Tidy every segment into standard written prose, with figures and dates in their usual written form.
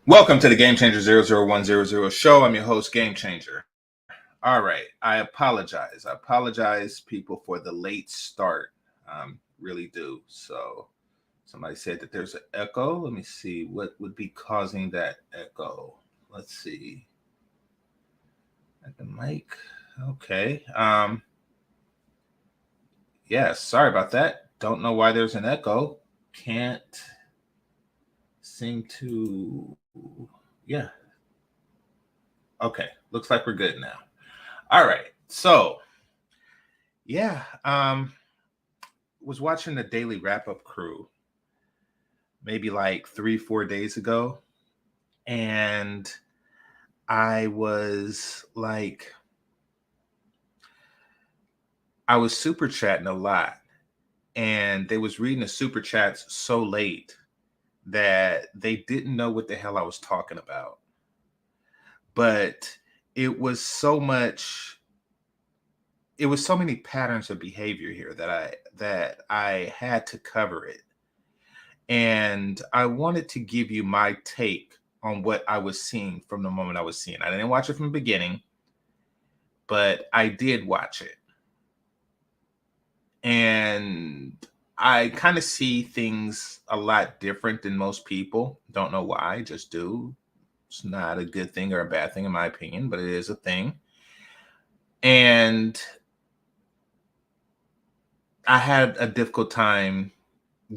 Welcome to the GameChanger 00100 show. I'm your host, GameChanger. All right. I apologize. People, for the late start. Really do. So, somebody said that there's an echo. Let me see what would be causing that echo. Let's see. At the mic. Okay. Yeah, sorry about that. Don't know why there's an echo. Can't seem to. Yeah. Okay. Looks like we're good now. All right. So, yeah, was watching the daily wrap up crew maybe like 3-4 days ago, and I was like, I was super chatting a lot, and they was reading the super chats so late that they didn't know what the hell I was talking about. But it was so much, it was so many patterns of behavior here that I had to cover it. And I wanted to give you my take on what I was seeing from the moment I was seeing. I didn't watch it from the beginning, but I did watch it. And I kind of see things a lot different than most people. Don't know why, just do. It's not a good thing or a bad thing, in my opinion, but it is a thing. And I had a difficult time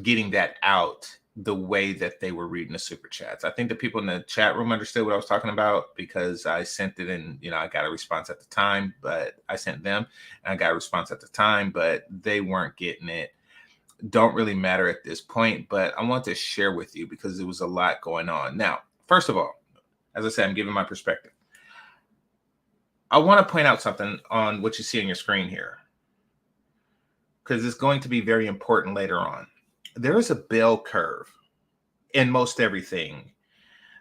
getting that out the way that they were reading the super chats. I think the people in the chat room understood what I was talking about because I sent it and, I got a response at the time, but I sent them and I got a response at the time, but they weren't getting it. Don't really matter at this point, but I want to share with you because there was a lot going on. Now, first of all, as I said, I'm giving my perspective. I want to point out something on what you see on your screen here because it's going to be very important later on. There is a bell curve in most everything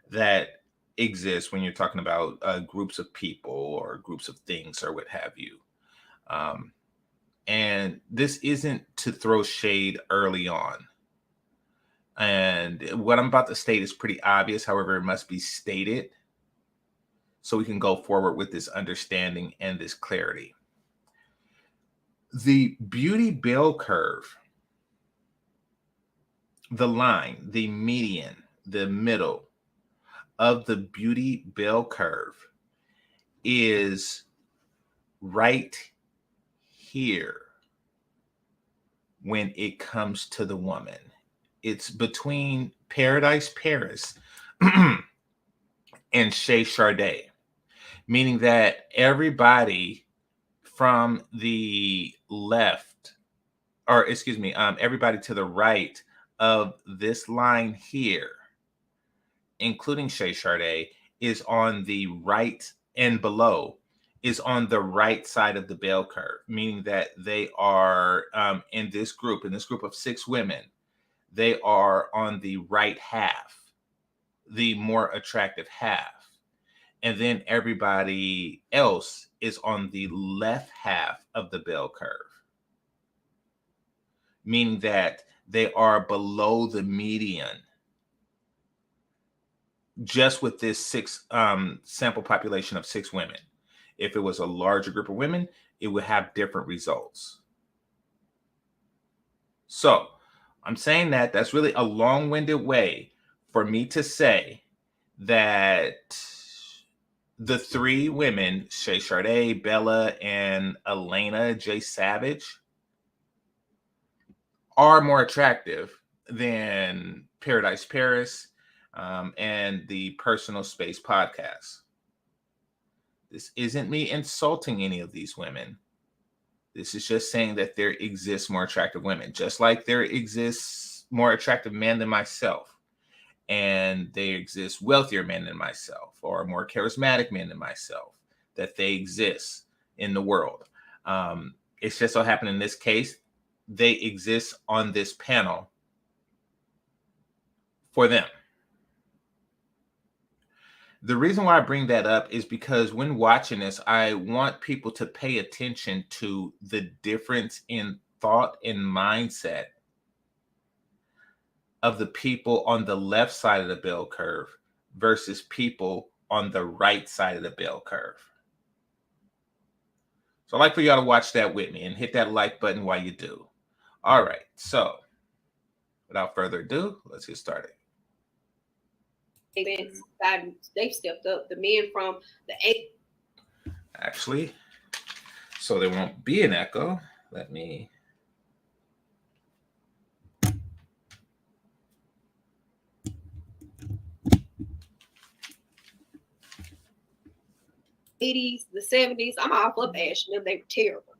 that exists when you're talking about groups of people or groups of things or what have you. And this isn't to throw shade early on. And what I'm about to state is pretty obvious. However, it must be stated so we can go forward with this understanding and this clarity. The beauty bell curve, the line, the median, the middle of the beauty bell curve is right here when it comes to the woman. It's between Paradise Paris and Shay Sade, meaning that everybody from the left, or excuse me, everybody to the right of this line here, including Shay Sade, is on the right, and below is on the right side of the bell curve, meaning that they are in this group of 6 women, they are on the right half, the more attractive half. And then everybody else is on the left half of the bell curve, meaning that they are below the median. Just with this 6 sample population of 6 women. If it was a larger group of women, it would have different results. So I'm saying that that's really a long-winded way for me to say that the 3 women, Shay Sade, Bella, and Elena J. Savage, are more attractive than Paradise Paris and the Personal Space podcast. This isn't me insulting any of these women. This is just saying that there exists more attractive women, just like there exists more attractive men than myself. And there exist wealthier men than myself or more charismatic men than myself, that they exist in the world. It's just so happened in this case, they exist on this panel for them. The reason why I bring that up is because when watching this, I want people to pay attention to the difference in thought and mindset of the people on the left side of the bell curve versus people on the right side of the bell curve. So I'd like for y'all to watch that with me and hit that like button while you do. All right, so without further ado, let's get started. They've stepped up. The men from the Actually, so there won't be an echo. Let me. '80s, the '70s, I'm all for bashing them. They were terrible.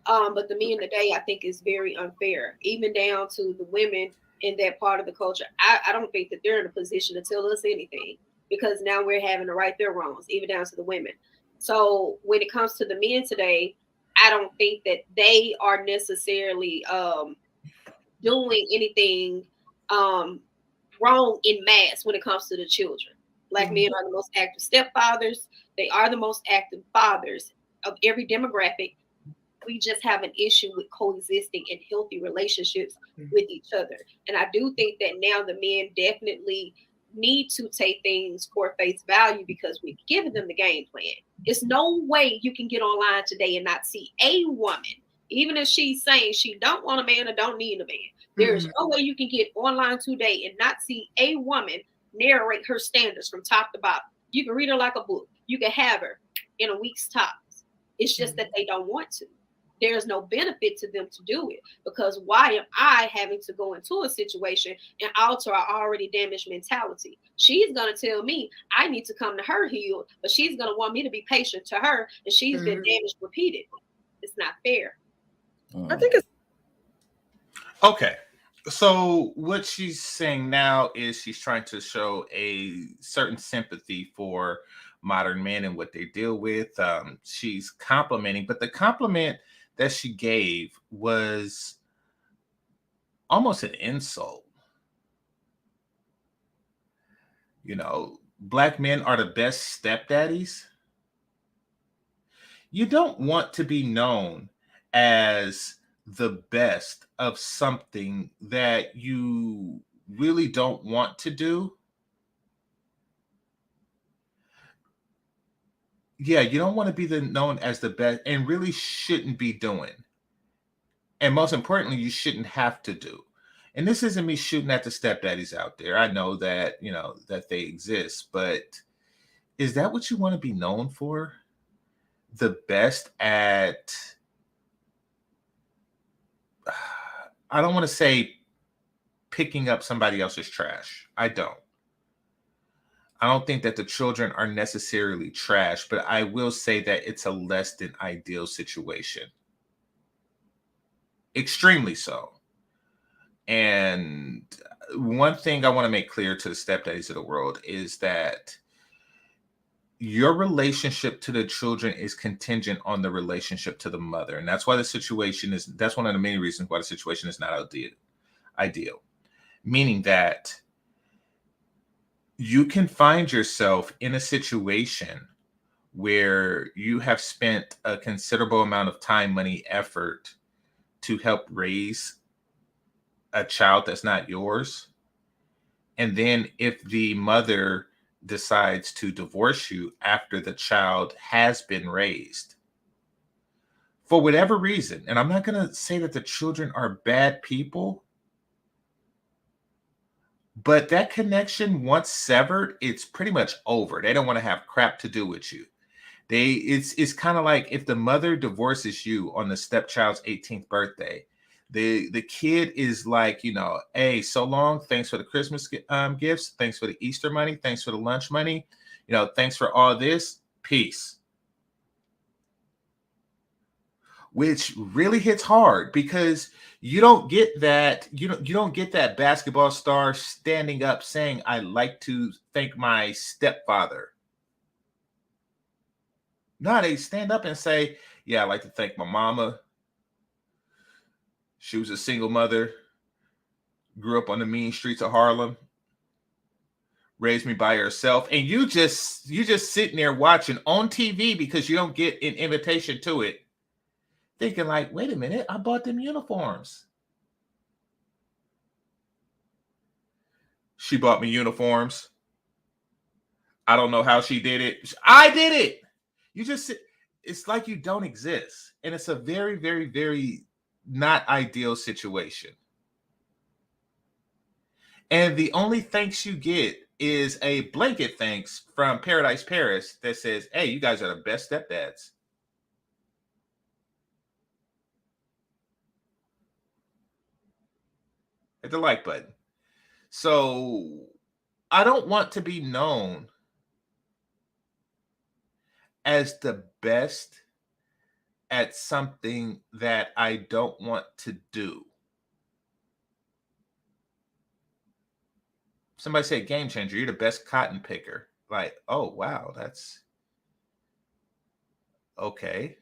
But the men today, I think, is very unfair, even down to the women in that part of the culture. I don't think that they're in a position to tell us anything because now we're having to right their wrongs, even down to the women. So when it comes to the men today, I don't think that they are necessarily doing anything um, wrong in mass when it comes to the children. Black men are the most active stepfathers. They are the most active fathers of every demographic. We just have an issue with coexisting in healthy relationships with each other. And I do think that now the men definitely need to take things for face value because we've given them the game plan. It's no way you can get online today and not see a woman, even if she's saying she don't want a man or don't need a man. There's no way you can get online today and not see a woman narrate her standards from top to bottom. You can read her like a book. You can have her in a week's tops. It's just that they don't want to. There's no benefit to them to do it because why am I having to go into a situation and alter our already damaged mentality? She's going to tell me I need to come to her healed, but she's going to want me to be patient to her, and she's been damaged repeatedly. It's not fair. I think it's okay. So what she's saying now is she's trying to show a certain sympathy for modern men and what they deal with. She's complimenting, but the compliment that she gave was almost an insult. You know, black men are the best stepdaddies. You don't want to be known as the best of something that you really don't want to do. Yeah, you don't want to be known as the best and really shouldn't be doing. And most importantly, you shouldn't have to do. And this isn't me shooting at the stepdaddies out there. I know that, that they exist, but is that what you want to be known for? The best at, I don't want to say picking up somebody else's trash. I don't think that the children are necessarily trash, but I will say that it's a less than ideal situation. Extremely so. And one thing I want to make clear to the stepdaddies of the world is that your relationship to the children is contingent on the relationship to the mother. And that's why that's one of the many reasons why the situation is not ideal. Meaning that you can find yourself in a situation where you have spent a considerable amount of time, money, effort to help raise a child that's not yours. And then if the mother decides to divorce you after the child has been raised, for whatever reason, and I'm not going to say that the children are bad people, but that connection, once severed, it's pretty much over. They don't want to have crap to do with you. It's kind of like if the mother divorces you on the stepchild's 18th birthday, the kid is like, hey, so long. Thanks for the Christmas gifts. Thanks for the Easter money. Thanks for the lunch money. Thanks for all this. Peace. Which really hits hard because you don't get that. You don't get that basketball star standing up saying, "I'd like to thank my stepfather." No, they stand up and say, "Yeah, I'd like to thank my mama. She was a single mother, grew up on the mean streets of Harlem, raised me by herself." And you just sitting there watching on TV because you don't get an invitation to it, thinking like, wait a minute, I bought them uniforms. She bought me uniforms. I don't know how she did it. I did it. You just, it's like you don't exist. And it's a very, very, very not ideal situation. And the only thanks you get is a blanket thanks from Paradise Paris that says, hey, you guys are the best stepdads. Hit the like button. So I don't want to be known as the best at something that I don't want to do. Somebody said GameChanger, you're the best cotton picker. Like, oh wow, that's okay.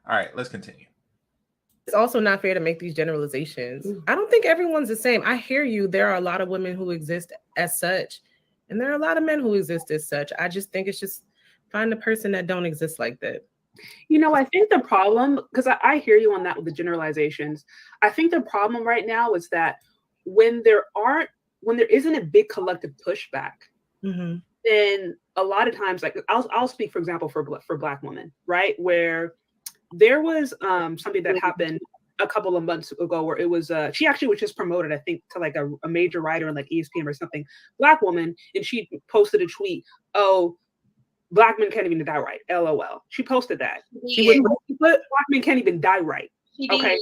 All right, let's continue. It's also not fair to make these generalizations. I don't think everyone's the same. I hear you. There are a lot of women who exist as such, and there are a lot of men who exist as such. I just think it's just find a person that don't exist like that. You know, I think the problem, because I hear you on that with the generalizations. I think the problem right now is that when there isn't a big collective pushback, then a lot of times, like I'll speak, for example, for Black women, right? Where there was something that happened a couple of months ago where it was she actually was just promoted, I think, to like a major writer in like ESPN or something, Black woman, and she posted a tweet, oh, Black men can't even die right. LOL. She posted that. She put Black men can't even die right. Okay.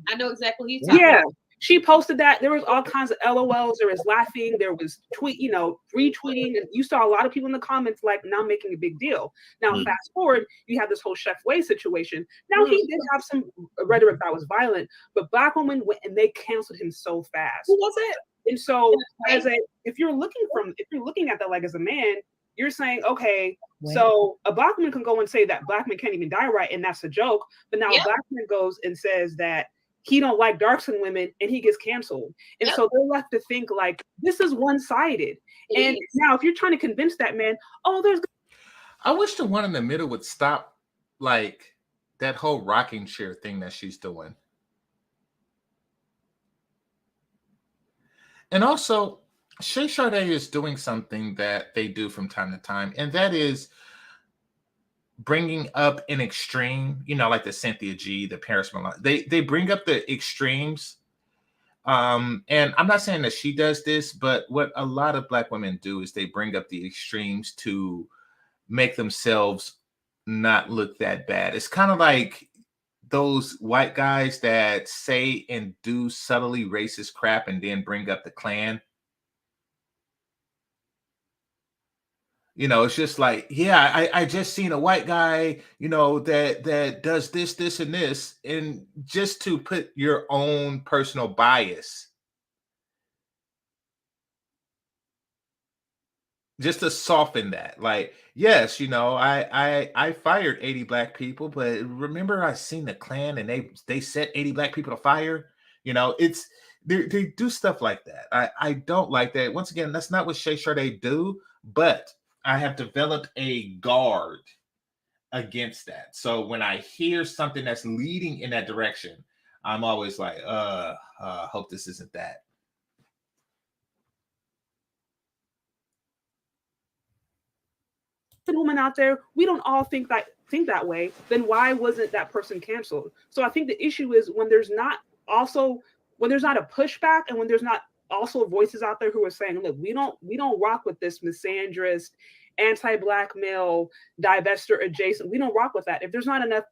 I know exactly who you're talking about. She posted that. There was all kinds of LOLs. There was laughing. There was retweeting. And you saw a lot of people in the comments like now making a big deal. Now, fast forward, you have this whole Chef Way situation. Now, he did have some rhetoric that was violent, but Black women went and they canceled him so fast. Who was it? And so if you're looking at that like as a man, you're saying, okay, so a Black woman can go and say that Black men can't even die right, and that's a joke. But now a Black man goes and says that he don't like dark-skinned women, and he gets canceled. And so they're left to think like this is one-sided. And now if you're trying to convince that man, oh, there's. I wish the one in the middle would stop like that whole rocking chair thing that she's doing. And also, Shay Sade is doing something that they do from time to time, and that is bringing up an extreme, like the Cynthia G, the Paris Milan. They bring up the extremes. And I'm not saying that she does this, but what a lot of Black women do is they bring up the extremes to make themselves not look that bad. It's kind of like those white guys that say and do subtly racist crap and then bring up the Klan. It's just like, yeah, I just seen a white guy, that does this, and this, and just to put your own personal bias, just to soften that. Like, yes, I fired 80 Black people, but remember I seen the Klan and they set 80 Black people to fire. It's they do stuff like that. I don't like that. Once again, that's not what Shay Sade do, but I have developed a guard against that. So when I hear something that's leading in that direction, I'm always like, hope this isn't that. Women out there, we don't all think that way. Then why wasn't that person canceled? So I think the issue is when there's not a pushback, and when there's not also voices out there who are saying, look, we don't rock with this misandrist, anti-Black male, divester adjacent. We don't rock with that. If there's not enough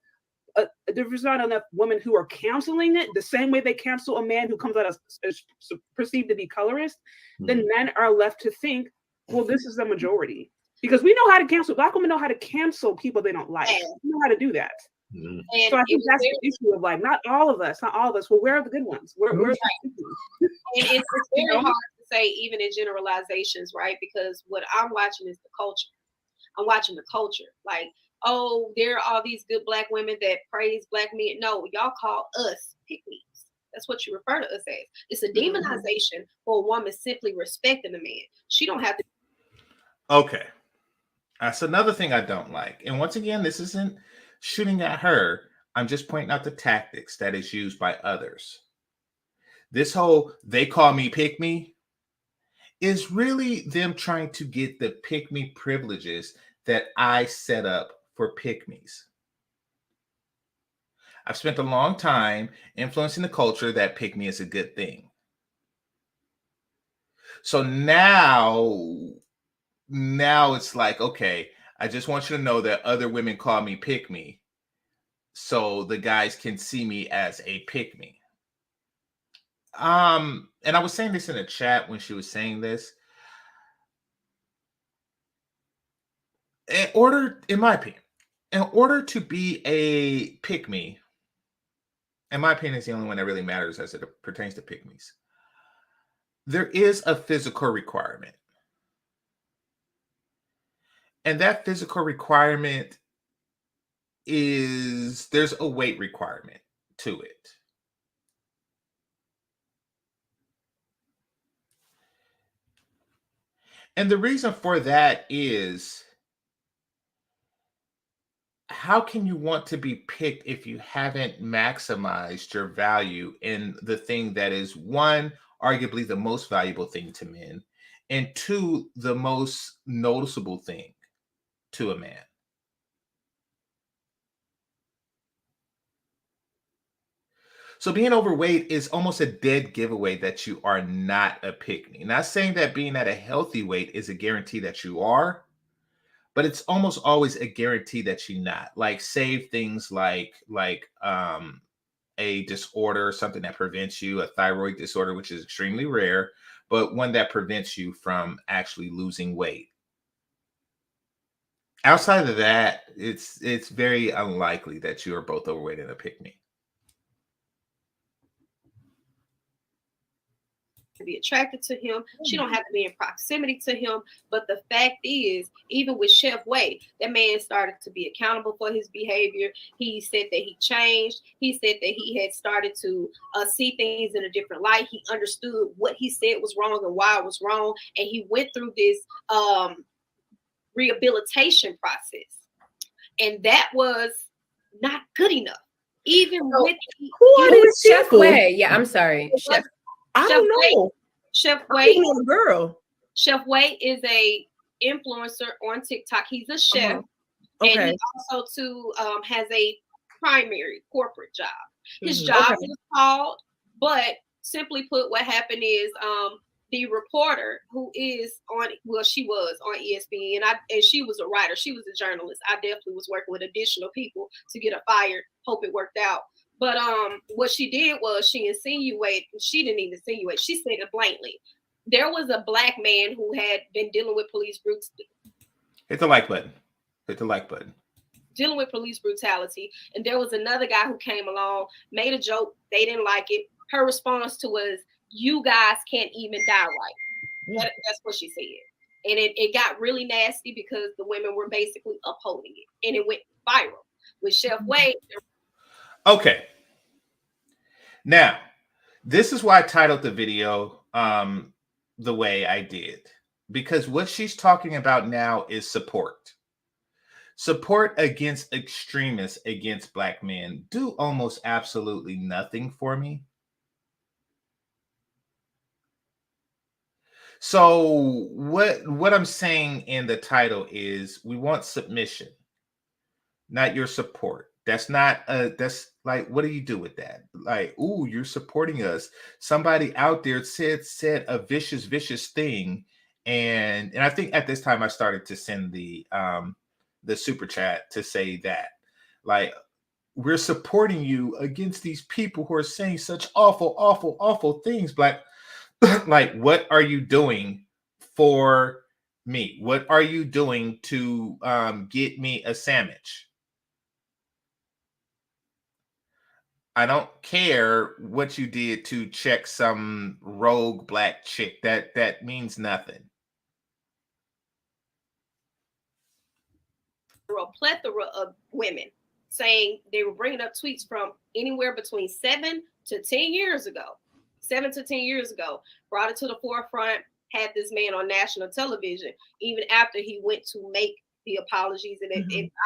women who are canceling it the same way they cancel a man who comes out as perceived to be colorist, then men are left to think, well, this is the majority. Because we know how to cancel. Black women know how to cancel people they don't like. We know how to do that. So I think that's the issue of like, not all of us. Well, where are the good ones? Where are the good ones? And it's very hard to say, even in generalizations, right? Because what I'm watching is the culture. I'm watching the culture. Like, oh, there are all these good Black women that praise Black men. No, y'all call us pick-me's. That's what you refer to us as. It's a demonization for a woman simply respecting a man. She don't have to. Okay. That's another thing I don't like. And once again, this isn't shooting at her. I'm just pointing out the tactics that is used by others. This whole, they call me pick me, is really them trying to get the pick me privileges that I set up for pick me's. I've spent a long time influencing the culture that pick me is a good thing. So now it's like, okay, I just want you to know that other women call me pick me, so the guys can see me as a pick me. And I was saying this in a chat when she was saying this. In my opinion, in order to be a pick me, in my opinion, is the only one that really matters as it pertains to pick me's. There is a physical requirement. And that physical requirement is there's a weight requirement to it. And the reason for that is, how can you want to be picked if you haven't maximized your value in the thing that is, one, arguably the most valuable thing to men, and two, the most noticeable thing to a man? So being overweight is almost a dead giveaway that you are not a pick me. Not saying that being at a healthy weight is a guarantee that you are, but it's almost always a guarantee that you're not. Like, save things like a disorder, something that prevents you, a thyroid disorder, which is extremely rare, but one that prevents you from actually losing weight. Outside of that, it's very unlikely that you are both overweight and a pick me. To be attracted to him. She don't have to be in proximity to him. But the fact is, even with Chef Wade, that man started to be accountable for his behavior. He said that he changed. He said that he had started to see things in a different light. He understood what he said was wrong and why it was wrong. And he went through this rehabilitation process. And that was not good enough. Even with who are these Chef people? Way? Yeah, I'm sorry. Chef. I don't know. Chef I Wade. don't know the girl. Chef Wade is a influencer on TikTok. He's a chef, Okay. and he also too has a primary corporate job. His job was called, but simply put, what happened is the reporter who is on, well, she was on ESPN, and she was a writer. She was a journalist. I definitely was working with additional people to get her fired. Hope it worked out. But what she did was she insinuated. She didn't even insinuate. She said it blatantly. There was a black man who had been dealing with police brutality. Hit the like button. Hit the like button. Dealing with police brutality. And there was another guy who came along, made a joke. They didn't like it. Her response to was, "You guys can't even die right." That's what she said. And it got really nasty because the women were basically upholding it. And it went viral with Chef Wade. Okay. Now, this is why I titled the video the way I did. Because what she's talking about now is support. Support against extremists against black men do almost absolutely nothing for me. So what I'm saying in the title is, we want submission, not your support. That's not that's like, what do you do with that? Like, ooh, you're supporting us. Somebody out there said a vicious thing. And I think at this time I started to send the super chat to say that, like, we're supporting you against these people who are saying such awful things. Black, like, what are you doing for me? What are you doing to get me a sandwich? I don't care what you did to check some rogue black chick. That means nothing. A plethora of women saying they were bringing up tweets from anywhere between 7 to 10 years ago. 7 to 10 years ago, brought it to the forefront, had this man on national television, even after he went to make the apologies and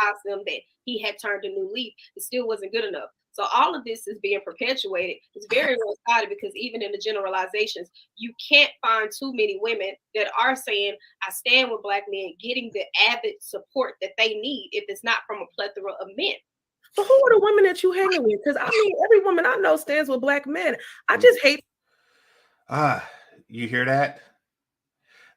asked them that he had turned a new leaf. It still wasn't good enough. So all of this is being perpetuated. It's very one-sided because even in the generalizations, you can't find too many women that are saying, I stand with Black men, getting the avid support that they need if it's not from a plethora of men. But who are the women that you hanging with? Because I mean, every woman I know stands with Black men. I just hate. You hear that?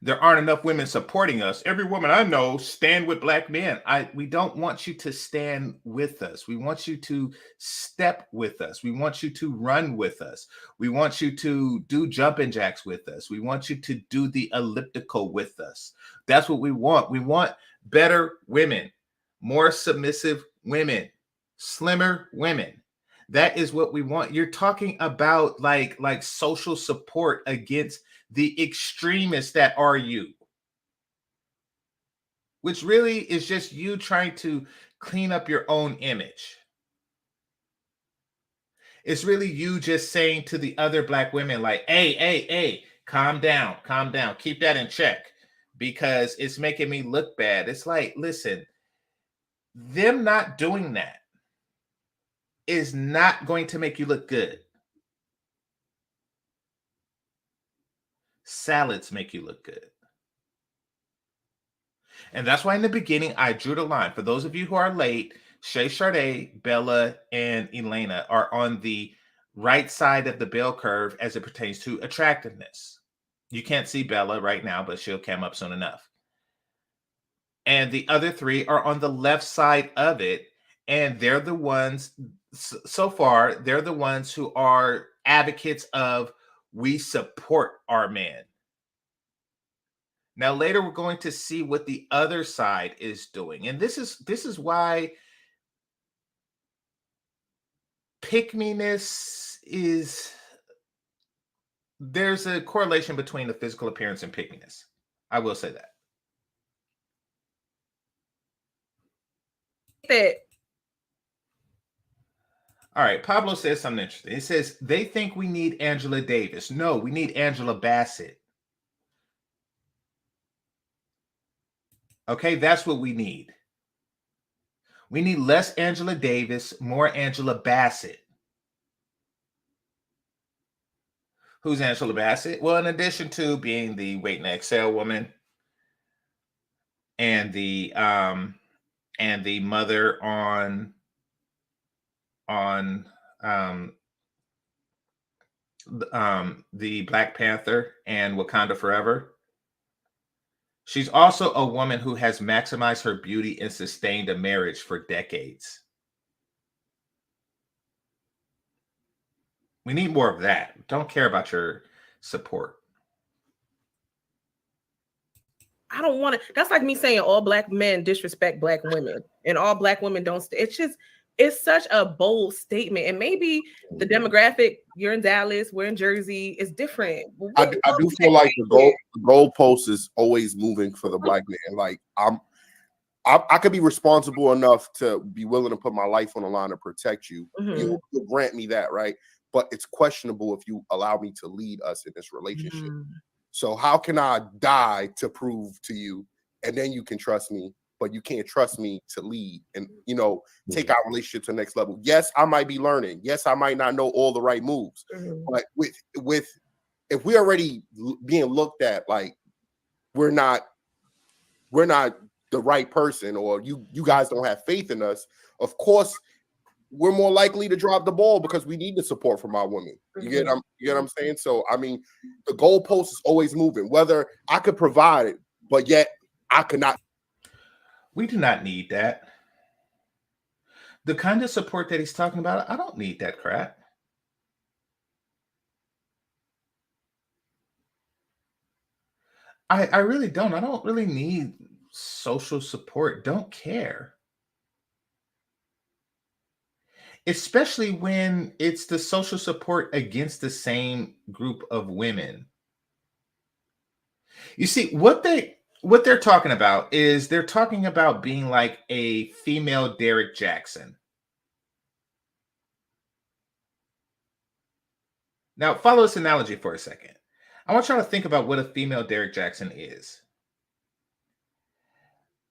There aren't enough women supporting us. Every woman I know stand with Black men. We don't want you to stand with us. We want you to step with us. We want you to run with us. We want you to do jumping jacks with us. We want you to do the elliptical with us. That's what we want. We want better women, more submissive women, slimmer women. That is what we want. You're talking about like social support against the extremists that are you, which really is just you trying to clean up your own image. It's really you just saying to the other Black women, like, hey, calm down, keep that in check, because it's making me look bad. It's like, listen, them not doing that is not going to make you look good. Salads make you look good. And that's why in the beginning, I drew the line. For those of you who are late, Shay Sade, Bella, and Elena are on the right side of the bell curve as it pertains to attractiveness. You can't see Bella right now, but she'll come up soon enough. And the other three are on the left side of it. And they're the ones, so far, they're the ones who are advocates of, we support our men. Now, later we're going to see what the other side is doing. And this is why pick-me-ness is, there's a correlation between the physical appearance and pick-me-ness. I will say that. All right, Pablo says something interesting. He says, they think we need Angela Davis. No, we need Angela Bassett. Okay, that's what we need. We need less Angela Davis, more Angela Bassett. Who's Angela Bassett? Well, in addition to being the Wait and Exhale woman and the mother on the Black Panther and Wakanda Forever, she's also a woman who has maximized her beauty and sustained a marriage for decades. We need more of that. Don't care about your support. I don't want to. That's like me saying all Black men disrespect Black women and all Black women don't. It's such a bold statement. And maybe the demographic, you're in Dallas, we're in Jersey, is different. I do feel like the goalpost is always moving for the Black man. Like I could be responsible enough to be willing to put my life on the line to protect you. Mm-hmm. You'll grant me that, right? But it's questionable if you allow me to lead us in this relationship. Mm-hmm. So how can I die to prove to you, and then you can trust me, but you can't trust me to lead and, take our relationship to the next level? Yes, I might be learning. Yes, I might not know all the right moves. Mm-hmm. But with if we're already being looked at like we're not the right person, or you guys don't have faith in us, of course we're more likely to drop the ball because we need the support from our women. You get what I'm saying? So I mean, the goalpost is always moving. Whether I could provide it, but yet I could not. We do not need that. The kind of support that he's talking about, I don't need that crap. I really don't. I don't really need social support. Don't care. Especially when it's the social support against the same group of women. You see, what they're talking about is they're talking about being like a female Derek Jackson. Now, follow this analogy for a second. I want y'all to think about what a female Derek Jackson is.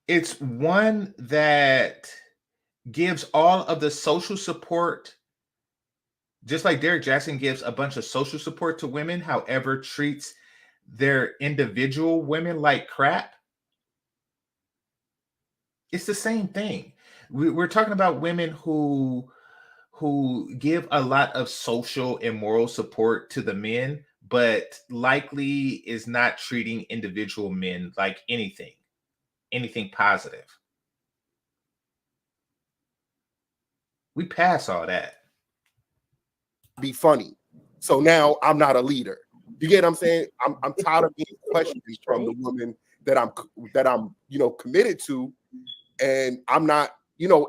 It's one that gives all of the social support Just like Derek Jackson gives a bunch of social support to women, however, treats their individual women like crap. It's the same thing. We're talking about women who give a lot of social and moral support to the men, but likely is not treating individual men like anything positive. We pass all that. Be funny. So now I'm not a leader. You get what I'm saying? I'm tired of being questioned from the woman that I'm committed to, and I'm not,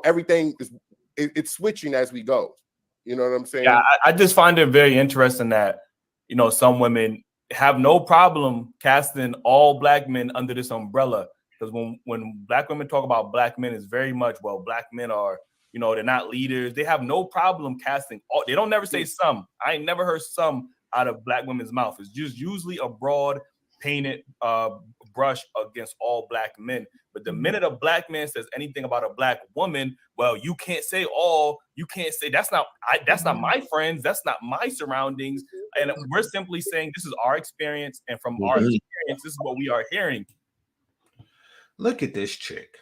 everything is it's switching as we go. You know what I'm saying? Yeah, I just find it very interesting that, some women have no problem casting all black men under this umbrella. Because when black women talk about black men, it's very much, well, black men are, they're not leaders. They have no problem casting all. They don't never say some. I ain't never heard some out of black women's mouth. It's just usually a broad painted brush against all black men. But the minute a black man says anything about a black woman, well, you can't say all. You can't say that's not my friends. That's not my surroundings. And we're simply saying this is our experience, and from our experience, this is what we are hearing. Look at this chick.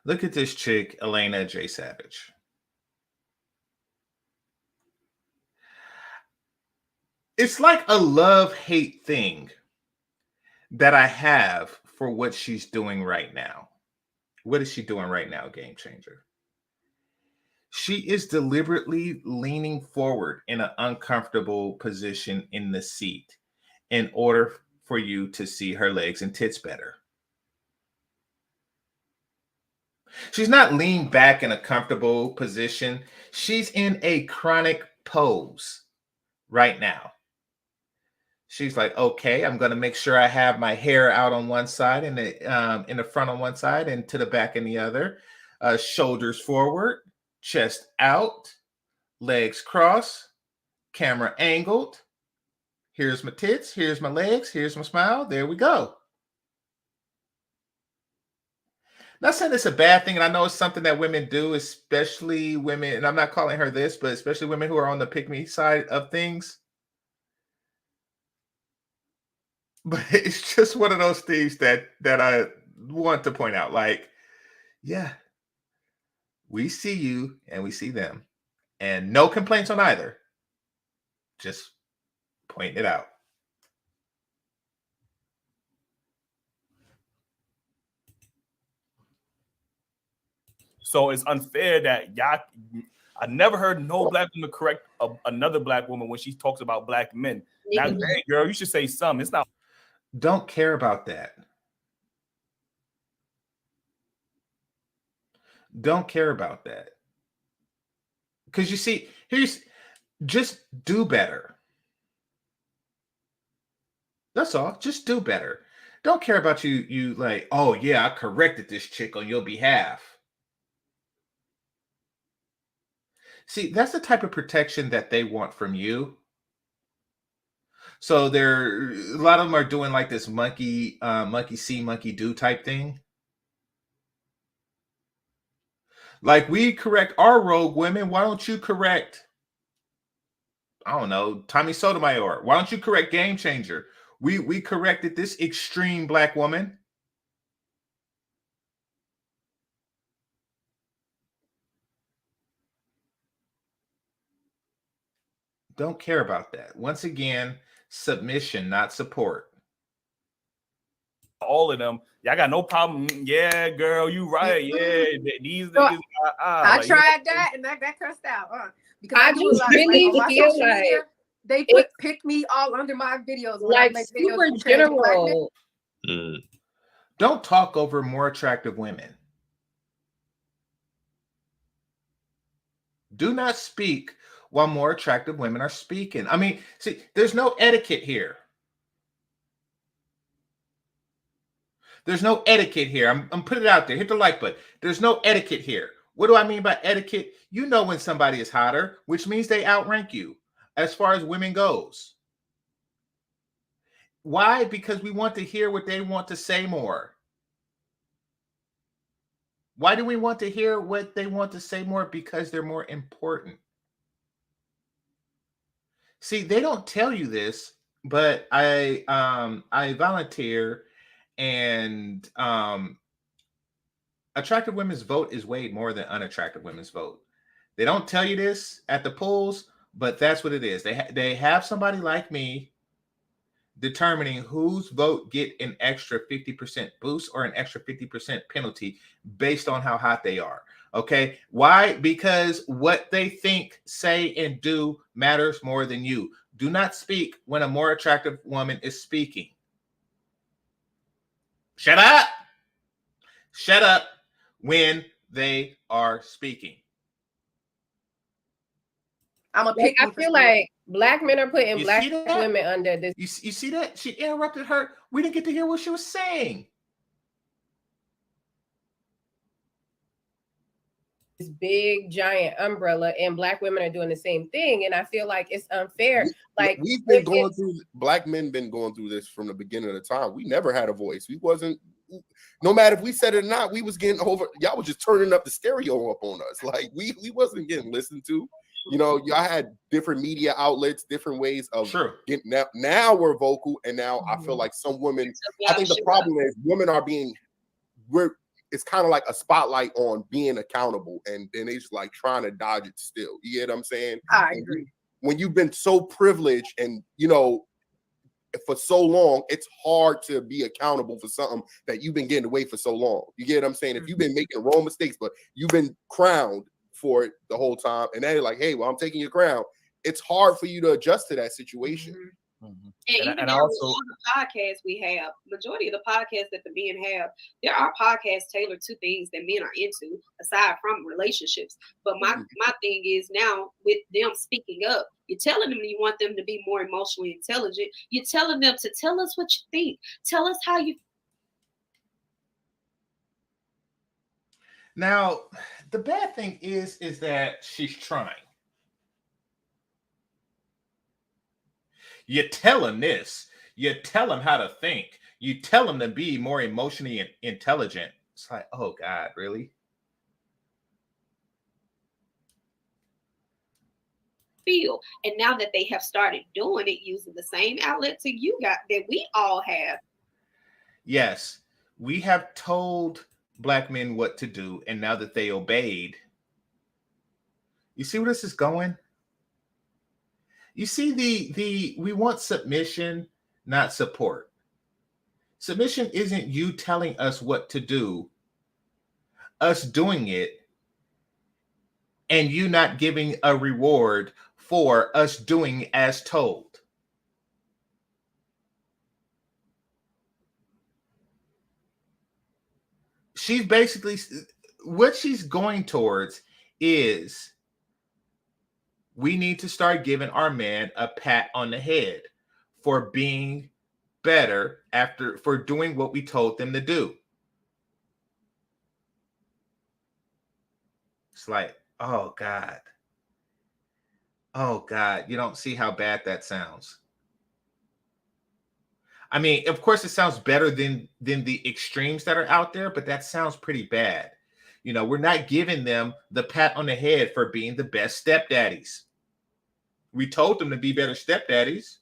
Look at this chick, Elena J. Savage. It's like a love-hate thing that I have for what she's doing right now. What is she doing right now, GameChanger? She is deliberately leaning forward in an uncomfortable position in the seat in order for you to see her legs and tits better. She's not leaned back in a comfortable position. She's in a chronic pose right now. She's like, okay, I'm going to make sure I have my hair out on one side and in the front on one side and to the back in the other. Shoulders forward, chest out, legs crossed, camera angled. Here's my tits. Here's my legs. Here's my smile. There we go. Not saying it's a bad thing, and I know it's something that women do, especially women, and I'm not calling her this, but especially women who are on the pick-me side of things. But it's just one of those things that I want to point out. Like, yeah, we see you and we see them. And no complaints on either. Just pointing it out. So it's unfair that y'all. I never heard no black woman correct another black woman when she talks about black men. Now, hey, girl, you should say some. It's not. Don't care about that. Don't care about that. Because you see, just do better. That's all. Just do better. Don't care about you like, oh yeah, I corrected this chick on your behalf. See, that's the type of protection that they want from you. So a lot of them are doing like this monkey see, monkey do type thing. Like, we correct our rogue women. Why don't you correct, I don't know, Tommy Sotomayor? Why don't you correct GameChanger? We corrected this extreme black woman. Don't care about that. Once again, submission, not support. All of them. Y'all got no problem. Yeah, girl, you right. Yeah, these So, niggas. I tried that and that cussed out. Because I do a just lot really on my feel social like media, they pick me all under my videos. When I like make videos super for trans black men. general. Don't talk over more attractive women. Do not speak while more attractive women are speaking. I mean, see, there's no etiquette here. There's no etiquette here. I'm putting it out there. Hit the like button. There's no etiquette here. What do I mean by etiquette? You know when somebody is hotter, which means they outrank you as far as women goes. Why? Because we want to hear what they want to say more. Why do we want to hear what they want to say more? Because they're more important. See, they don't tell you this, but I volunteer, and attractive women's vote is weighed more than unattractive women's vote. They don't tell you this at the polls, but that's what it is. They have somebody like me determining whose vote get an extra 50% boost or an extra 50% penalty based on how hot they are. Okay. Why? Because what they think, say, and do matters more than you. Do not speak when a more attractive woman is speaking. Shut up. Shut up when they are speaking. I'm a Like, pick. I feel like black men are putting You black see that? women under this You see that? She interrupted her. We didn't get to hear what she was saying. big giant umbrella, and black women are doing the same thing. And I feel like it's unfair. Like, we've been going through, black men been going through this from the beginning of the time. We never had a voice. We wasn't, no matter if we said it or not, we was getting over. Y'all was just turning up the stereo up on us. Like we wasn't getting listened to. You know, y'all had different media outlets, different ways of getting. Now we're vocal, and now I feel like some women. I think the problem is women are being. It's kind of like a spotlight on being accountable, and then they just like trying to dodge it still. You get what I'm saying? I agree. When you've been so privileged and, you know, for so long, it's hard to be accountable for something that you've been getting away for so long. You get what I'm saying? If you've been making wrong mistakes, but you've been crowned for it the whole time, and then you're like, hey, well, I'm taking your crown. It's hard for you to adjust to that situation. And even and though also, all the podcasts we have, majority of the podcasts that the men have, there are podcasts tailored to things that men are into, aside from relationships. But my thing is now with them speaking up, you're telling them you want them to be more emotionally intelligent. You're telling them to tell us what you think. Tell us how you. Now, the bad thing is that she's trying. You tell them this. You tell them how to think. You tell them to be more emotionally intelligent. It's like, oh God, really? Feel. And now that they have started doing it using the same outlets that you got, that we all have. Yes, we have told black men what to do, and now that they obeyed, you see where this is going? You see the we want submission, not support. Submission isn't you telling us what to do, us doing it, and you not giving a reward for us doing as told. She's basically, what she's going towards is, we need to start giving our man a pat on the head for being better for doing what we told them to do. It's like, oh God. Oh God, you don't see how bad that sounds. I mean, of course it sounds better than the extremes that are out there, but that sounds pretty bad. You know, we're not giving them the pat on the head for being the best stepdaddies. We told them to be better stepdaddies.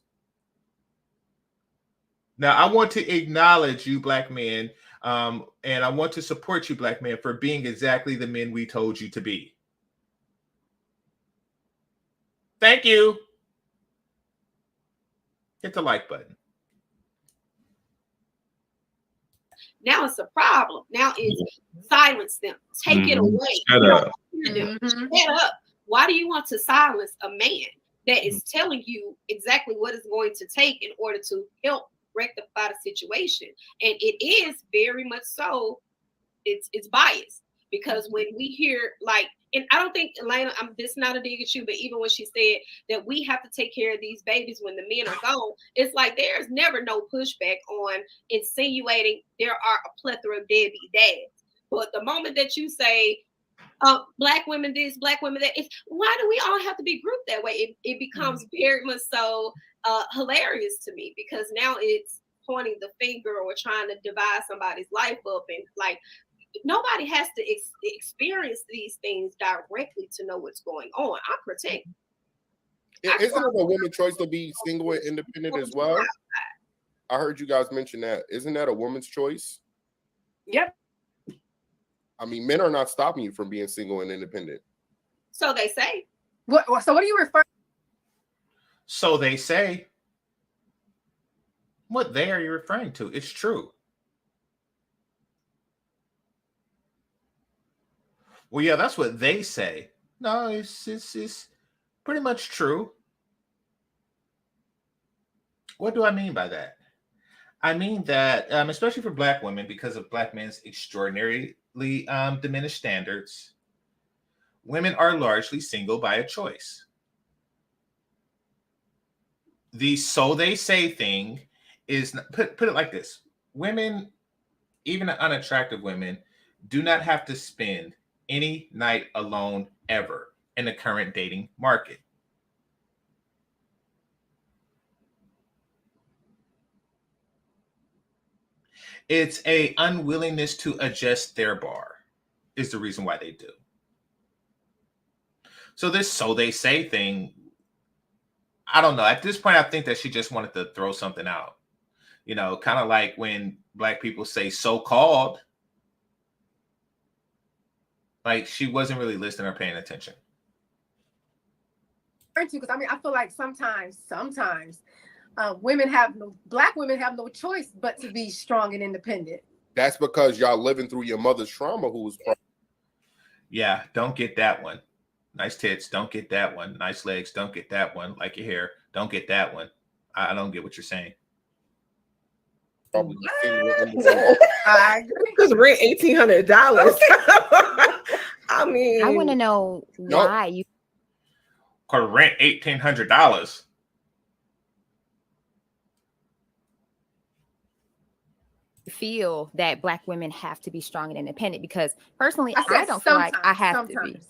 Now, I want to acknowledge you, black men, and I want to support you, black men, for being exactly the men we told you to be. Thank you. Hit the like button. Now it's a problem. Now it's silence them. Take it away. Shut up. Shut up. Why do you want to silence a man that is telling you exactly what it's going to take in order to help rectify the situation? And it is very much so, it's biased, because when we hear, like, and I don't think, Elena, this is not a dig at you, but even when she said that we have to take care of these babies when the men are gone, it's like there's never no pushback on insinuating there are a plethora of deadbeat dads. But the moment that you say, black women this, black women that, why do we all have to be grouped that way? It becomes very much so hilarious to me, because now it's pointing the finger or trying to divide somebody's life up, and like, nobody has to experience these things directly to know what's going on. I'm protected. Isn't it a woman's choice to be single and independent as well? I heard you guys mention that. Isn't that a woman's choice? Yep. I mean, men are not stopping you from being single and independent. So they say. So what do you refer? So they say. What they are you referring to? It's true. Well, yeah, that's what they say. No, it's pretty much true. What do I mean by that? I mean that, especially for Black women, because of Black men's extraordinarily diminished standards, women are largely single by a choice. The so they say thing is, put it like this. Women, even unattractive women, do not have to spend any night alone ever in the current dating market. It's a unwillingness to adjust their bar is the reason why they do. So this so they say thing, I don't know. At this point, I think that she just wanted to throw something out. You know, kind of like when Black people say so-called. Like she wasn't really listening or paying attention. Because I mean, I feel like sometimes Black women have no choice but to be strong and independent. That's because y'all living through your mother's trauma. Yeah, don't get that one. Nice tits, don't get that one. Nice legs, don't get that one. Like your hair, don't get that one. I don't get what you're saying. I agree. Because rent $1,800. I mean, I want to know why you. Cause rent $1,800. Feel that Black women have to be strong and independent, because personally I don't feel like I have to be.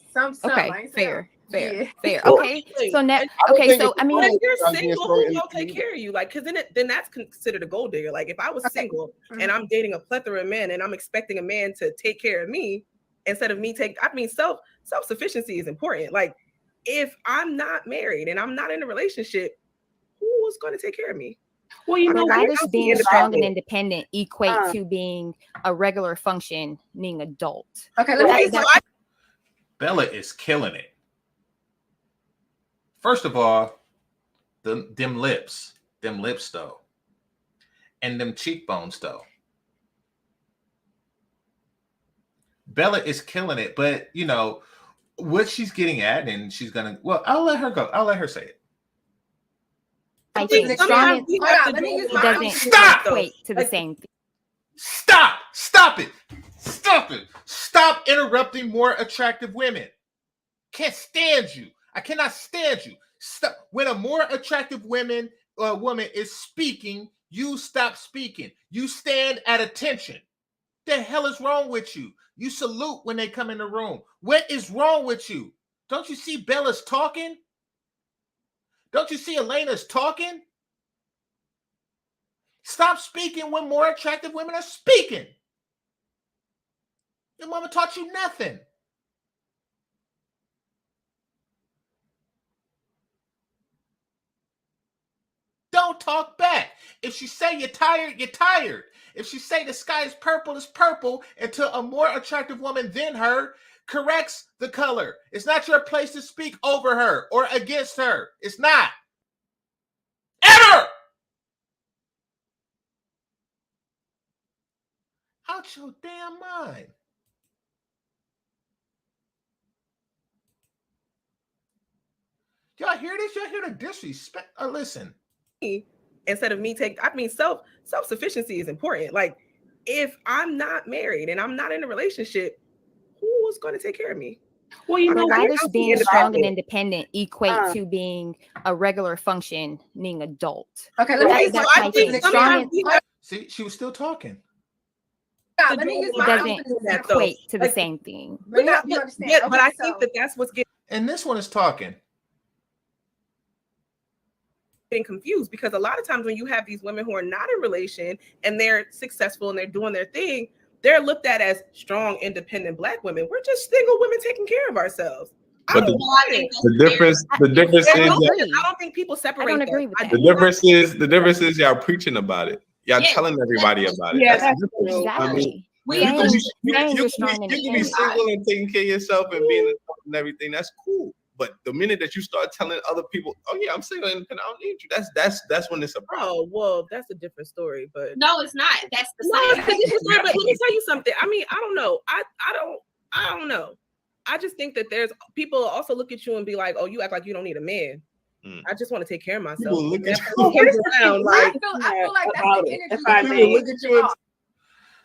Okay, fair. Okay, so now, okay, so I mean, if you're single, who will take care of you? Like, because then that's considered a gold digger. Like, if I was single and I'm dating a plethora of men and I'm expecting a man to take care of me instead of me self-sufficiency is important. Like, if I'm not married and I'm not in a relationship, who is going to take care of me? Well, you know, why does being strong and independent equate to being a regular functioning adult? Okay, Bella is killing it. First of all, them lips though, and them cheekbones though. Bella is killing it, but you know what she's getting at, and she's gonna. Well, I'll let her go. I'll let her say it. I think strong doesn't equate to the same thing. Stop it. Stop interrupting more attractive women. Can't stand you. I cannot stand you. Stop. When a more attractive woman is speaking, you stop speaking. You stand at attention. The hell is wrong with you? You salute when they come in the room. What is wrong with you? Don't you see Bella's talking? Don't you see Elena's talking? Stop speaking when more attractive women are speaking. Your mama taught you nothing. Don't talk back. If she say you're tired, you're tired. If she say the sky is purple, it's purple, until a more attractive woman than her corrects the color. It's not your place to speak over her or against her. It's not. Ever! Out your damn mind. Y'all hear this? Y'all hear the disrespect? Listen. Instead of me self-sufficiency is important. Like, if I'm not married and I'm not in a relationship, who is going to take care of me? Well, you know, why does being strong and independent equate to being a regular functioning adult? Okay, See, she was still talking. Let me use it doesn't equate to the same thing. But I think that's what's getting. And this one is talking. Getting confused, because a lot of times when you have these women who are not in relation and they're successful and they're doing their thing, they're looked at as strong, independent Black women. We're just single women taking care of ourselves. But the difference is I don't think people separate. I don't agree with that. The difference is y'all preaching about it. Y'all telling everybody about it. Yeah, that's true. Exactly. You can You're strong be single and taking care of yourself and being adult and everything. That's cool. But the minute that you start telling other people, "Oh yeah, I'm single and I don't need you," that's when it's a problem. Oh well, that's a different story. But no, it's not. That's the same. But let me tell you something. I mean, I don't know. I don't know. I just think that there's people also look at you and be like, "Oh, you act like you don't need a man." I just want to take care of myself. People look at you. I feel like that's the energy. Look at you.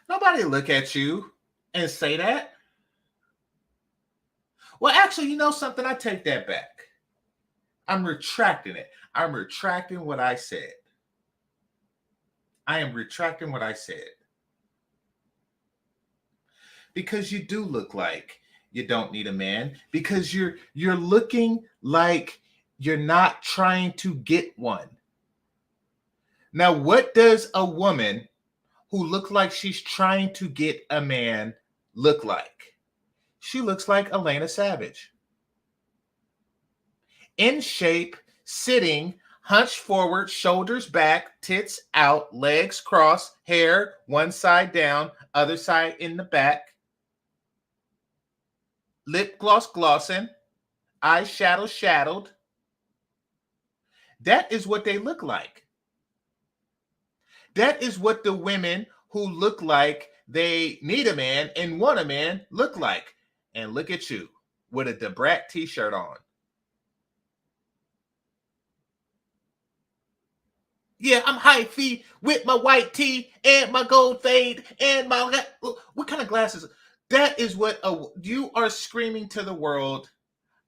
Nobody look at you and say that. Well, actually, you know something? I take that back. I'm retracting it. I'm retracting what I said. I am retracting what I said. Because you do look like you don't need a man. Because you're looking like you're not trying to get one. Now, what does a woman who looks like she's trying to get a man look like? She looks like Elena Savage. In shape, sitting, hunched forward, shoulders back, tits out, legs crossed, hair one side down, other side in the back, lip gloss glossing, eyeshadow shadowed. That is what they look like. That is what the women who look like they need a man and want a man look like. And look at you with a Debrat t-shirt on. Yeah, I'm hyphy with my white tee and my gold fade and my... What kind of glasses? That is what you are screaming to the world.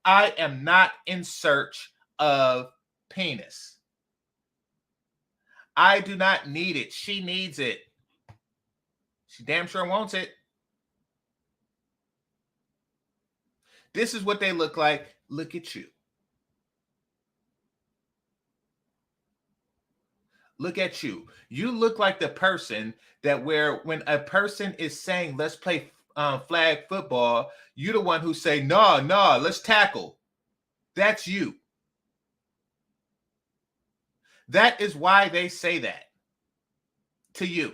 I am not in search of penis. I do not need it. She needs it. She damn sure wants it. This is what they look like. Look at you. Look at you. You look like the person that when a person is saying, let's play flag football, you're the one who say, no, let's tackle. That's you. That is why they say that to you.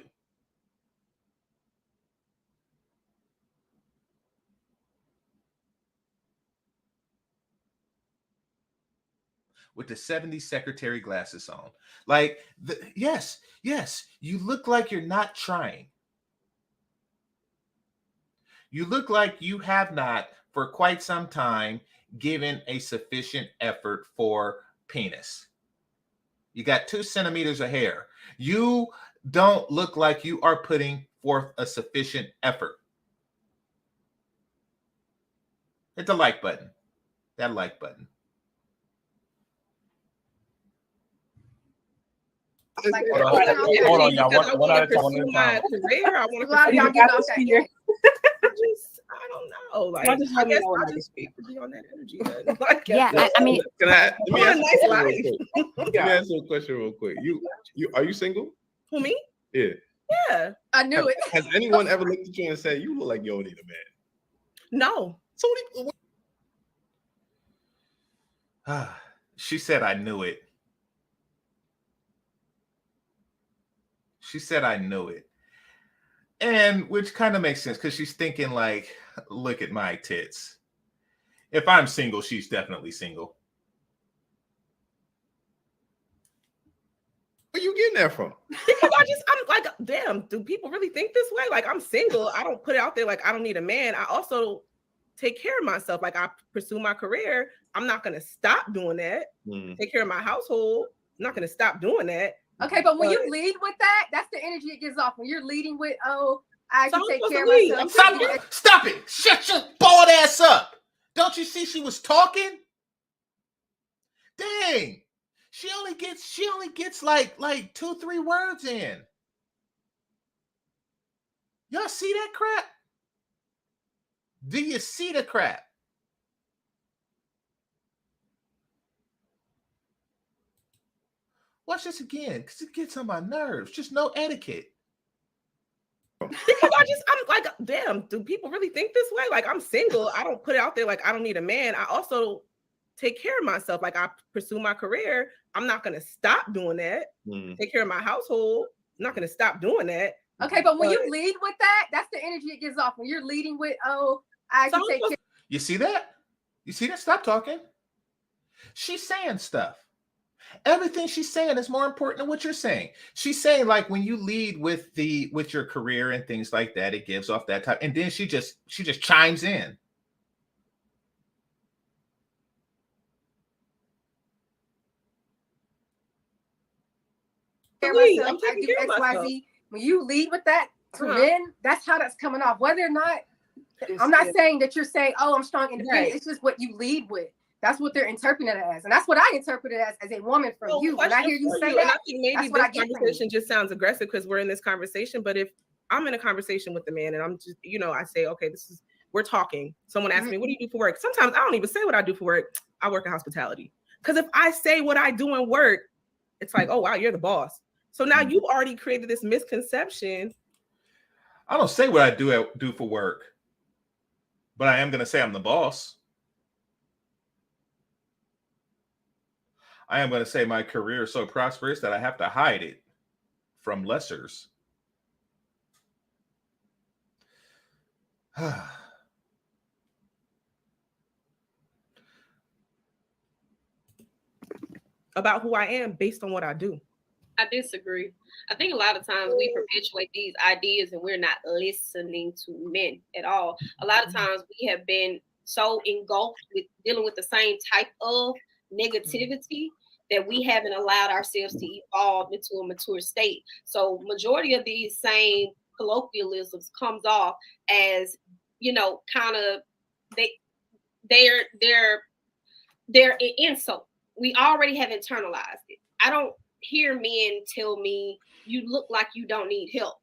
With the 70s secretary glasses on. Like, yes, you look like you're not trying. You look like you have not, for quite some time, given a sufficient effort for penis. You got 2 centimeters of hair. You don't look like you are putting forth a sufficient effort. Hit the like button. That like button. Hold on, y'all. One at a time. I don't know. Like, I guess I'll just speak to be on that energy. Yeah, I mean, let me ask you a question real quick. Are you single? Who, me? Yeah. Yeah. I knew it. Has anyone ever looked at you and said, you look like you don't need a man? No. She said, I knew it. She said, I knew it. And which kind of makes sense because she's thinking like, look at my tits. If I'm single, she's definitely single. Where you getting that from? Because I'm like, damn, do people really think this way? Like, I'm single. I don't put it out there like I don't need a man. I also take care of myself. Like, I pursue my career. I'm not going to stop doing that. Take care of my household. I'm not going to stop doing that. Okay, but when you lead with that, that's the energy it gives off. When you're leading with, I can take care of myself. Stop it. Shut your bald ass up. Don't you see she was talking? Dang. She only gets like 2-3 words in. Y'all see that crap? Do you see the crap? Watch this again, because it gets on my nerves. Just no etiquette. Because I'm like, damn, do people really think this way? Like, I'm single. I don't put it out there like I don't need a man. I also take care of myself. Like, I pursue my career. I'm not going to stop doing that. Take care of my household. I'm not going to stop doing that. Okay, but when you lead with that, that's the energy it gives off. When you're leading with, I can take care. You see that? You see that? Stop talking. She's saying stuff. Everything she's saying is more important than what you're saying. She's saying, like, when you lead with your career and things like that, it gives off that type. And then she just chimes in. Myself, I do XYZ. When you lead with that to men, that's how that's coming off. Whether or not, I'm not saying that you're saying, oh, I'm strong, independent. Right. It's just what you lead with. That's what they're interpreting it as. And that's what I interpret it as a woman from you. When I hear you say that, and I think maybe this conversation just sounds aggressive because we're in this conversation. But if I'm in a conversation with the man and I'm just, I say, okay, we're talking. Someone asks me, what do you do for work? Sometimes I don't even say what I do for work. I work in hospitality. Because if I say what I do in work, it's like, oh, wow, you're the boss. So now you've already created this misconception. I don't say what I do for work, but I am going to say I'm the boss. I am going to say my career is so prosperous that I have to hide it from lessers. About who I am based on what I do. I disagree. I think a lot of times we perpetuate these ideas and we're not listening to men at all. A lot of times we have been so engulfed with dealing with the same type of negativity that we haven't allowed ourselves to evolve into a mature state. So majority of these same colloquialisms comes off as, kind of they're an insult. We already have internalized it. I don't hear men tell me you look like you don't need help.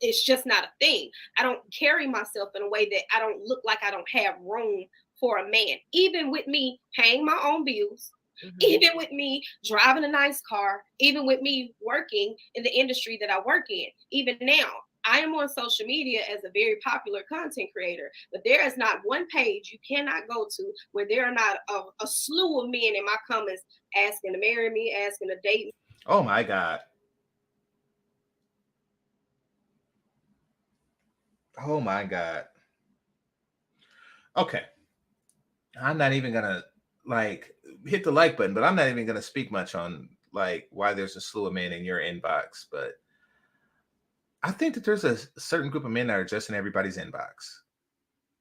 It's just not a thing. I don't carry myself in a way that I don't look like I don't have room for a man. Even with me paying my own bills, even with me driving a nice car, even with me working in the industry that I work in, even now, I am on social media as a very popular content creator, but there is not one page you cannot go to where there are not a slew of men in my comments asking to marry me, asking to date me. Oh my God. Oh my God. Okay. I'm not even going to hit the like button, but I'm not even going to speak much on why there's a slew of men in your inbox, but I think that there's a certain group of men that are just in everybody's inbox.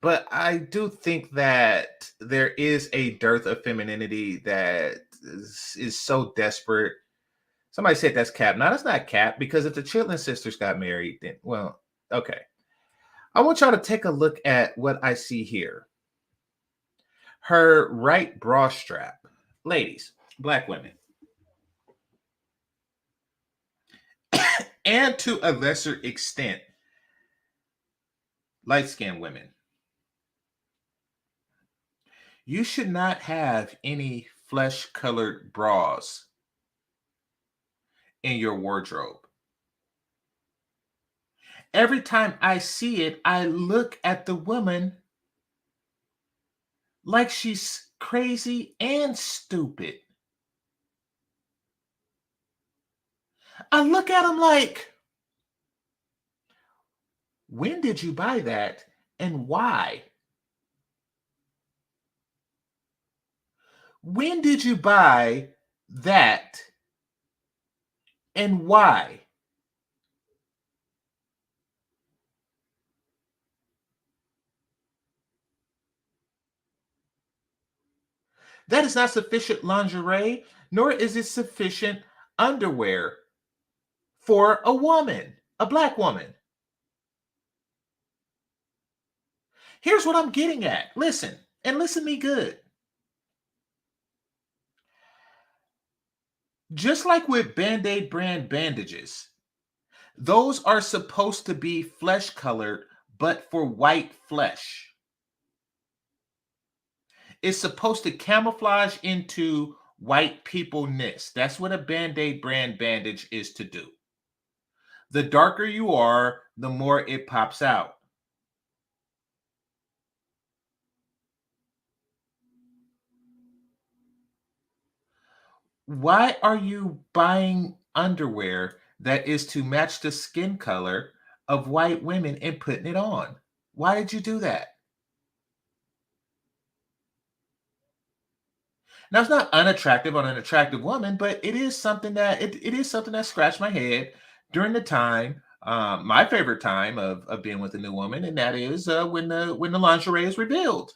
But I do think that there is a dearth of femininity that is so desperate. Somebody said that's cap. No, that's not cap, because if the Chitlin sisters got married, then, well, okay. I want y'all to take a look at what I see here. Her right bra strap. Ladies, Black women, and to a lesser extent, light-skinned women, you should not have any flesh-colored bras in your wardrobe. Every time I see it, I look at the woman like she's crazy and stupid. I look at them like, when did you buy that and why? When did you buy that and why? That is not sufficient lingerie, nor is it sufficient underwear for a woman, a Black woman. Here's what I'm getting at. Listen, and listen me good. Just like with Band-Aid brand bandages, those are supposed to be flesh colored, but for white flesh. It's supposed to camouflage into white people-ness. That's what a Band-Aid brand bandage is to do. The darker you are, the more it pops out. Why are you buying underwear that is to match the skin color of white women and putting it on? Why did you do that? Now it's not unattractive on an attractive woman, but it is something that it is something that scratched my head during the time, my favorite time of being with a new woman, and that is when the lingerie is revealed.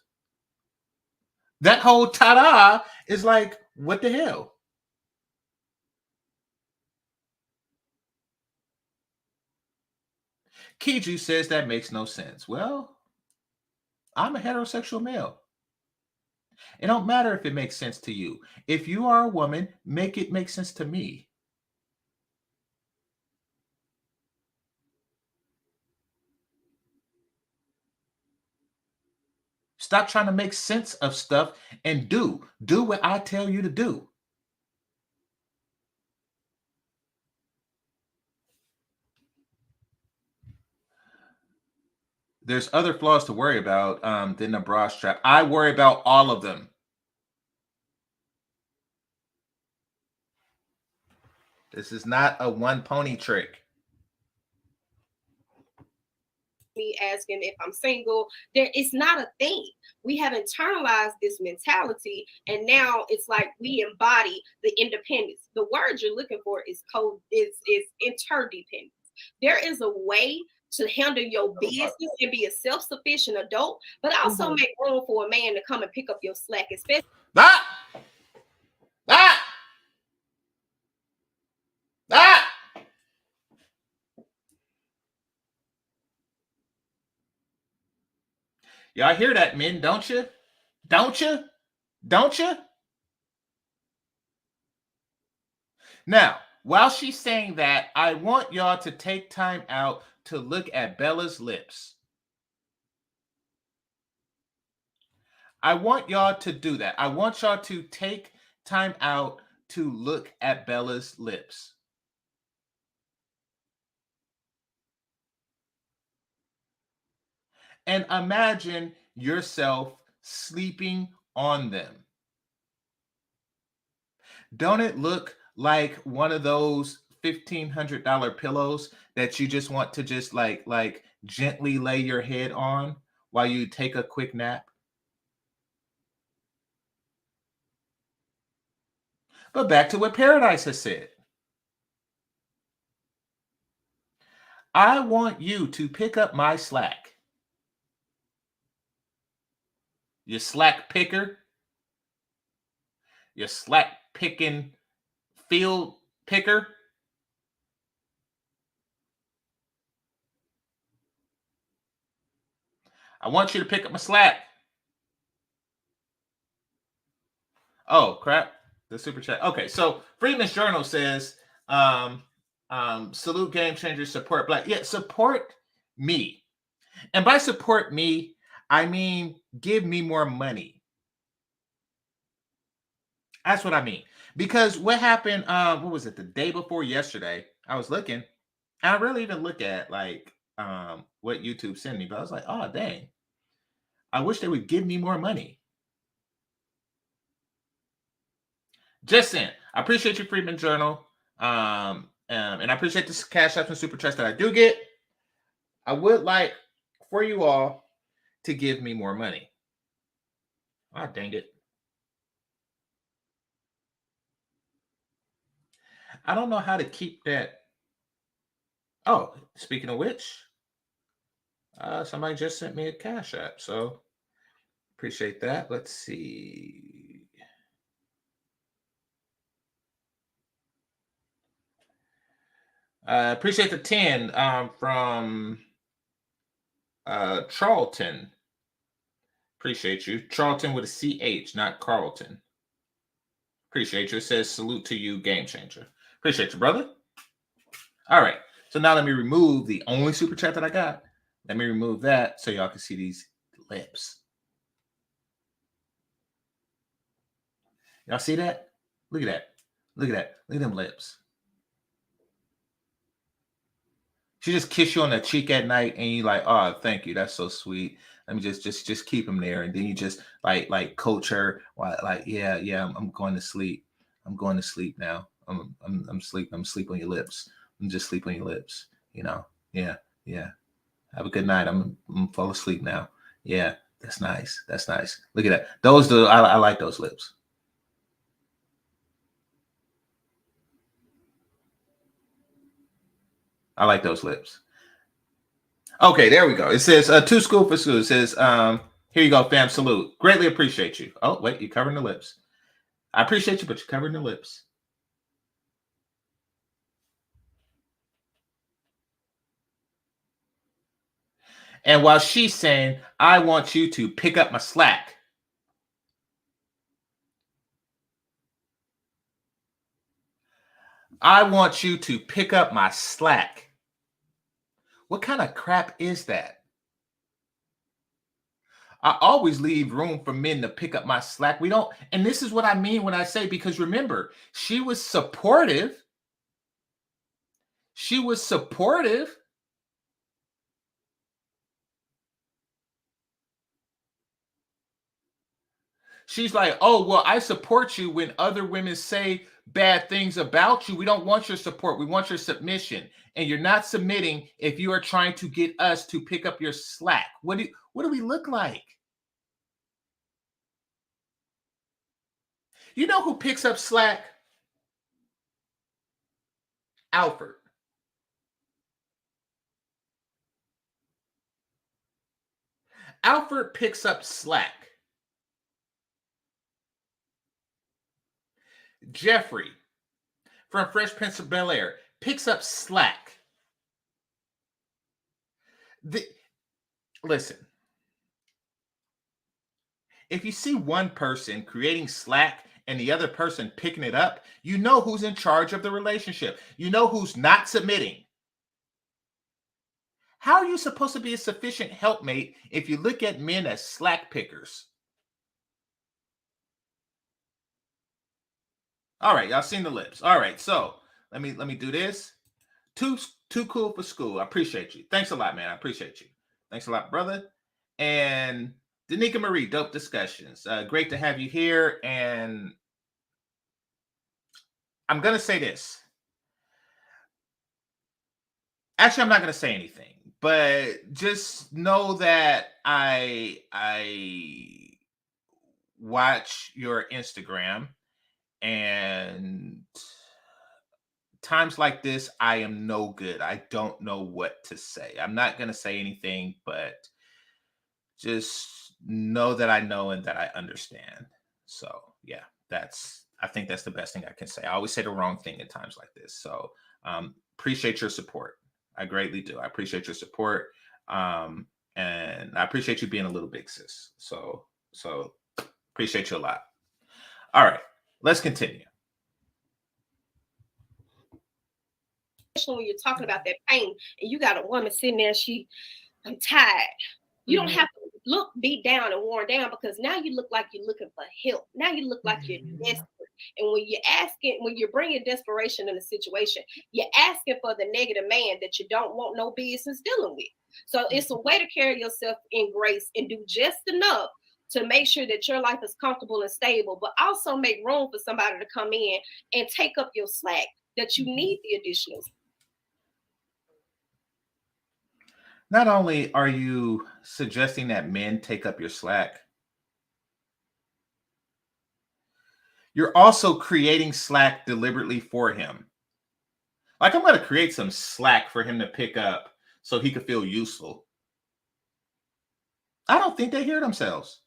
That whole ta-da is like, what the hell? Kiju says that makes no sense. Well, I'm a heterosexual male. It don't matter if it makes sense to you. If you are a woman, make it make sense to me. Stop trying to make sense of stuff and do what I tell you to do. There's other flaws to worry about than the bra strap. I worry about all of them. This is not a one pony trick. Me asking if I'm single, it's not a thing. We have internalized this mentality, and now it's like we embody the independence. The word you're looking for is interdependence. There is a way to handle your business and be a self-sufficient adult, but also make room for a man to come and pick up your slack, especially Y'all hear that, men, don't you? Don't you? Don't you? Now, while she's saying that, I want y'all to take time out to look at Bella's lips. I want y'all to do that. I want y'all to take time out to look at Bella's lips. And imagine yourself sleeping on them. Don't it look like one of those $1,500 pillows that you just want to just like gently lay your head on while you take a quick nap? But back to what Paradise has said. I want you to pick up my slack. You slack picker. You slack picking field picker. I want you to pick up my slack. Oh, crap. The super chat. Okay, so Freeman's Journal says, salute GameChanger, support Black. Yeah, support me. And by support me, I mean give me more money. That's what I mean. Because what happened, what was it, the day before yesterday? I was looking. I really even look at like what YouTube sent me, but I was like, oh dang. I wish they would give me more money. Just saying. I appreciate you, Freeman Journal. And I appreciate this cash apps and super chats that I do get. I would like for you all to give me more money. Ah, dang it. I don't know how to keep that. Oh, speaking of which, somebody just sent me a cash app, so appreciate that. Let's see. Appreciate the 10 from Charlton. Appreciate you. Charlton with a CH, not Carlton. Appreciate you. It says salute to you, GameChanger. Appreciate you, brother. All right. So now let me remove the only super chat that I got. Let me remove that so y'all can see these lips. Y'all see that? Look at that. Look at that. Look at them lips. She just kiss you on the cheek at night, and you like, oh, thank you, that's so sweet. Let me just keep him there, and then you just like coach her, like yeah, I'm going to sleep. I'm going to sleep now. I'm sleeping. I'm sleep on your lips. I'm just sleep on your lips. You know, yeah. Have a good night. I'm fall asleep now. Yeah, that's nice. That's nice. Look at that. I like those lips. I like those lips. Okay, there we go. It says to school for school. It says, here you go, fam. Salute. Greatly appreciate you. Oh, wait, you're covering the lips. I appreciate you, but you're covering the lips. And while she's saying, I want you to pick up my slack. I want you to pick up my slack. What kind of crap is that? I always leave room for men to pick up my slack. We don't, and this is what I mean when I say, because remember, she was supportive. She was supportive. She's like, oh, well, I support you when other women say bad things about you. We don't want your support. We want your submission. And you're not submitting if you are trying to get us to pick up your slack. What do we look like? You know who picks up slack? Alfred. Alfred picks up slack. Jeffrey from Fresh Prince of Bel-Air picks up slack. Listen, if you see one person creating slack and the other person picking it up, you know who's in charge of the relationship. You know who's not submitting. How are you supposed to be a sufficient helpmate if you look at men as slack pickers? All right, y'all seen the lips. All right, so let me do this. Too cool for school. I appreciate you. Thanks a lot, man. I appreciate you. Thanks a lot, brother. And Danica Marie, dope discussions. Great to have you here. And I'm gonna say this. Actually, I'm not gonna say anything, but just know that I watch your Instagram. And times like this, I am no good. I don't know what to say. I'm not going to say anything, but just know that I know and that I understand. So yeah, I think that's the best thing I can say. I always say the wrong thing at times like this. So appreciate your support. I greatly do. I appreciate your support. And I appreciate you being a little big sis. So appreciate you a lot. All right. Let's continue. When you're talking about that pain and you got a woman sitting there, I'm tired. You don't have to look beat down and worn down, because now you look like you're looking for help. Now you look like you're desperate. And when you're bringing desperation in a situation, you're asking for the negative man that you don't want no business dealing with. So it's a way to carry yourself in grace and do just enough to make sure that your life is comfortable and stable, but also make room for somebody to come in and take up your slack that you need the additional. Not only are you suggesting that men take up your slack, you're also creating slack deliberately for him. Like, I'm going to create some slack for him to pick up so he could feel useful. I don't think they hear themselves.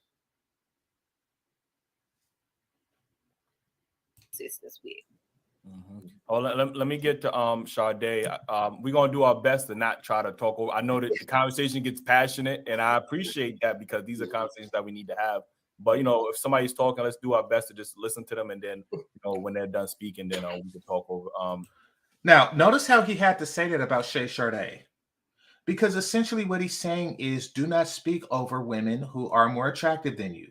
This week. Oh, let me get to Sade. We're gonna do our best to not try to talk over. I know that the conversation gets passionate, and I appreciate that, because these are conversations that we need to have. But if somebody's talking, let's do our best to just listen to them, and then when they're done speaking, then we can talk over. Now, notice how he had to say that about Shay Sade, because essentially what he's saying is, do not speak over women who are more attractive than you.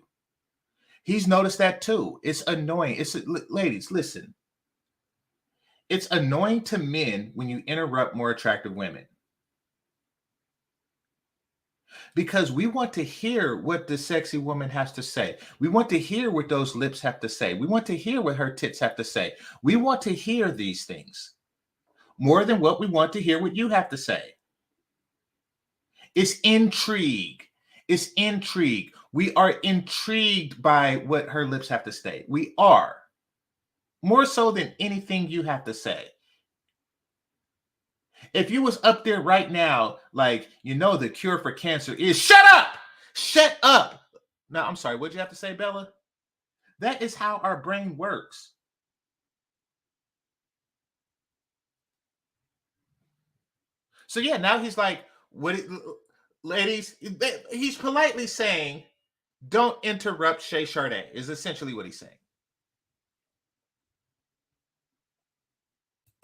He's noticed that too. It's annoying. Ladies, listen. It's annoying to men when you interrupt more attractive women. because we want to hear what the sexy woman has to say. We want to hear what those lips have to say. We want to hear what her tits have to say. We want to hear these things more than what we want to hear what you have to say. It's intrigue. It's intrigue. We are intrigued by what her lips have to say. We are. More so than anything you have to say. If you was up there right now, like, the cure for cancer is shut up! Shut up! Now, I'm sorry, what'd you have to say, Bella? That is how our brain works. So yeah, now he's like, ladies, he's politely saying, don't interrupt Shay Sade, is essentially what he's saying.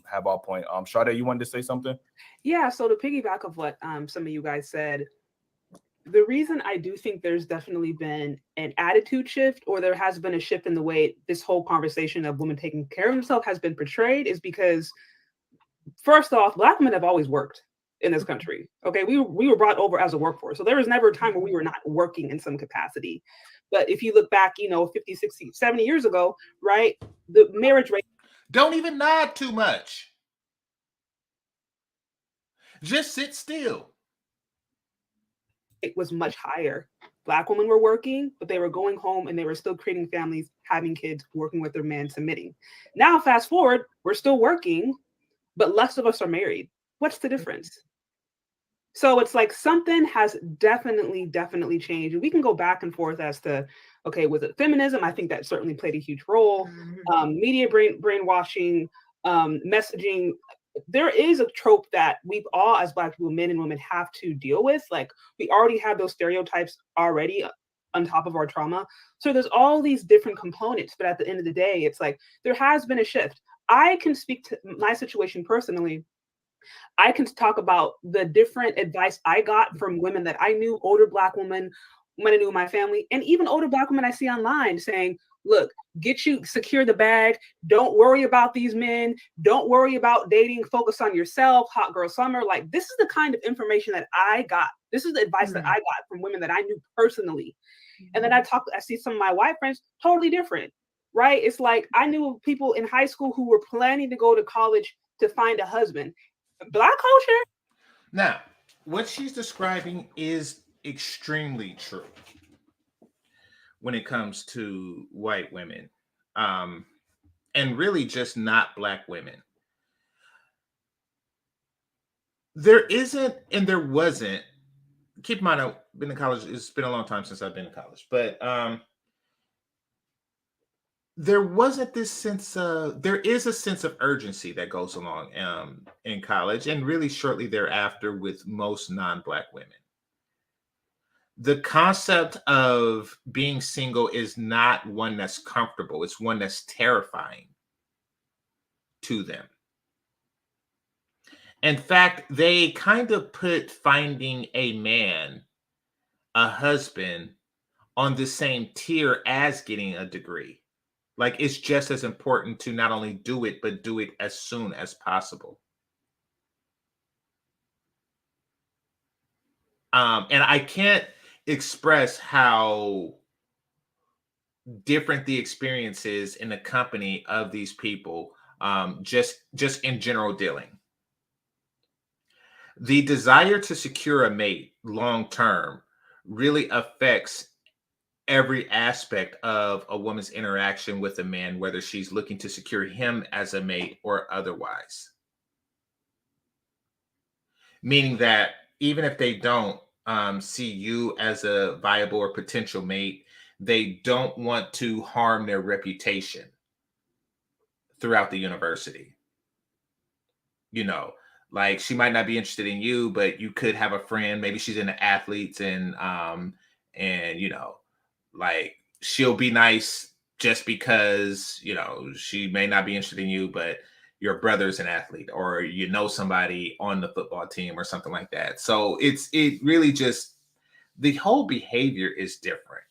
Have our point. Sade, you wanted to say something? Yeah, so to piggyback of what some of you guys said, the reason I do think there's definitely been an attitude shift, or there has been a shift in the way this whole conversation of women taking care of themselves has been portrayed, is because, first off, Black women have always worked in this country. Okay, we were brought over as a workforce, so there was never a time where we were not working in some capacity. But if you look back, 50, 60, 70 years ago, right, the marriage rate. Don't even nod too much. Just sit still. It was much higher. Black women were working, but they were going home and they were still creating families, having kids, working with their man, submitting. Now, fast forward, we're still working, but less of us are married. What's the difference? So it's like something has definitely changed. And we can go back and forth as to, okay, was it feminism? I think that certainly played a huge role. Media brainwashing, messaging. There is a trope that we've all, as Black people, men and women, have to deal with. Like, we already have those stereotypes already on top of our trauma. So there's all these different components. But at the end of the day, it's like there has been a shift. I can speak to my situation personally. I can talk about the different advice I got from women that I knew, older Black women I knew in my family, and even older Black women I see online saying, look, secure the bag. Don't worry about these men. Don't worry about dating. Focus on yourself. Hot girl summer. Like, this is the kind of information that I got. This is the advice that I got from women that I knew personally. And then I see some of my white friends, totally different, right? It's like, I knew people in high school who were planning to go to college to find a husband. Black culture. Now, what she's describing is extremely true when it comes to white women, and really just not Black women. There isn't, and there wasn't. Keep in mind, I've been in college. It's been a long time since I've been in college, but there wasn't this sense of, there is a sense of urgency that goes along in college, and really shortly thereafter with most non-Black women. The concept of being single is not one that's comfortable. It's one that's terrifying to them. In fact, they kind of put finding a man, a husband, on the same tier as getting a degree. Like, it's just as important to not only do it, but do it as soon as possible. And I can't express how different the experience is in the company of these people, just in general dealing. The desire to secure a mate long term really affects every aspect of a woman's interaction with a man, whether she's looking to secure him as a mate or otherwise. Meaning that even if they don't see you as a viable or potential mate, they don't want to harm their reputation throughout the university. Like, she might not be interested in you, but you could have a friend. Maybe she's into athletes, and like, she'll be nice just because, she may not be interested in you, but your brother's an athlete, or somebody on the football team or something like that. So it really just, the whole behavior is different.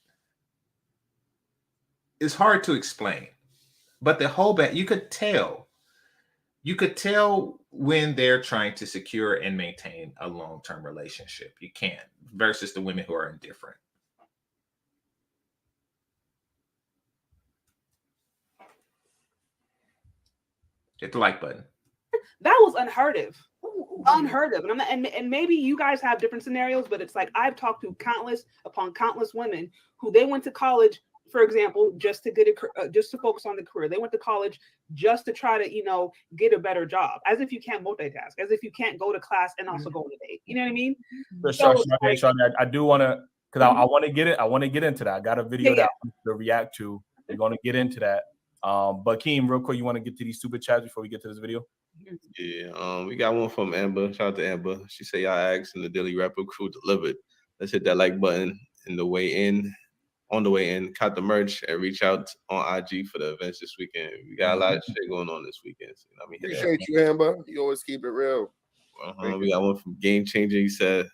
It's hard to explain, but the whole you could tell, You could tell when they're trying to secure and maintain a long-term relationship. You can, versus the women who are indifferent. Hit the like button. That was unheard of. Unheard of. And maybe you guys have different scenarios, but it's like I've talked to countless upon countless women who they went to college, for example, just to get just to focus on the career. They went to college just to try to, get a better job, as if you can't multitask, as if you can't go to class and also go on a date. You know what I mean? Sean, I do want to, because I want to get it. I want to get into that. I got a video that I want to react to. We're going to get into that. But Keem, real quick, you want to get to these super chats before we get to this video? Yeah, we got one from Amber. Shout out to Amber. She said, y'all asked and the Daily Rapper crew delivered. Let's hit that like button on the way in, caught the merch, and reach out on IG for the events this weekend. We got a lot of shit going on this weekend. So, appreciate you, Amber. You always keep it real. We got one from GameChanger. He said,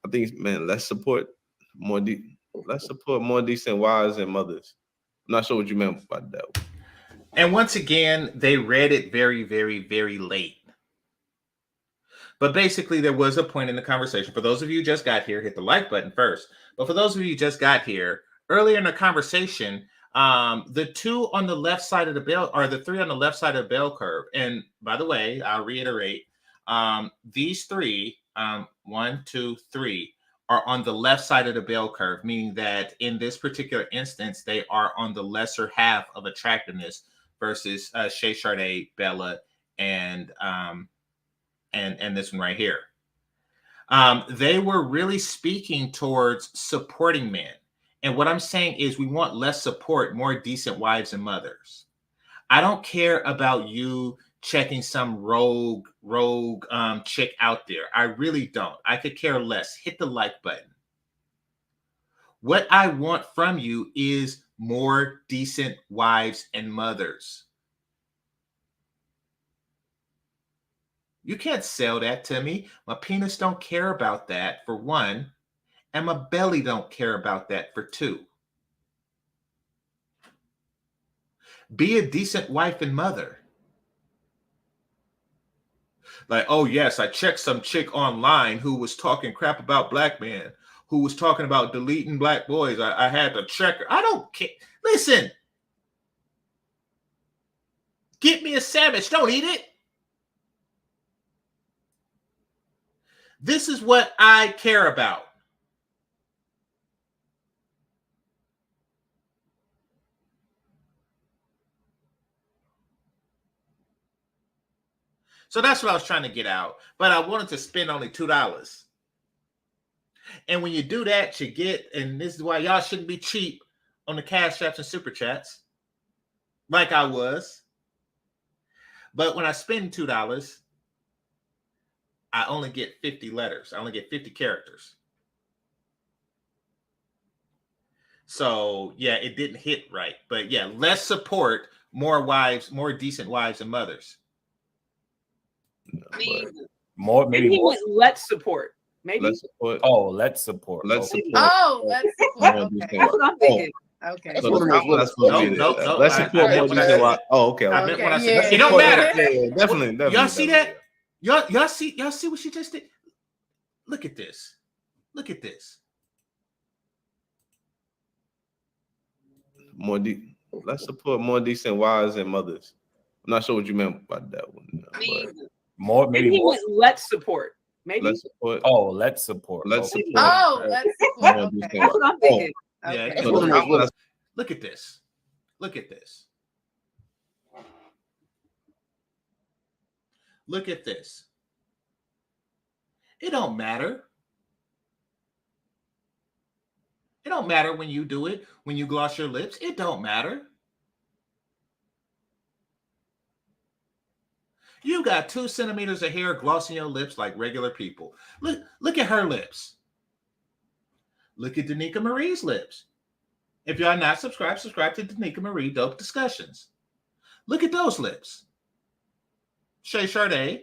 I think, man, let's support more decent wives and mothers. I'm not sure what you meant by that. And once again, they read it very, very, very late. But basically, there was a point in the conversation. For those of you who just got here, hit the like button first. But for those of you who just got here, earlier in the conversation, the two on the left side of the bell, or the three on the left side of the bell curve. And by the way, I'll reiterate, these three, 1, 2, 3, are on the left side of the bell curve, meaning that in this particular instance, they are on the lesser half of attractiveness versus Shay Sade, Bella, and this one right here. They were really speaking towards supporting men. And what I'm saying is we want less support, more decent wives and mothers. I don't care about you checking some rogue chick out there. I really don't. I could care less. Hit the like button. What I want from you is more decent wives and mothers. You can't sell that to me. My penis don't care about that, for one, and my belly don't care about that, for two. Be a decent wife and mother. Like, oh yes, I checked some chick online who was talking crap about black men, who was talking about deleting black boys. I had to check her. I don't care. Listen. Get me a sandwich. Don't eat it. This is what I care about. So that's what I was trying to get out. But I wanted to spend only $2. And when you do that, you get, and this is why y'all shouldn't be cheap on the Cash Apps and Super Chats, like I was. But when I spend $2, I only get 50 letters. I only get 50 characters. So, yeah, it didn't hit right. But, yeah, less support, more wives, more decent wives and mothers. More, maybe more. Let's support. Maybe. Let's support. Oh, let's support. Let's support. Oh, let's support. Okay. That's what I'm thinking. Okay. So let's support more decent wives. Oh, okay. It don't matter. Yeah, definitely. Y'all see that? Y'all see what she just did? Look at this. Look at this. Let's support more decent wives and mothers. I'm not sure what you meant by that one. More, maybe more. Let's support. Maybe. Let's support. Oh, let's support. Let's support. Oh, let's support. Okay. That's what I'm thinking. Yeah. Okay. Look at this. Look at this. Look at this. It don't matter. It don't matter when you do it, when you gloss your lips. It don't matter. You got 2 centimeters of hair glossing your lips like regular people. Look at her lips. Look at Danica Marie's lips. If y'all not subscribed, subscribe to Danica Marie Dope Discussions. Look at those lips. Shay Sade.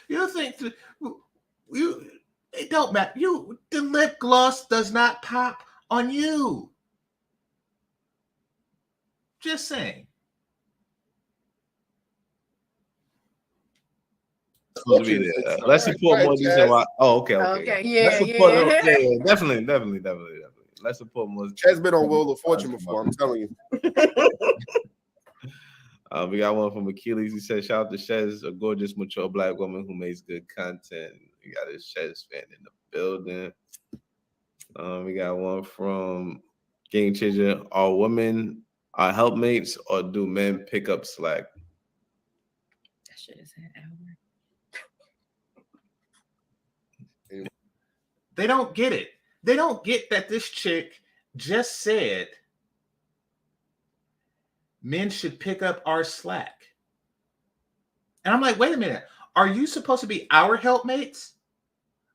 You think it don't matter. The lip gloss does not pop on you. Just saying. supposed to be there. Let's support more decent. Oh, okay. Yeah, yeah, definitely. Let's support more. Chaz been on Wheel of Fortune before. I'm telling you. We got one from Achilles. He said, "Shout out to Shez, a gorgeous, mature black woman who makes good content." We got a Shez fan in the building. We got one from GameChanger. Are women our helpmates, or do men pick up slack? That shit is an hour. They don't get it. They don't get that this chick just said men should pick up our slack. And I'm like, wait a minute. Are you supposed to be our helpmates?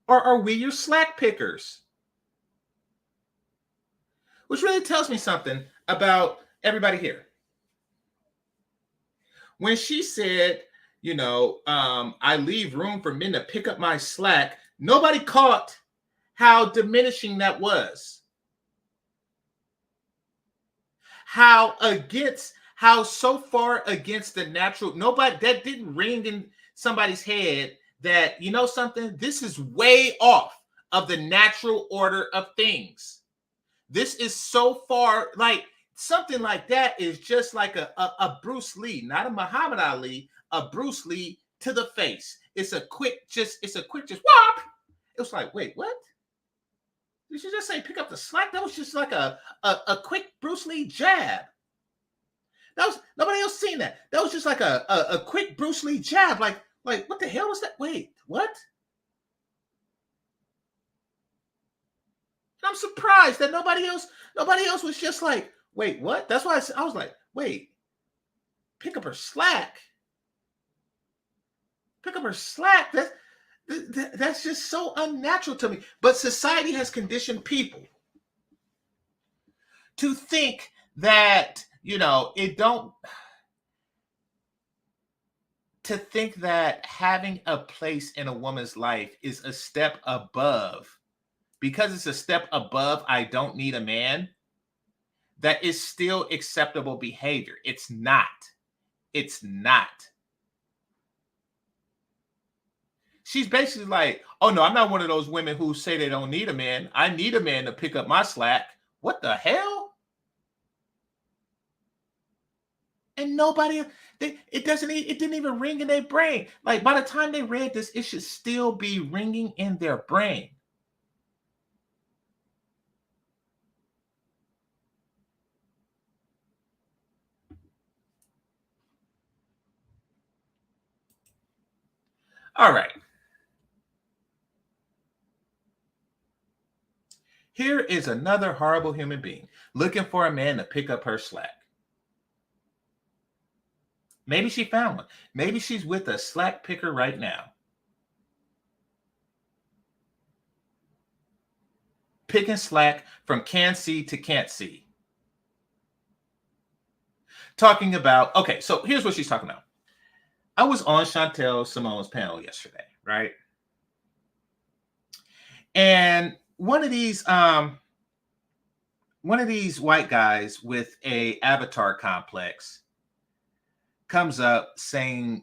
Or are we your slack pickers? Which really tells me something about everybody here. When she said, I leave room for men to pick up my slack, nobody caught how diminishing that was. How so far against the natural, nobody, that didn't ring in somebody's head that, something, this is way off of the natural order of things. This is so far, like something like that is just like a Bruce Lee, not a Muhammad Ali, a Bruce Lee to the face. It's a quick whop. It was like, wait, what? Did you just say pick up the slack? That was just like a quick Bruce Lee jab. That was, nobody else seen that. That was just like a quick Bruce Lee jab. Like what the hell was that? Wait, what? And I'm surprised that nobody else was just like, wait, what? That's why I was like, wait, pick up her slack. Pick up her slack. That's just so unnatural to me. But society has conditioned people to think that, to think that having a place in a woman's life is a step above. Because it's a step above, I don't need a man. That is still acceptable behavior. It's not. It's not. She's basically like, oh no, I'm not one of those women who say they don't need a man. I need a man to pick up my slack. What the hell? And nobody, it didn't even ring in their brain. Like by the time they read this, it should still be ringing in their brain. All right. Here is another horrible human being looking for a man to pick up her slack. Maybe she found one. Maybe she's with a slack picker right now. Picking slack from can see to can't see. Talking about, okay, so here's what she's talking about. I was on Chantel Simone's panel yesterday, right? And one of these white guys with a avatar complex comes up saying,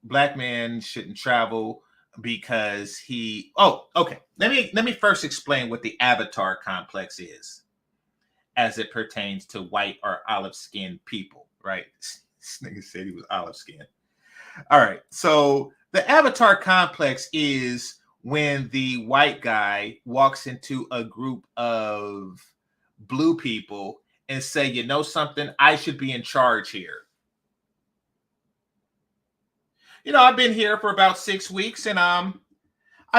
black men shouldn't travel because okay. Let me first explain what the avatar complex is as it pertains to white or olive-skinned people, right? This nigga said he was olive-skinned. All right. So the avatar complex is when the white guy walks into a group of blue people and say, you know something, I should be in charge here. I've been here for about 6 weeks and I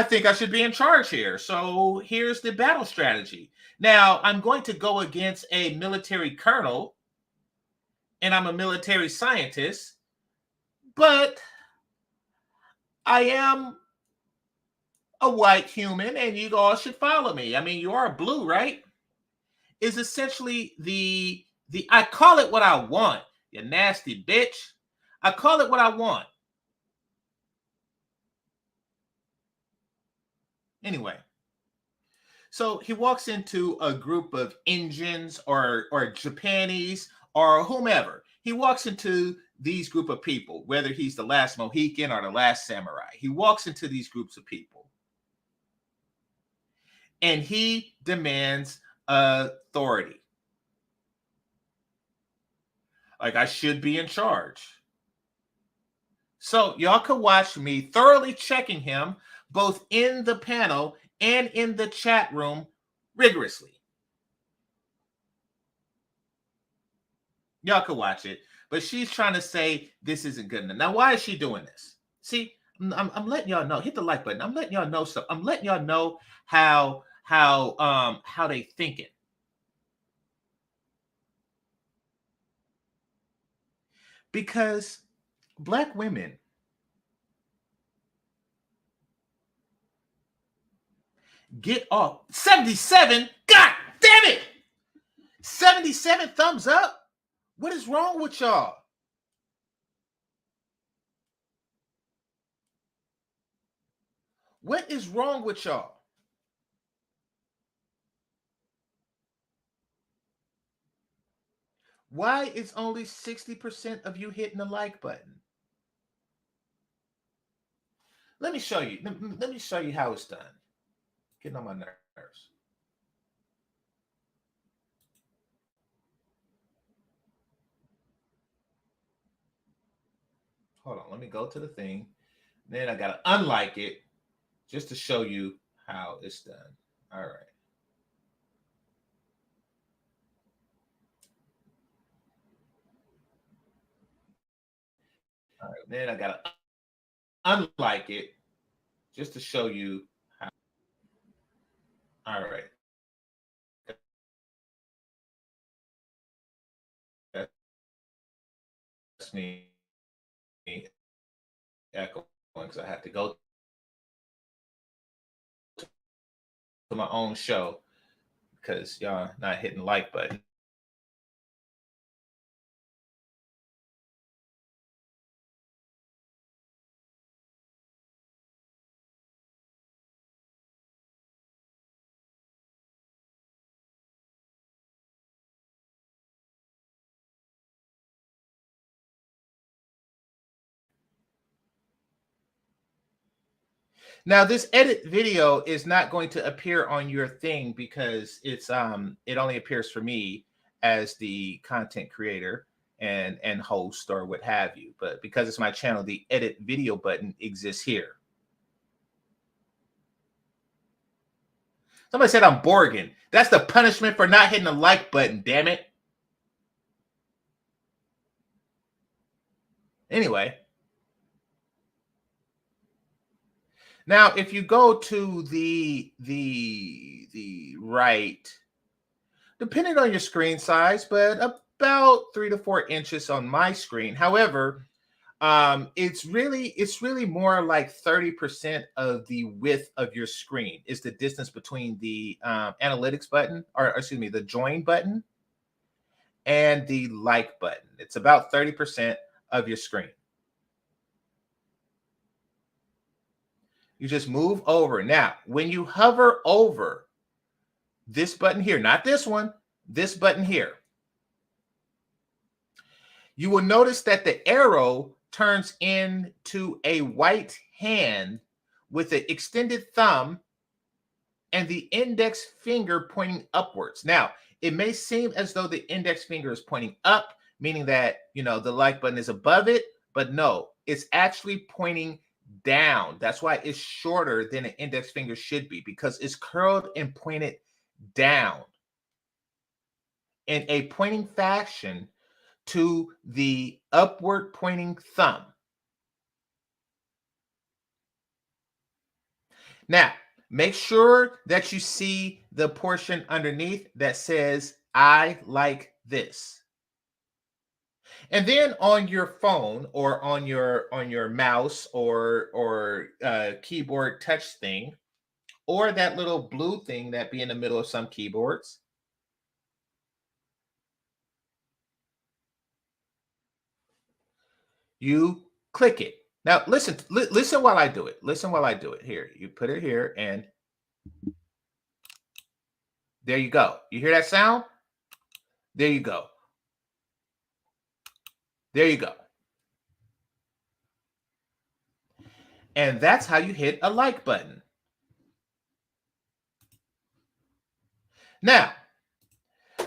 think I should be in charge here. So here's the battle strategy. Now I'm going to go against a military colonel and I'm a military scientist, but I am a white human and you all should follow me. I mean, you are blue, right? Is essentially the I call it what I want, you nasty bitch. I call it what I want. Anyway, so he walks into a group of Indians or Japanese or whomever. He walks into these group of people, whether he's the last Mohican or the last samurai. He walks into these groups of people and he demands authority. Like, I should be in charge. So y'all could watch me thoroughly checking him both in the panel and in the chat room rigorously. Y'all could watch it, but she's trying to say this isn't good enough. Now, why is she doing this? See, I'm letting y'all know. Hit the like button. I'm letting y'all know stuff. I'm letting y'all know how they thinking. Because Black women get off 77. God damn it! 77 thumbs up. What is wrong with y'all? What is wrong with y'all? Why is only 60% of you hitting the like button? Let me show you. Let me show you how it's done. Getting on my nerves. Hold on. Let me go to the thing. Then I got to unlike it just to show you how it's done. All right. All right. Then I got to unlike it just to show you how. All right. That's me echoing because I have to go to my own show because y'all not hitting like button. Now, this edit video is not going to appear on your thing because it's it only appears for me as the content creator and host or what have you. But because it's my channel, the edit video button exists here. Somebody said I'm Borgin. That's the punishment for not hitting the like button, damn it. Anyway. Now, if you go to the right, depending on your screen size, but about 3 to 4 inches on my screen. However, it's really more like 30% of the width of your screen is the distance between the analytics button, or excuse me, the join button and the like button. It's about 30% of your screen. You just move over. Now, when you hover over this button here, not this one, this button here, you will notice that the arrow turns into a white hand with an extended thumb and the index finger pointing upwards. Now, it may seem as though the index finger is pointing up, meaning that, you know, the like button is above it, but no, it's actually pointing down. That's why it's shorter than an index finger should be, because it's curled and pointed down in a pointing fashion to the upward pointing thumb. Now, make sure that you see the portion underneath that says, I like this. And then on your phone or on your mouse or keyboard touch thing, or that little blue thing that be in the middle of some keyboards, you click it. Now listen while I do it. Listen while I do it. Here, you put it here and there you go. You hear that sound? There you go. There you go. And that's how you hit a like button. Now,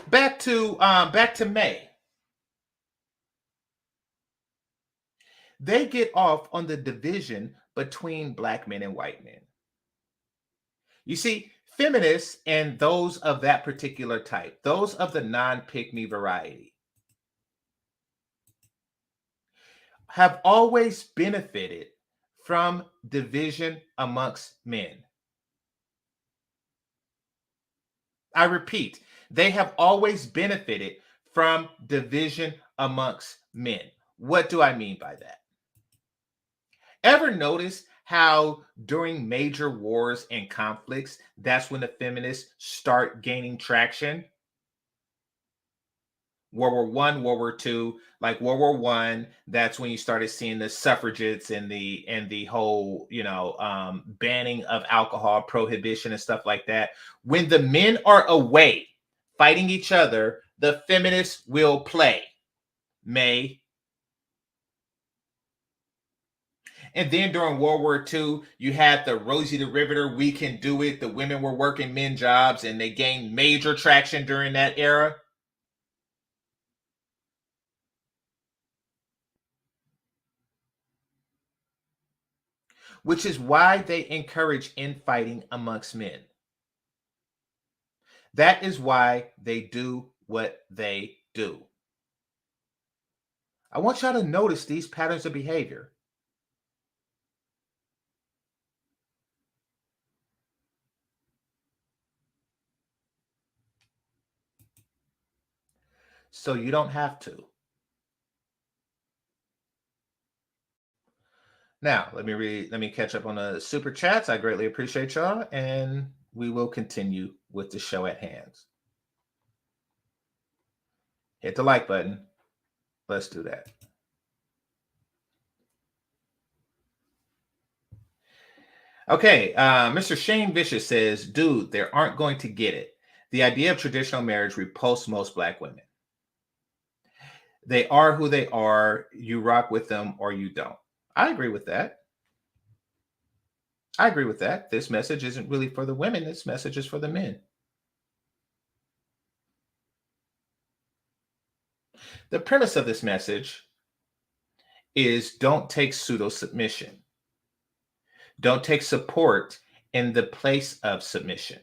back to May. They get off on the division between black men and white men. You see, feminists and those of that particular type, those of the non-pick-me variety, have always benefited from division amongst men. I repeat, they have always benefited from division amongst men. What do I mean by that? Ever notice how during major wars and conflicts, that's when the feminists start gaining traction? World War One, World War Two, like World War One, that's when you started seeing the suffragettes and the whole, banning of alcohol, prohibition and stuff like that. When the men are away fighting each other, the feminists will play. May. And then during World War II, you had the Rosie the Riveter, We Can Do It. The women were working men jobs and they gained major traction during that era. Which is why they encourage infighting amongst men. That is why they do what they do. I want y'all to notice these patterns of behavior. So you don't have to. Now, let me catch up on the super chats. I greatly appreciate y'all, and we will continue with the show at hand. Hit the like button. Let's do that. Okay, Mr. Shane Vicious says, dude, they aren't going to get it. The idea of traditional marriage repulsed most black women. They are who they are. You rock with them or you don't. I agree with that. I agree with that. This message isn't really for the women. This message is for the men. The premise of this message is don't take pseudo submission. Don't take support in the place of submission.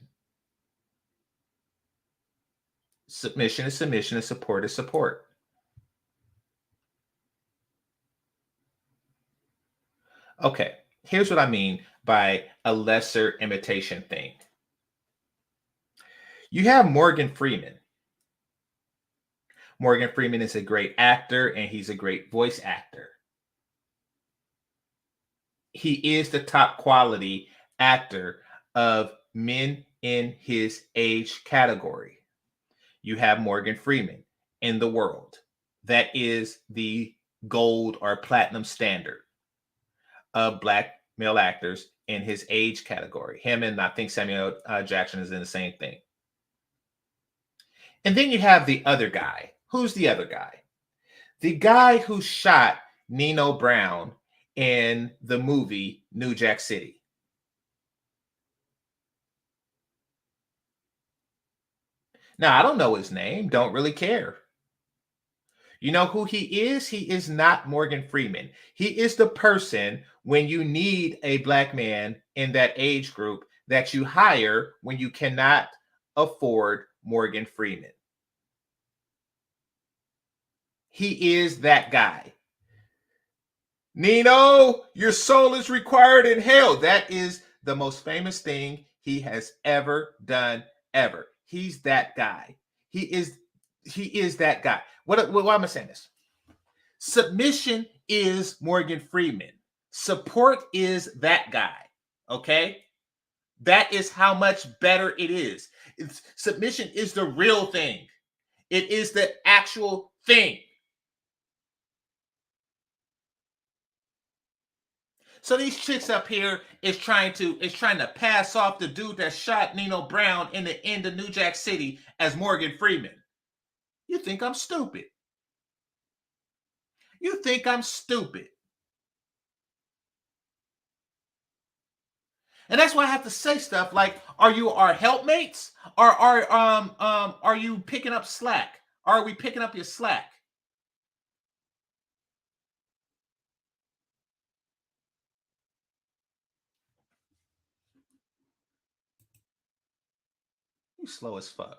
Submission is submission and support is support. Okay, here's what I mean by a lesser imitation thing. You have Morgan Freeman. Morgan Freeman is a great actor and he's a great voice actor. He is the top quality actor of men in his age category. You have Morgan Freeman in the world. That is the gold or platinum standard of black male actors in his age category. Him and I think Samuel Jackson is in the same thing. And then you have the other guy. Who's the other guy? The guy who shot Nino Brown in the movie New Jack City. Now, I don't know his name. Don't really care. You know who he is? He is not Morgan Freeman. He is the person when you need a black man in that age group that you hire when you cannot afford Morgan Freeman. He is that guy. Nino, your soul is required in hell. That is the most famous thing he has ever done, ever. He's that guy. He is that guy. Why am I saying this? Submission is Morgan Freeman. Support is that guy. Okay? That is how much better it is. Submission is the real thing. It is the actual thing. So these chicks up here is trying to pass off the dude that shot Nino Brown in the end of New Jack City as Morgan Freeman. You think I'm stupid? You think I'm stupid? And that's why I have to say stuff like, are you our helpmates? Or are you picking up slack? Are we picking up your slack? You slow as fuck.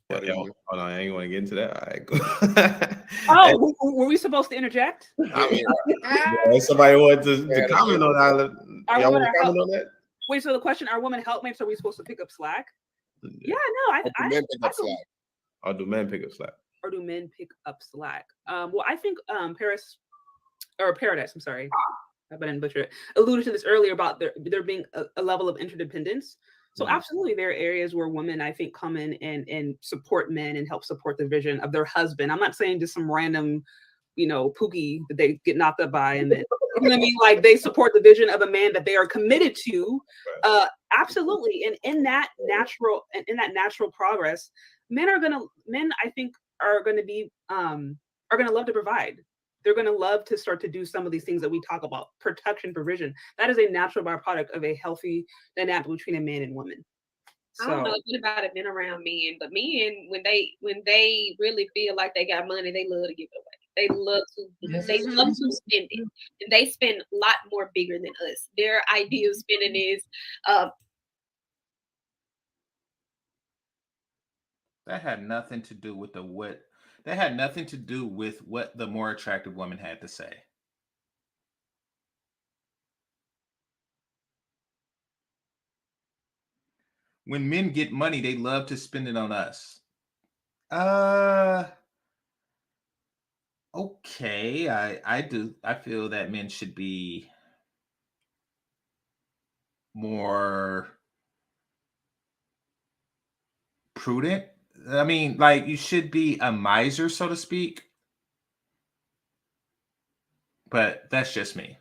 Hold on, I ain't want to get into that. All right, go. Were we supposed to interject? I mean, somebody wanted to comment on that. Y'all want to comment on that? Wait, so the question: are women helpmates? Are we supposed to pick up slack? Yeah, no. Do men pick up slack? Or do men pick up slack? Or do men pick up slack? Well, I think Paradise. I'm sorry. I didn't butcher it. Alluded to this earlier about there being a level of interdependence. So absolutely, there are areas where women, I think, come in and support men and help support the vision of their husband. I'm not saying just some random, pookie that they get knocked up by, and then I mean, like they support the vision of a man that they are committed to. Absolutely, and in that natural progress, men I think are gonna love to provide. They're going to love to start to do some of these things that we talk about, protection, provision. That is a natural byproduct of a healthy dynamic between a man and woman. I don't know about it, men around men, but men, when they really feel like they got money, they love to give it away. They love to spend it, and they spend a lot more bigger than us. Their idea of spending is that had nothing to do with that had nothing to do with what the more attractive woman had to say. When men get money, they love to spend it on us. Okay, I feel that men should be more prudent. I mean, like, you should be a miser, so to speak. But that's just me.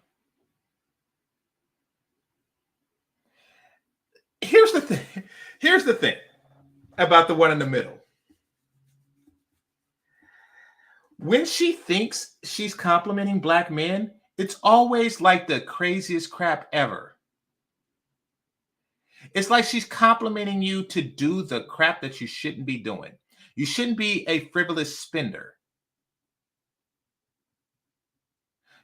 Here's the thing about the one in the middle. When she thinks she's complimenting black men, it's always like the craziest crap ever. It's like she's complimenting you to do the crap that you shouldn't be doing. You shouldn't be a frivolous spender.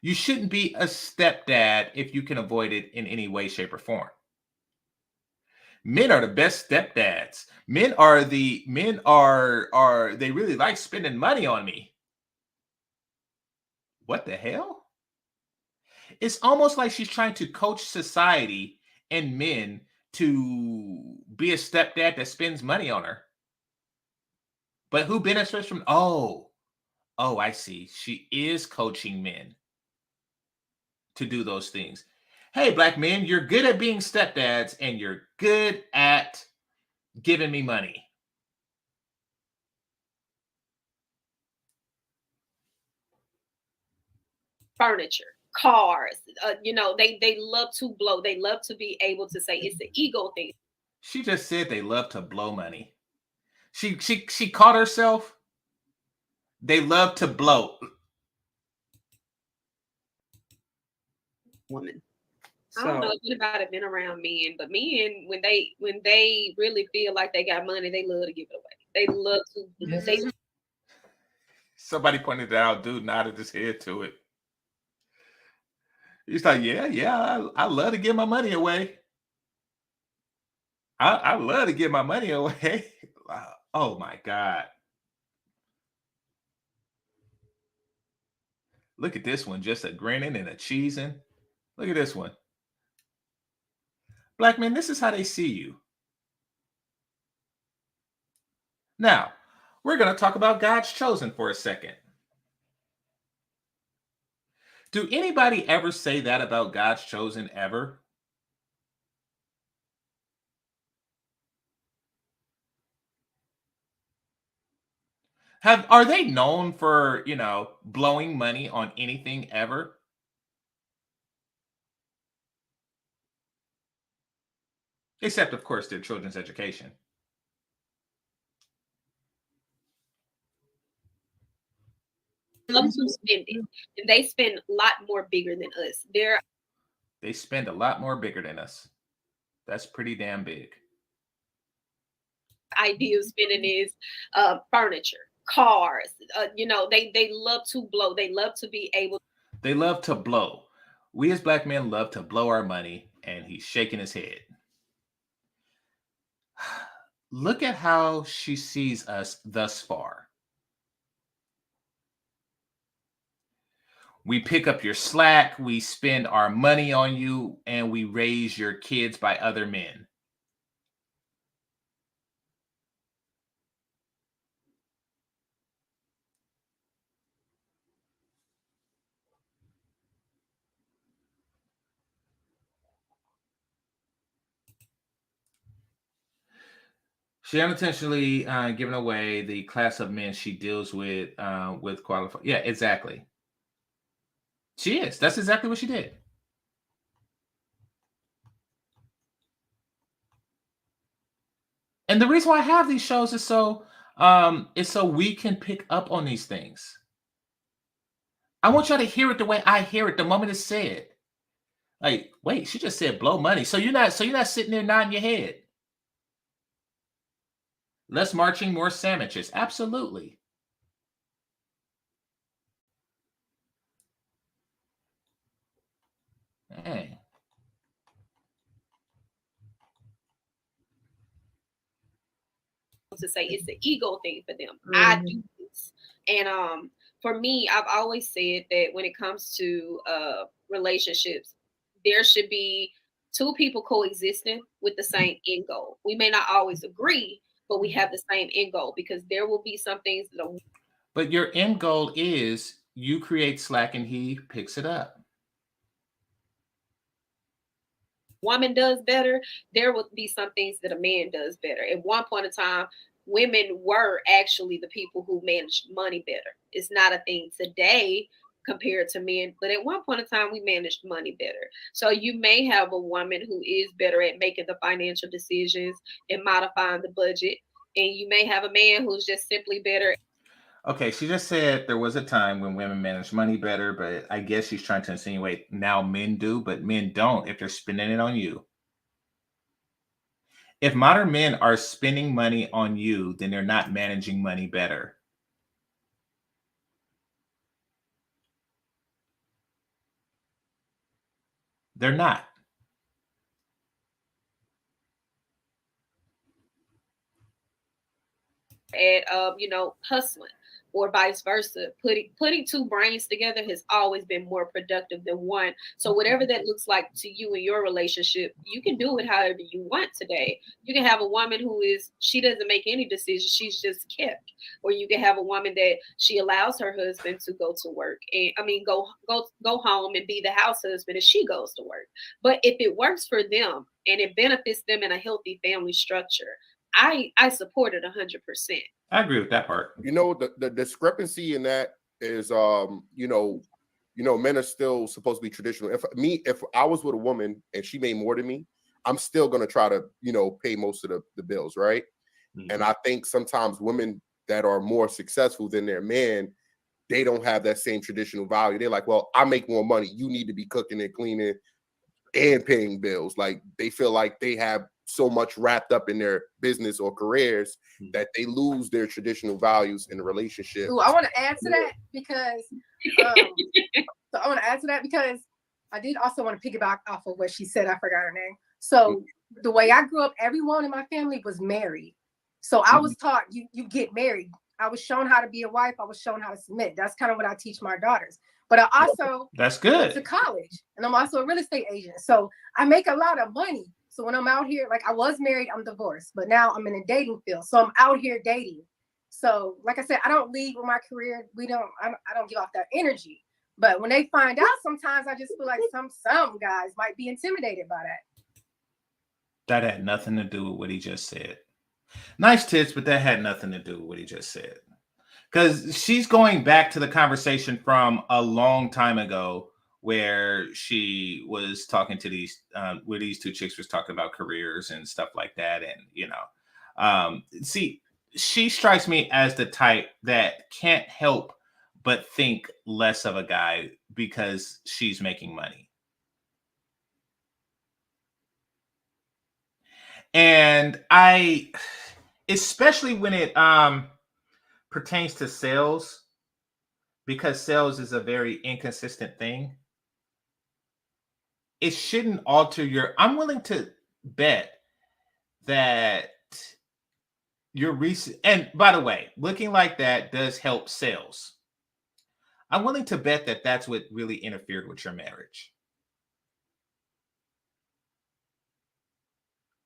You shouldn't be a stepdad if you can avoid it in any way, shape, or form. Men are the best stepdads. Men are they really like spending money on me. What the hell? It's almost like she's trying to coach society and men to be a stepdad that spends money on her. But who benefits from? Oh, I see. She is coaching men to do those things. Hey, black men, you're good at being stepdads and you're good at giving me money. Furniture, cars, they love to blow. They love to be able to say it's the ego thing. She just said they love to blow money. She caught herself. They love to blow. Woman. I don't know about it, men around men, but men, when they really feel like they got money, they love to give it away. They love to. Somebody pointed it out. Dude nodded his head to it. He's like, yeah, I love to give my money away. I love to give my money away. Oh my God. Look at this one, just a grinning and a cheesing. Look at this one. Black men, this is how they see you. Now, we're going to talk about God's chosen for a second. Do anybody ever say that about God's chosen ever? Are they known for, blowing money on anything ever? Except, of course, their children's education. Love to spend it, and they spend a lot more bigger than us. They spend a lot more bigger than us. That's pretty damn big. Idea of spending is furniture, cars. They love to blow. They love to be able. They love to blow. We as black men love to blow our money, and he's shaking his head. Look at how she sees us thus far. We pick up your slack, we spend our money on you, and we raise your kids by other men. She unintentionally given away the class of men she deals with qualified. Yeah, exactly. She is. That's exactly what she did. And the reason why I have these shows is so we can pick up on these things. I want y'all to hear it the way I hear it the moment it's said. Like, wait, she just said blow money. So you're not sitting there nodding your head. Less marching, more sandwiches. Absolutely. Hey. To say it's an ego thing for them. I do this. And for me, I've always said that when it comes to relationships, there should be two people coexisting with the same end goal. We may not always agree, but we have the same end goal, because there will be some things that are. But your end goal is you create slack and he picks it up. Woman does better, there will be some things that a man does better. At one point in time, women were actually the people who managed money better. It's not a thing today compared to men, but at one point in time, we managed money better. So you may have a woman who is better at making the financial decisions and modifying the budget, and you may have a man who's just simply better. Okay, she just said there was a time when women managed money better, but I guess she's trying to insinuate now men do, but men don't if they're spending it on you. If modern men are spending money on you, then they're not managing money better. They're not. At hustling, or vice versa. Putting two brains together has always been more productive than one. So whatever that looks like to you in your relationship, you can do it however you want today. You can have a woman she doesn't make any decisions, she's just kept. Or you can have a woman that she allows her husband to go to work, and go home and be the house husband, and she goes to work. But if it works for them and it benefits them in a healthy family structure, I support it 100%. I agree with that part. The discrepancy in that is, men are still supposed to be traditional. If I was with a woman and she made more than me, I'm still gonna try to, pay most of the bills, right? Mm-hmm. And I think sometimes women that are more successful than their man, they don't have that same traditional value. They're like, well, I make more money. You need to be cooking and cleaning and paying bills. Like, they feel like they have so much wrapped up in their business or careers that they lose their traditional values in a relationship. Ooh, I want to add to that because I did also want to piggyback off of what she said. I forgot her name. So the way I grew up, everyone in my family was married. So I was taught you get married. I was shown how to be a wife. I was shown how to submit. That's kind of what I teach my daughters. But I also went to college, and I'm also a real estate agent. So I make a lot of money. So when I'm out here, like, I was married, I'm divorced, but now I'm in a dating field. So I'm out here dating. So like I said, I don't lead with my career. I don't give off that energy. But when they find out, sometimes I just feel like some guys might be intimidated by that. That had nothing to do with what he just said. Nice tits, but that had nothing to do with what he just said. Because she's going back to the conversation from a long time ago, where she was talking to where these two chicks was talking about careers and stuff like that. And, see, she strikes me as the type that can't help but think less of a guy because she's making money. And especially when it pertains to sales, because sales is a very inconsistent thing, it shouldn't alter I'm willing to bet that your recent, and by the way, looking like that does help sales. I'm willing to bet that that's what really interfered with your marriage.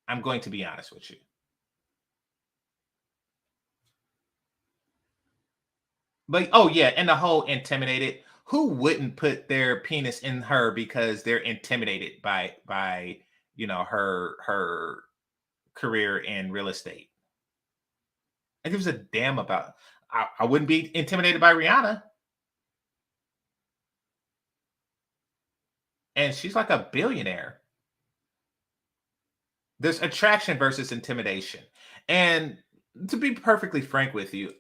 I'm going to be honest with you. But oh yeah, and the whole intimidated. Who wouldn't put their penis in her because they're intimidated by her career in real estate? It gives a damn about. I wouldn't be intimidated by Rihanna, and she's like a billionaire. There's attraction versus intimidation, and to be perfectly frank with you,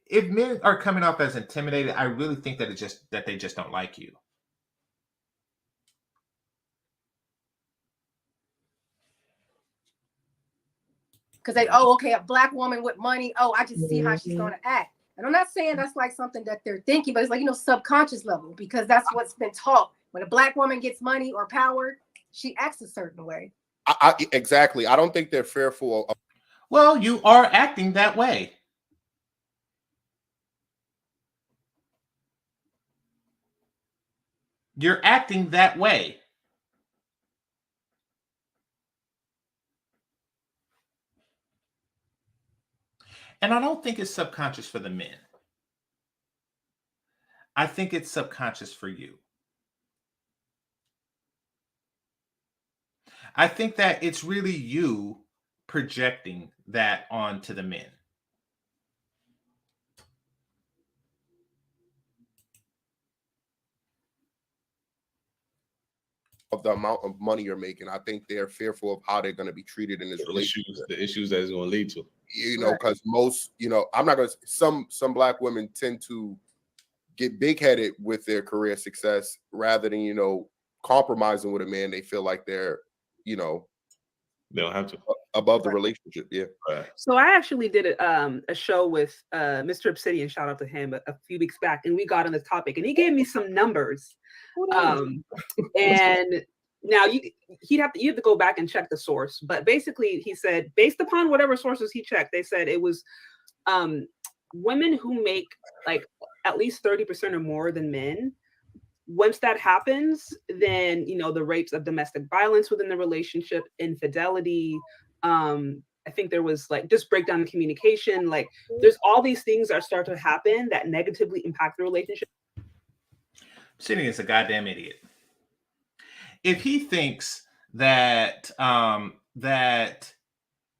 if men are coming off as intimidated, I really think that they just don't like you. Because okay, a black woman with money. Oh, I just see how she's going to act. And I'm not saying that's like something that they're thinking, but it's like, subconscious level, because that's what's been taught. When a black woman gets money or power, she acts a certain way. Exactly. I don't think they're fearful of. Well, you are acting that way. You're acting that way. And I don't think it's subconscious for the men. I think it's subconscious for you. I think that it's really you projecting that onto the men. Of the amount of money you're making, I think they're fearful of how they're going to be treated in this relationship. The issues that it's going to lead to. Because most, I'm not going to. Some Black women tend to get big-headed with their career success rather than compromising with a man. They feel like they're they don't have to above the relationship. Yeah. Right. So I actually did a show with Mr. Obsidian. Shout out to him a few weeks back, and we got on this topic, and he gave me some numbers. And now you have to go back and check the source, but basically he said, based upon whatever sources he checked, they said it was women who make like at least 30% or more than men. Once that happens, then the rates of domestic violence within the relationship, infidelity, I think there was like just breakdown in communication, like there's all these things that start to happen that negatively impact the relationship. Sidney is a goddamn idiot. If he thinks that that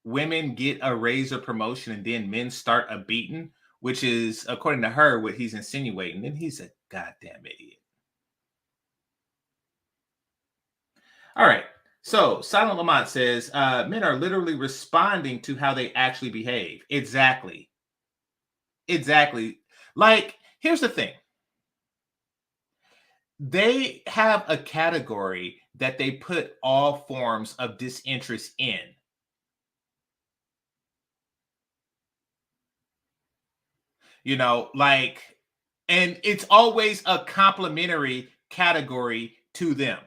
women get a raise or promotion and then men start a beating, which is according to her what he's insinuating, then he's a goddamn idiot. All right. So Silent Lamont says men are literally responding to how they actually behave. Exactly. Like, here's the thing. They have a category that they put all forms of disinterest in. And it's always a complimentary category to them.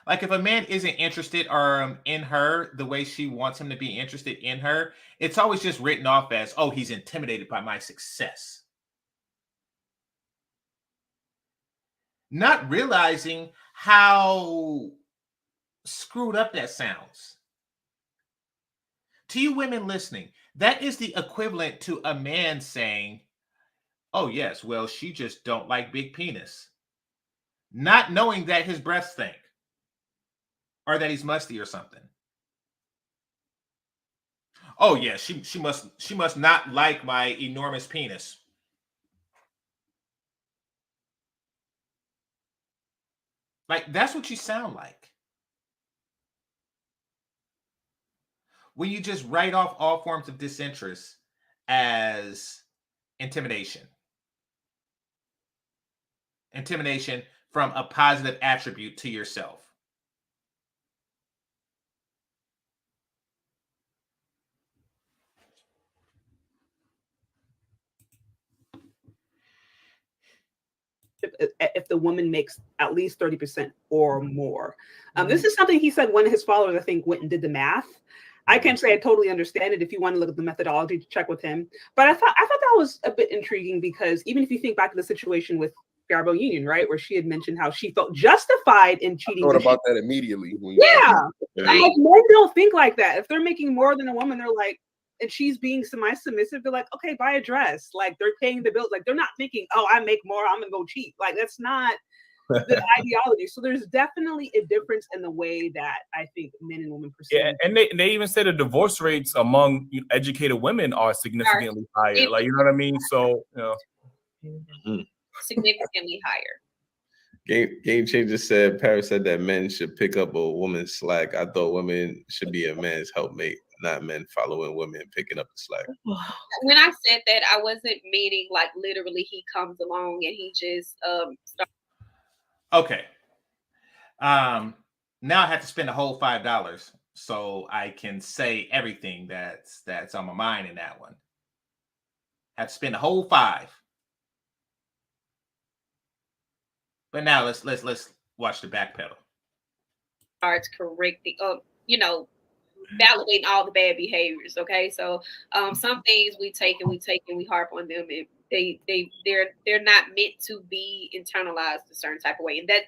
Like if a man isn't interested in her the way she wants him to be interested in her, it's always just written off as, oh, he's intimidated by my success. Not realizing how screwed up that sounds. To you women listening, that is the equivalent to a man saying, oh, yes, well, she just don't like big penis. Not knowing that his breasts stink. Or that he's musty or something. Oh yeah, she must not like my enormous penis. Like that's what you sound like. When you just write off all forms of disinterest as intimidation. Intimidation, from a positive attribute to yourself? If the woman makes at least 30% or more. This is something he said one of his followers, I think, went and did the math. I can't say I totally understand it. If you want to look at the methodology, to check with him. But I thought that was a bit intriguing, because even if you think back to the situation with Garbo Union, right, where she had mentioned how she felt justified in cheating. I thought about that immediately. Yeah. Like, men don't think like that. If they're making more than a woman, they're like, and she's being semi-submissive, they're like, okay, buy a dress. Like, they're paying the bills. Like, they're not thinking, oh, I make more, I'm gonna go cheat. Like, that's not the ideology. So there's definitely a difference in the way that I think men and women perceive. Yeah, and they even say the divorce rates among educated women are significantly higher. Like, you know what I mean? So, significantly higher. GameChanger said, Paris said that men should pick up a woman's slack. I thought women should be a man's helpmate, not men following women picking up the slack. When I said that, I wasn't meaning like literally he comes along and he just starts. Okay. Now I have to spend the whole $5 so I can say everything that's on my mind in that one. I have to spend the whole $5. But now let's watch the back pedal. Starts correcting, validating all the bad behaviors. Okay, so some things we take and we harp on them, and they're not meant to be internalized a certain type of way, and that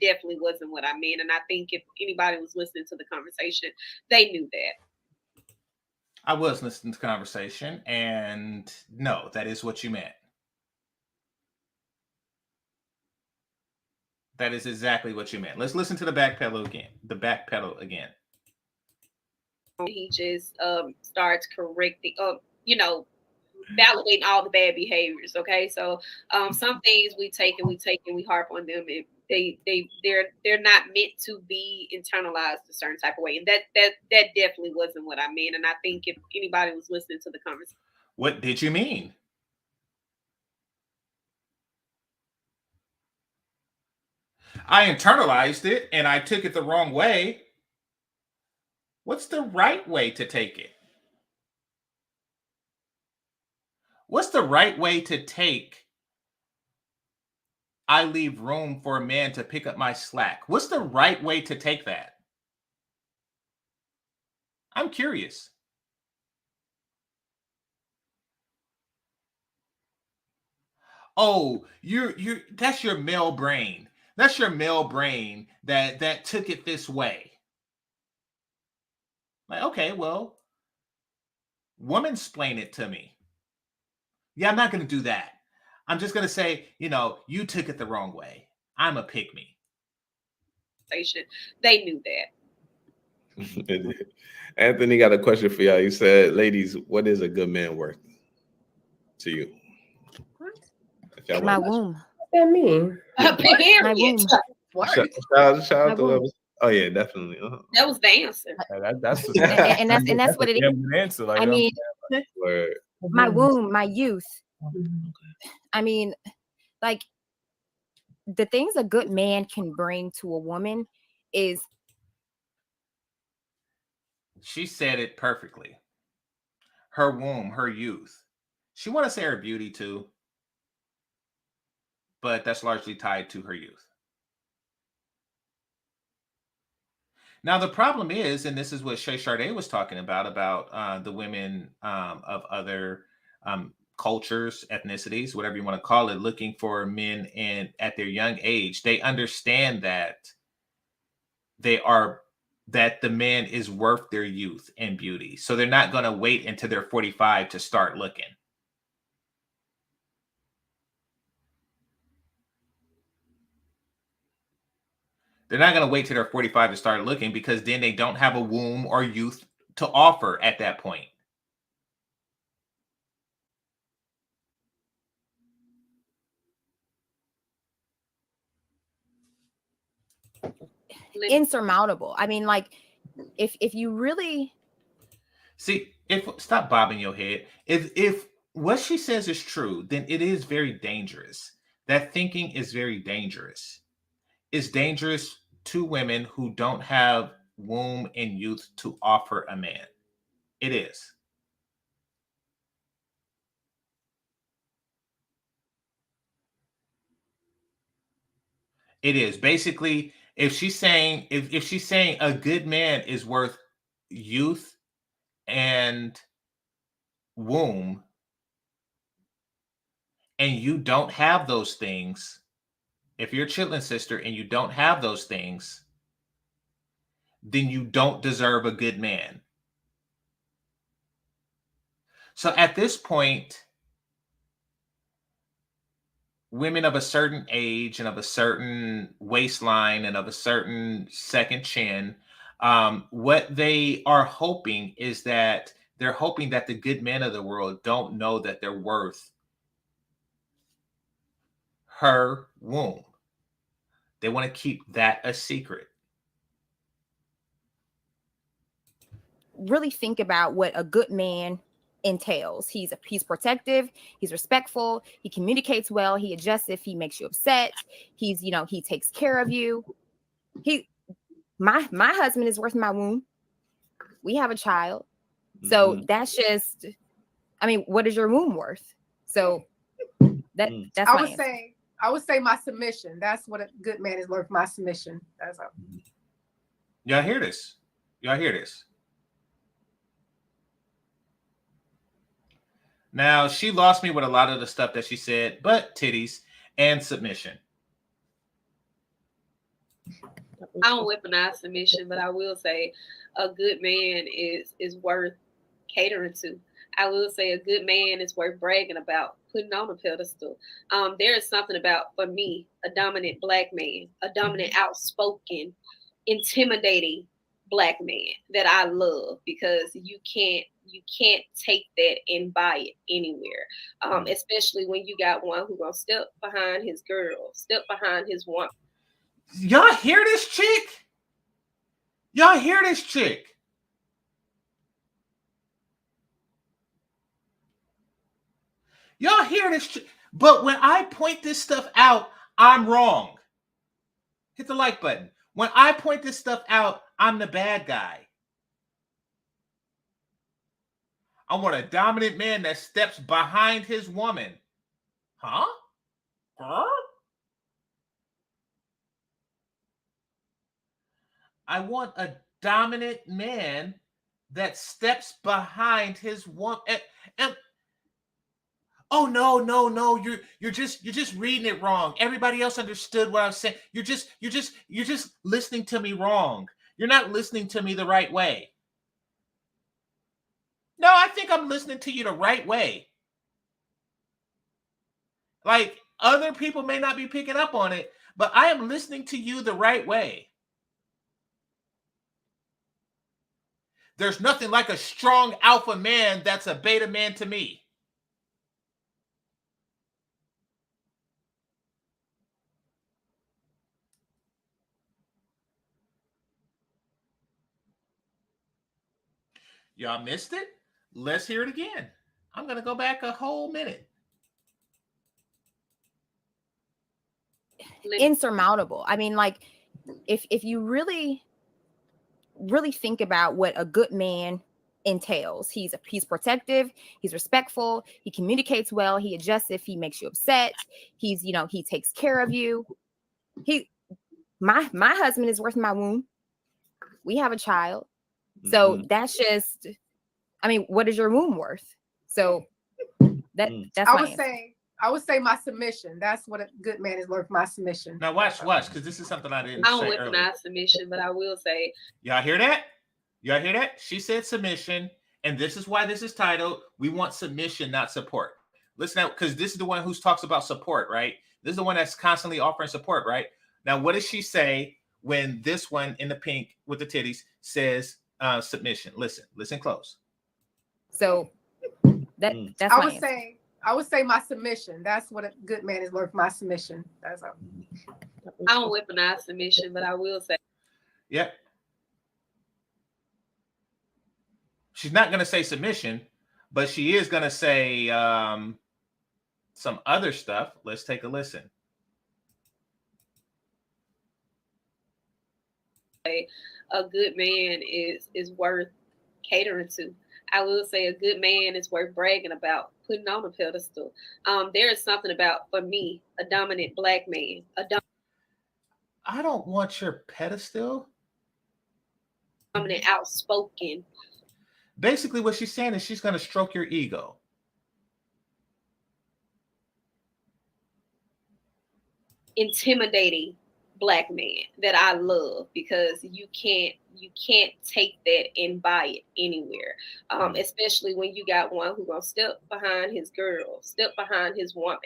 definitely wasn't what I meant. And I think if anybody was listening to the conversation, they knew that. I was listening to the conversation, and no, that is what you meant. That is exactly what you meant. Let's listen to the back pedal again. The back pedal again. He just starts correcting, validating all the bad behaviors. Okay, so some things we take and we harp on them, and they're not meant to be internalized a certain type of way, and that definitely wasn't what I meant. And I think if anybody was listening to the conversation, what did you mean? I internalized it and I took it the wrong way. What's the right way to take it? What's the right way to take I leave room for a man to pick up my slack? What's the right way to take that? I'm curious. Oh, you're that's your male brain. That's your male brain that took it this way. Like, okay, well, woman-splain it to me. Yeah, I'm not going to do that. I'm just going to say, you took it the wrong way. I'm a pick me. They knew that. Anthony got a question for y'all. He said, ladies, what is a good man worth to you? My womb. What that mean? My womb. Shout out to whoever. Oh yeah, definitely. That was the answer. That's and that's what it is. Answer, like, I mean, my womb, my youth. I mean, like, the things a good man can bring to a woman is. She said it perfectly. Her womb, her youth. She want to say her beauty too, but that's largely tied to her youth. Now, the problem is, and this is what Shay Sade was talking about the women of other cultures, ethnicities, whatever you want to call it, looking for men at their young age. They understand that that the man is worth their youth and beauty. So they're not going to wait until they're 45 to start looking. They're not going to wait till they're 45 to start looking, because then they don't have a womb or youth to offer at that point. Insurmountable. I mean, like, if you really stop bobbing your head. If what she says is true, then it is very dangerous. That thinking is very dangerous. is dangerous to women who don't have womb and youth to offer a man. It is. It is. Basically, if she's saying if she's saying a good man is worth youth and womb, and you don't have those things, if you're a chitlin sister and you don't have those things, then you don't deserve a good man. So at this point, women of a certain age and of a certain waistline and of a certain second chin, what they are hoping is that they're hoping that the good men of the world don't know that they're worth her womb. They want to keep that a secret. Really think about what a good man entails. He's protective, he's respectful, he communicates well, he adjusts if he makes you upset, he takes care of you. My husband is worth my womb. We have a child. So that's just, I mean, what is your womb worth? So that's I would say my submission. That's what a good man is worth, my submission. That's all. Y'all hear this? Y'all hear this? Now, she lost me with a lot of the stuff that she said, but titties and submission. I don't weaponize submission, but I will say a good man is worth catering to. I will say a good man is worth bragging about, putting on a pedestal. There is something about, for me, a dominant black man, a dominant, outspoken, intimidating black man that I love, because you can't take that and buy it anywhere. Especially when you got one who gonna step behind his girl, step behind his woman. Y'all hear this chick? Y'all hear this chick? Y'all hear this chick? But when I point this stuff out, I'm wrong. Hit the like button. When I point this stuff out, I'm the bad guy. I want a dominant man that steps behind his woman. Huh? I want a dominant man that steps behind his woman. Oh no! You're just reading it wrong. Everybody else understood what I was saying. You're just listening to me wrong. You're not listening to me the right way. No, I think I'm listening to you the right way. Like, other people may not be picking up on it, but I am listening to you the right way. There's nothing like a strong alpha man that's a beta man to me. Y'all missed it? Let's hear it again. I'm going to go back a whole minute. Insurmountable. I mean, like, if you really think about what a good man entails, he's protective, he's respectful, he communicates well, he adjusts if he makes you upset, he takes care of you. My husband is worth my womb. We have a child. So that's just, I mean, what is your womb worth? So that's I would say my submission. That's what a good man is worth, my submission. Now watch, because this is something I didn't say earlier. I don't weaponize submission, but I will say. Y'all hear that? Y'all hear that? She said submission, and this is why this is titled, We Want Submission, Not Support. Listen out, because this is the one who talks about support, right? This is the one that's constantly offering support, right? Now, what does she say when this one in the pink with the titties says submission? Listen close. So that's I would say my submission. That's what a good man is worth, my submission. That's all. I don't weaponize submission, but I will say. Yep. She's not going to say submission, but she is going to say some other stuff. Let's take a listen. A good man is worth catering to. I will say a good man is worth bragging about, putting on a pedestal. There is something about, for me, a dominant black man. I don't want your pedestal. Dominant, outspoken. Basically, what she's saying is she's going to stroke your ego. Intimidating black man that I love, because you can't take that and buy it anywhere. Especially when you got one who gonna step behind his girl, step behind his woman.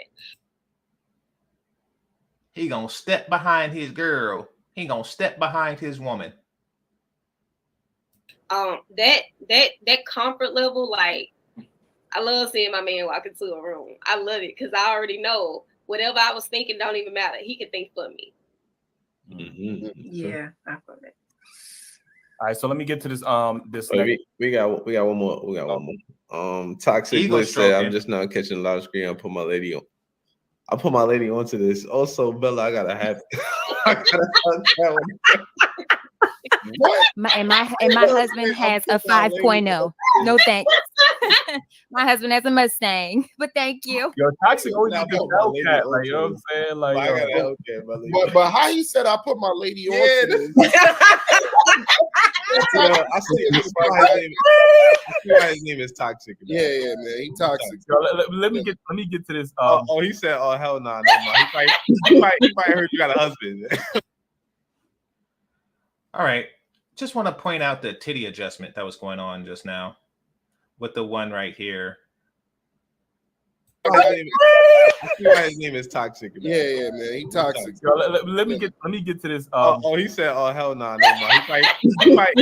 He gonna step behind his girl. He gonna step behind his woman. That comfort level, like, I love seeing my man walk into a room. I love it because I already know whatever I was thinking don't even matter. He can think for me. Mm-hmm. Yeah, I feel it. All right, so let me get to this. We got one more. We got one more. Toxic Ego Bliss said, stroking. I'm just now catching a lot of screen. I put my lady on. I put my lady onto this. Also, Bella, I gotta have. I gotta have that one. What? And my husband has a 5.0. No thanks. My husband has a Mustang, but thank you. Yo, Toxic always Now a good put my lady Hellcat, on like, you know what I'm to saying? Like, I gotta help that, my lady. But how he said I put my lady on to this? I see why his name is Toxic. Yeah, man, he toxic. Yo, let me get to this. He said, "Oh hell no, no, he might heard you got a husband." All right. Just want to point out the titty adjustment that was going on just now with the one right here. I see why his name is Toxic. Yeah, man, he toxic. Yo, let me get to this. He said, "Oh hell no, no, he might."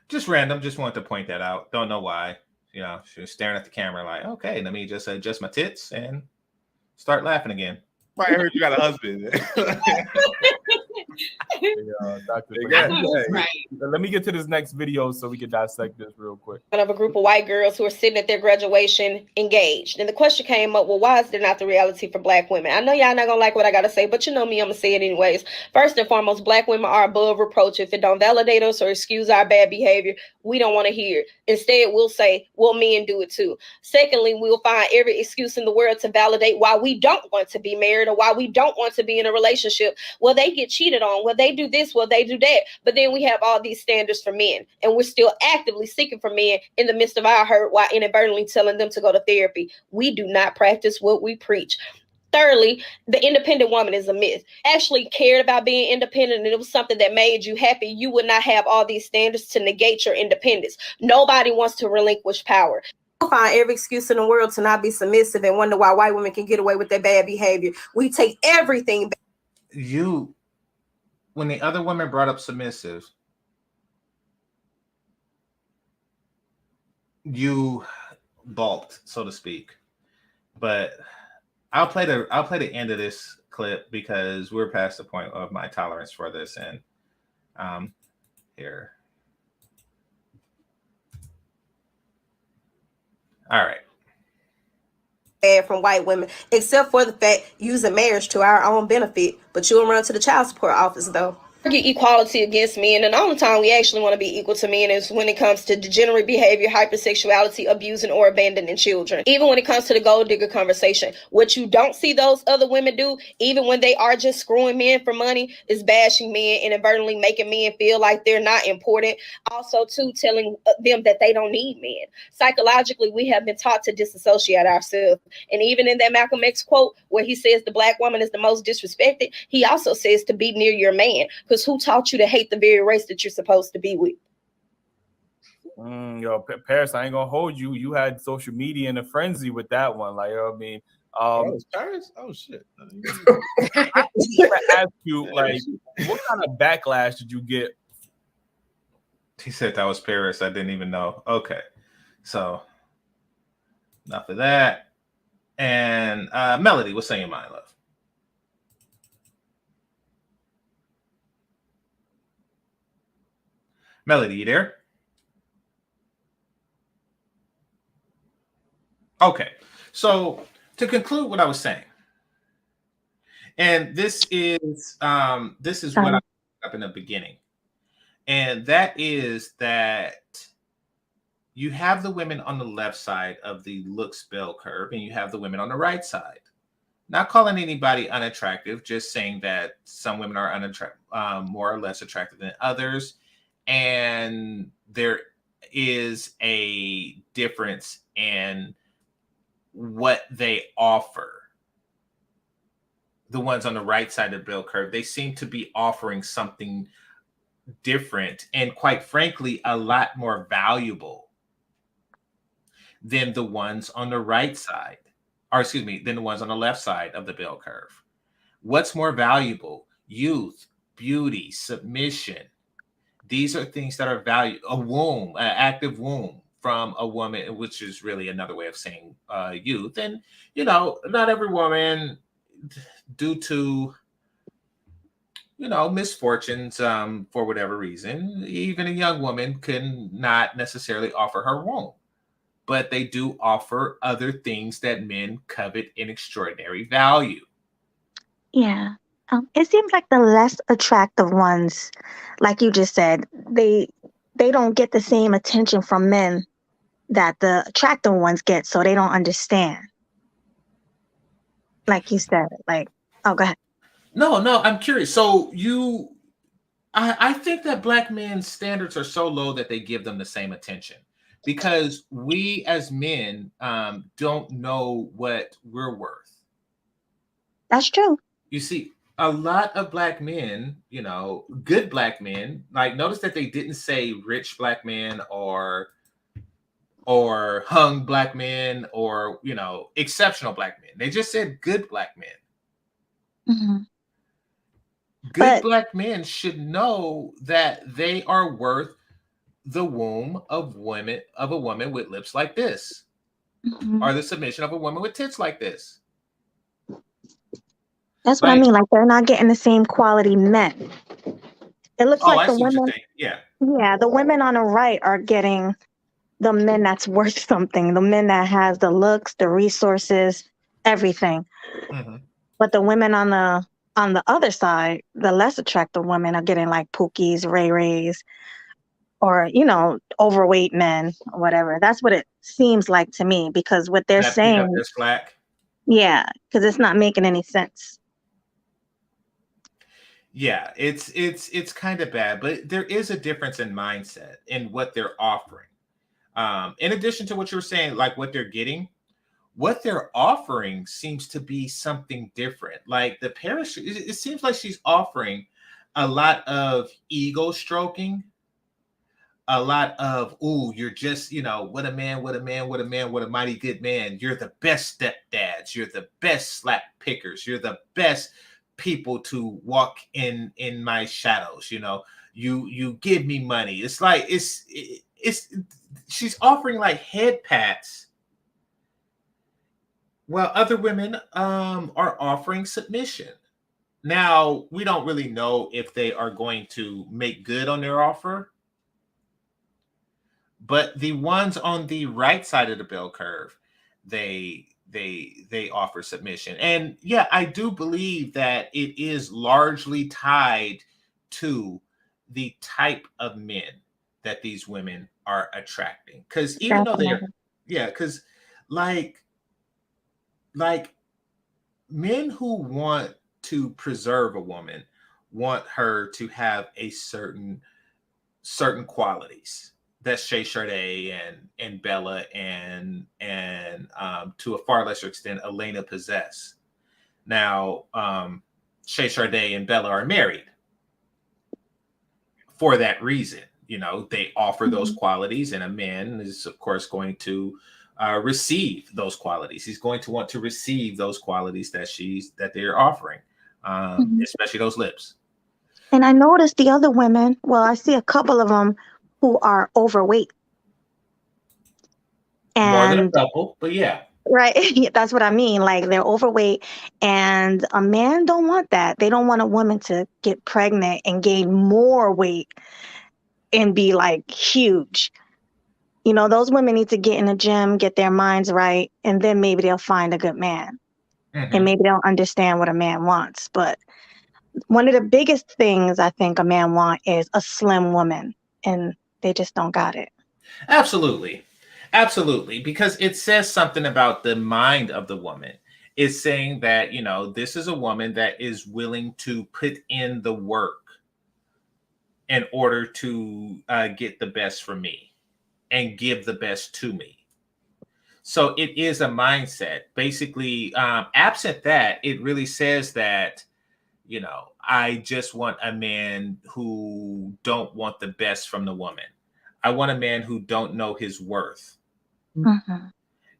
Just random. Just wanted to point that out. Don't know why. You know, she was staring at the camera like, okay, let me just adjust my tits and start laughing again. Might heard you got a husband. Right. Let me get to this next video so we can dissect this real quick. Of a group of white girls who are sitting at their graduation engaged. And the question came up, well, why is there not the reality for black women? I know y'all not gonna like what I gotta say, but you know me, I'm gonna say it anyways. First and foremost, black women are above reproach. If it don't validate us or excuse our bad behavior, we don't want to hear it. Instead, we'll say, well, men do it too. Secondly, we'll find every excuse in the world to validate why we don't want to be married or why we don't want to be in a relationship. Well, they get cheated on. Well, they do this. Well, they do that. But then we have all these standards for men, and we're still actively seeking for men in the midst of our hurt while inadvertently telling them to go to therapy. We do not practice what we preach. Thirdly, the independent woman is a myth. Actually cared about being independent and it was something that made you happy, you would not have all these standards to negate your independence. Nobody wants to relinquish power. We'll find every excuse in the world to not be submissive and wonder why white women can get away with their bad behavior. We take everything back. When the other women brought up submissive, you balked, so to speak. But I'll play the end of this clip because we're past the point of my tolerance for this. And here. All right. From white women, except for the fact using marriage to our own benefit, but you'll run to the child support office though. Get equality against men, and the only time we actually want to be equal to men is when it comes to degenerate behavior, hypersexuality, abusing or abandoning children. Even when it comes to the gold digger conversation, what you don't see those other women do, even when they are just screwing men for money, is bashing men and inadvertently making men feel like they're not important. Also, too, telling them that they don't need men. Psychologically, we have been taught to disassociate ourselves. And even in that Malcolm X quote, where he says the black woman is the most disrespected, he also says to be near your man. Because who taught you to hate the very race that you're supposed to be with? Yo, Paris, I ain't gonna hold you. You had social media in a frenzy with that one. Like, you know what I mean? Was Paris? Oh shit! I ask you, like, what kind of backlash did you get? He said that was Paris. I didn't even know. Okay, so enough of that. And Melody, what's on your mind, love? Melody, you there? Okay, so to conclude what I was saying, and this is what I up in the beginning. And that is that you have the women on the left side of the looks bell curve, and you have the women on the right side. Not calling anybody unattractive, just saying that some women are more or less attractive than others. And there is a difference in what they offer. The ones on the right side of the bell curve, they seem to be offering something different and, quite frankly, a lot more valuable than the ones on the right side, or excuse me, than the ones on the left side of the bell curve. What's more valuable? Youth, beauty, submission. These are things that are valued. A womb, an active womb from a woman, which is really another way of saying youth. And, not every woman, due to, misfortunes, for whatever reason, even a young woman can not necessarily offer her womb. But they do offer other things that men covet in extraordinary value. Yeah. It seems like the less attractive ones, like you just said, they don't get the same attention from men that the attractive ones get, so they don't understand. Like you said, go ahead. No, I'm curious. So I think that black men's standards are so low that they give them the same attention. Because we as men don't know what we're worth. That's true. You see, a lot of black men, good black men, like, notice that they didn't say rich black men or hung black men or, exceptional black men. They just said good black men. Mm-hmm. Good black men should know that they are worth the womb of a woman with lips like this, or the submission of a woman with tits like this. That's what I mean. Like, they're not getting the same quality men. It looks like the women. Yeah, the women on the right are getting the men that's worth something. The men that has the looks, the resources, everything. Mm-hmm. But the women on the other side, the less attractive women, are getting like Pookies, Ray Rays, or, overweight men or whatever. That's what it seems like to me, because what they're saying, black. Yeah, because it's not making any sense. Yeah, it's kind of bad, but there is a difference in mindset in what they're offering. In addition to what you were saying, like what they're getting, what they're offering seems to be something different. Like the parachute, it seems like she's offering a lot of ego stroking. A lot of, you're just, what a man, what a mighty good man. You're the best stepdads. You're the best slap pickers. You're the best people to walk in my shadows. You give me money. It's like, she's offering like head pats, while other women are offering submission. Now, we don't really know if they are going to make good on their offer. But the ones on the right side of the bell curve, they offer submission. And yeah, I do believe that it is largely tied to the type of men that these women are attracting. Because even though because like men who want to preserve a woman want her to have a certain qualities that Shay Sade and Bella and to a far lesser extent Elena possess. Now, Shay Sade and Bella are married for that reason. They offer those qualities, and a man is, of course, going to receive those qualities. He's going to want to receive those qualities that they're offering, especially those lips. And I noticed the other women. Well, I see a couple of them who are overweight. And, more than a couple, but yeah. Right. That's what I mean. Like, they're overweight, and a man don't want that. They don't want a woman to get pregnant and gain more weight and be like huge. Those women need to get in the gym, get their minds right, and then maybe they'll find a good man. And maybe they'll understand what a man wants. But one of the biggest things I think a man want is a slim woman, and they just don't got it. Absolutely. Absolutely. Because it says something about the mind of the woman. It's saying that, this is a woman that is willing to put in the work in order to get the best from me and give the best to me. So it is a mindset. Basically, absent that, it really says that, I just want a man who don't want the best from the woman. I want a man who don't know his worth. Mm-hmm.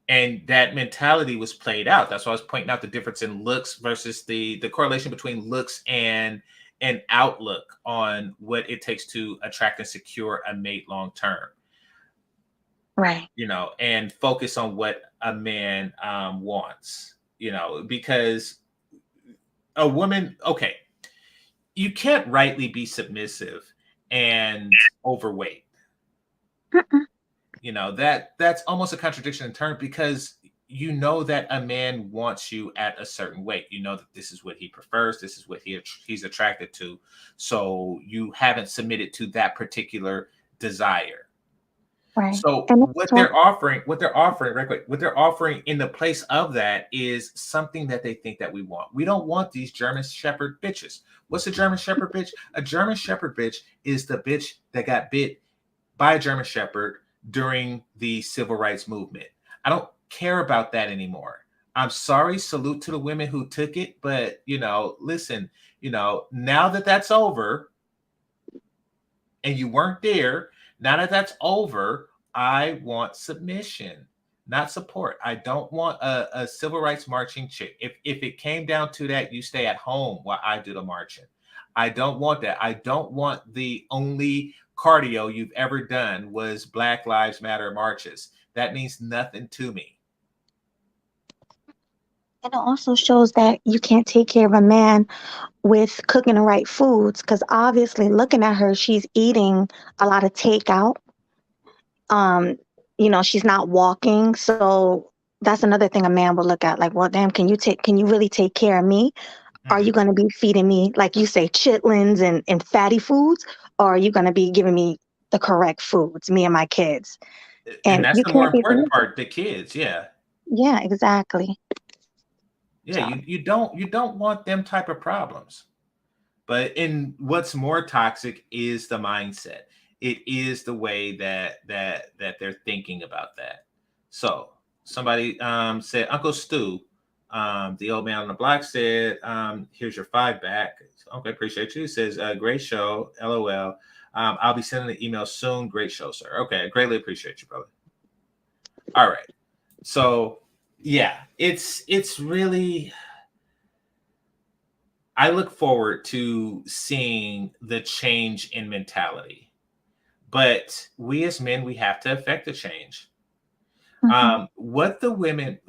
And that mentality was played out. That's why I was pointing out the difference in looks versus the correlation between looks and an outlook on what it takes to attract and secure a mate long term. Right. And focus on what a man wants, because a woman, okay, you can't rightly be submissive and overweight. That's almost a contradiction in terms, because that a man wants you at a certain weight. That this is what he prefers, this is what he's attracted to. So you haven't submitted to that particular desire. Right. So what they're offering in the place of that is something that they think that we want. We don't want these German Shepherd bitches. What's a German Shepherd bitch? A German Shepherd bitch is the bitch that got bit by a German Shepherd during the civil rights movement. I don't care about that anymore. I'm sorry, salute to the women who took it, but listen, now that that's over and you weren't there, now that that's over, I want submission, not support. I don't want a civil rights marching chick. If it came down to that, you stay at home while I do the marching. I don't want that. I don't want the only cardio you've ever done was Black Lives Matter marches. That means nothing to me. And it also shows that you can't take care of a man with cooking the right foods, because obviously looking at her, she's eating a lot of takeout. She's not walking. So that's another thing a man will look at. Like, well, damn, can you really take care of me? Mm-hmm. Are you going to be feeding me, like you say, chitlins and fatty foods? Or are you going to be giving me the correct foods, me and my kids? And that's the more important part, the kids. Yeah. Yeah, exactly. Yeah, so. You don't want them type of problems. But what's more toxic is the mindset. It is the way that they're thinking about that. So somebody said, Uncle Stu, the old man on the block said, here's your $5 back. Okay, appreciate you. It says, great show, LOL. I'll be sending an email soon. Great show, sir. Okay, I greatly appreciate you, brother. All right. So yeah, it's really, I look forward to seeing the change in mentality, but we as men, we have to affect the change. Mm-hmm. What women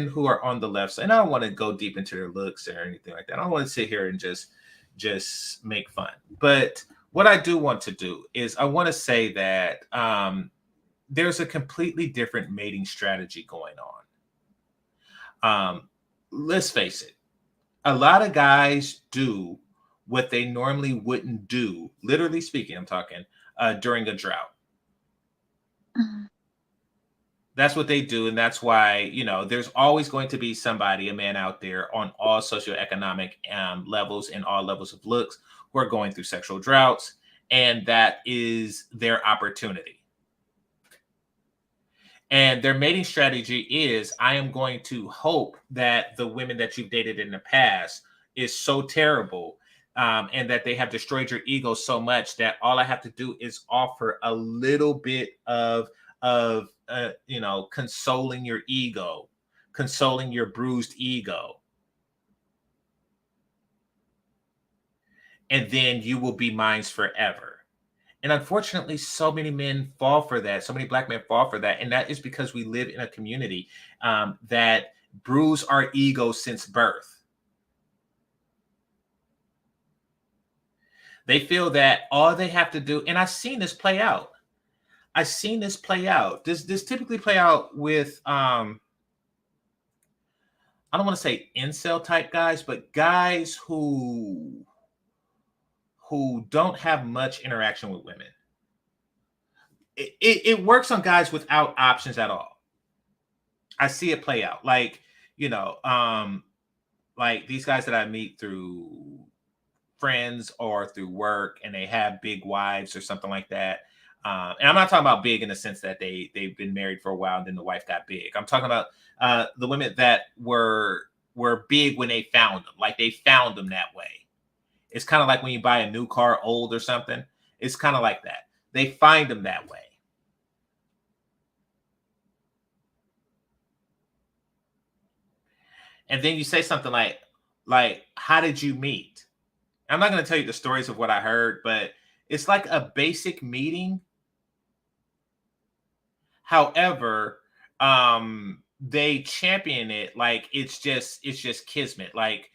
who are on the left side, and I don't want to go deep into their looks or anything like that. I don't want to sit here and just make fun. But what I do want to do is I want to say that there's a completely different mating strategy going on. Let's face it. A lot of guys do what they normally wouldn't do, literally speaking, I'm talking, during a drought. Mm-hmm. That's what they do. And that's why, there's always going to be somebody, a man out there on all socioeconomic levels and all levels of looks who are going through sexual droughts. And that is their opportunity. And their mating strategy is, I am going to hope that the women that you've dated in the past is so terrible and that they have destroyed your ego so much that all I have to do is offer a little bit of consoling your ego, consoling your bruised ego. And then you will be mine forever. And unfortunately, so many men fall for that. So many Black men fall for that. And that is because we live in a community that bruise our ego since birth. They feel that all they have to do, and I've seen this play out. This typically play out with I don't want to say incel type guys, but guys who don't have much interaction with women. It works on guys without options at all. I see it play out. Like, you know, like these guys that I meet through friends or through work, and they have big wives or something like that. And I'm not talking about big in the sense that they've been married for a while and then the wife got big. I'm talking about the women that were big when they found them, like they found them that way. It's kind of like when you buy a new car old or something. It's kind of like that. They find them that way. And then you say something like, how did you meet? I'm not going to tell you the stories of what I heard, but it's like a basic meeting. However, they champion it like it's just kismet. Like,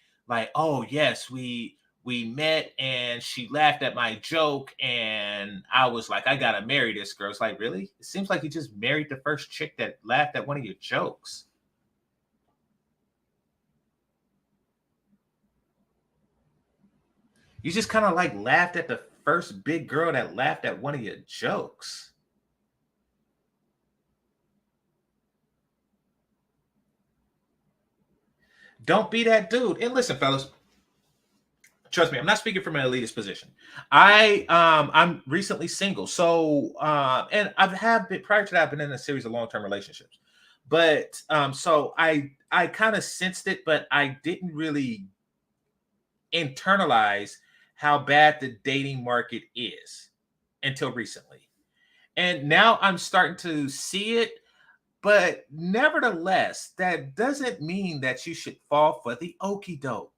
oh yes, we met and she laughed at my joke and I was like, I gotta marry this girl. It's like, really? It seems like you just married the first chick that laughed at one of your jokes. You just kind of like laughed at the first big girl that laughed at one of your jokes. Don't be that dude. And listen, fellas, trust me, I'm not speaking from an elitist position. I'm recently single. So and I've been prior to that, I've been in a series of long-term relationships. But so I kind of sensed it, but I didn't really internalize how bad the dating market is until recently. And now I'm starting to see it, but nevertheless, that doesn't mean that you should fall for the okie doke.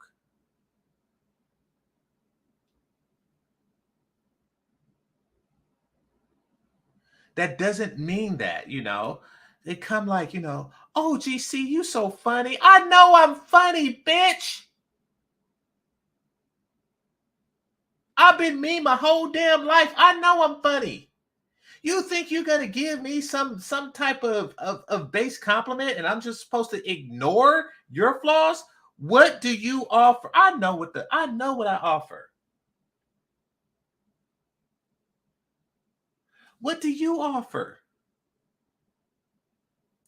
That doesn't mean that, you know. They come like, you know, oh, GC, you so funny. I know I'm funny, bitch. I've been me my whole damn life. I know I'm funny. You think you're gonna give me some type of base compliment and I'm just supposed to ignore your flaws? What do you offer? I know what I offer. What do you offer?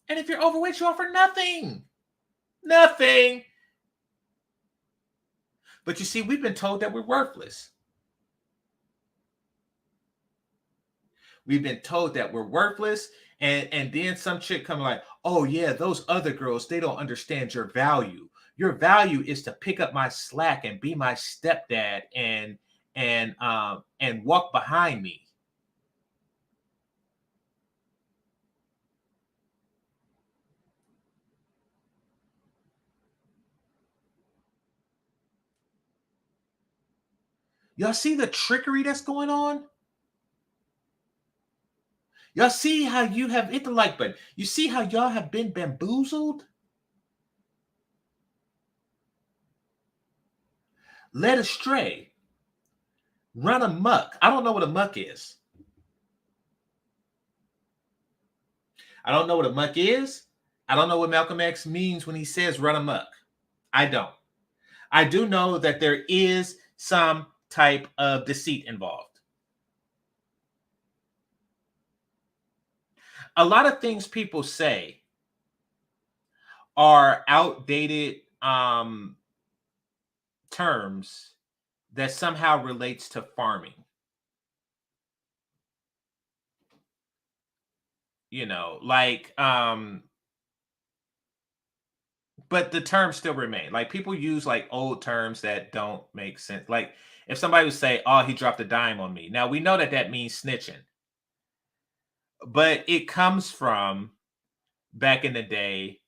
And if you're overweight, you offer nothing. Nothing. But you see, we've been told that we're worthless. We've been told that we're worthless. And then some chick come like, oh yeah, those other girls, they don't understand your value. Your value is to pick up my slack and be my stepdad and walk behind me. Y'all see the trickery that's going on? Y'all see how you have hit the like button. You see how y'all have been bamboozled? Led astray. Run amok. I don't know what amok is. I don't know what amok is. I don't know what Malcolm X means when he says run amok. I don't. I do know that there is some type of deceit involved. A lot of things people say are outdated terms that somehow relates to farming. You know, like but the terms still remain. Like people use like old terms that don't make sense. Like if somebody would say, "Oh, he dropped a dime on me." Now we know that that means snitching. But it comes from back in the day,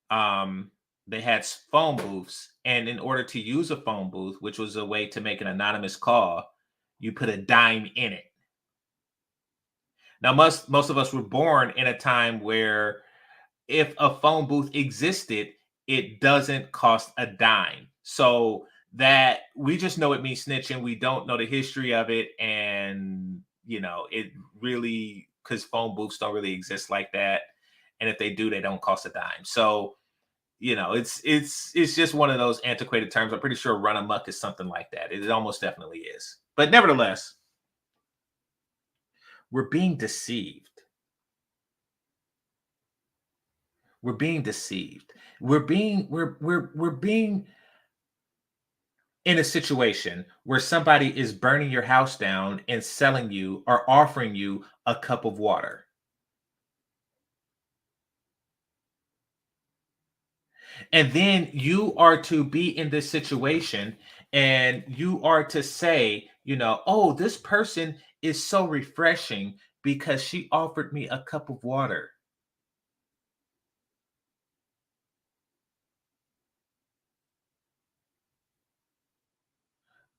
they had phone booths, and in order to use a phone booth, which was a way to make an anonymous call, you put a dime in it. Now, most of us were born in a time where if a phone booth existed, it doesn't cost a dime. So that we just know it means snitching. We don't know the history of it, and you know, it really because phone booths don't really exist like that, and if they do, they don't cost a dime. So You know, it's just one of those antiquated terms. I'm pretty sure run amok is something like that. It almost definitely is. But nevertheless, we're being deceived. We're being deceived. We're being in a situation where somebody is burning your house down and selling you or offering you a cup of water. And then you are to be in this situation and you are to say, you know, oh, this person is so refreshing because she offered me a cup of water.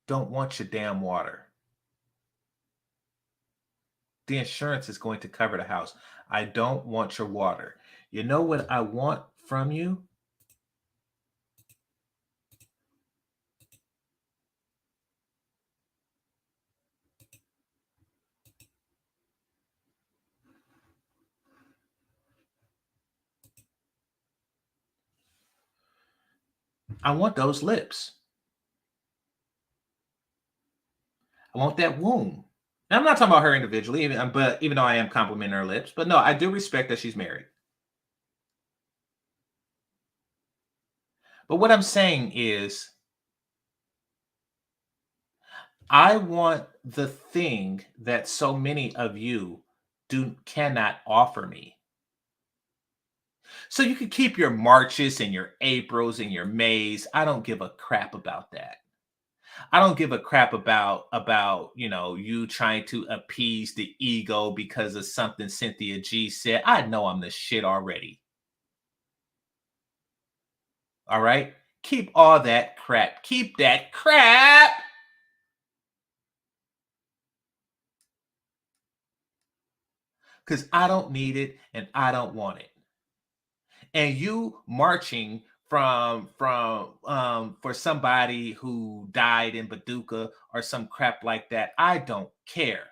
Don't want your damn water. The insurance is going to cover the house. I don't want your water. You know what I want from you? I want those lips. I want that womb. Now, I'm not talking about her individually, even though I am complimenting her lips, but no, I do respect that she's married. But what I'm saying is, I want the thing that so many of you cannot offer me. So you can keep your Marches and your Aprils and your Mays. I don't give a crap about that. I don't give a crap about you trying to appease the ego because of something Cynthia G said. I know I'm the shit already. All right? Keep all that crap. Keep that crap. Because I don't need it and I don't want it. And you marching for somebody who died in Paducah or some crap like that, I don't care.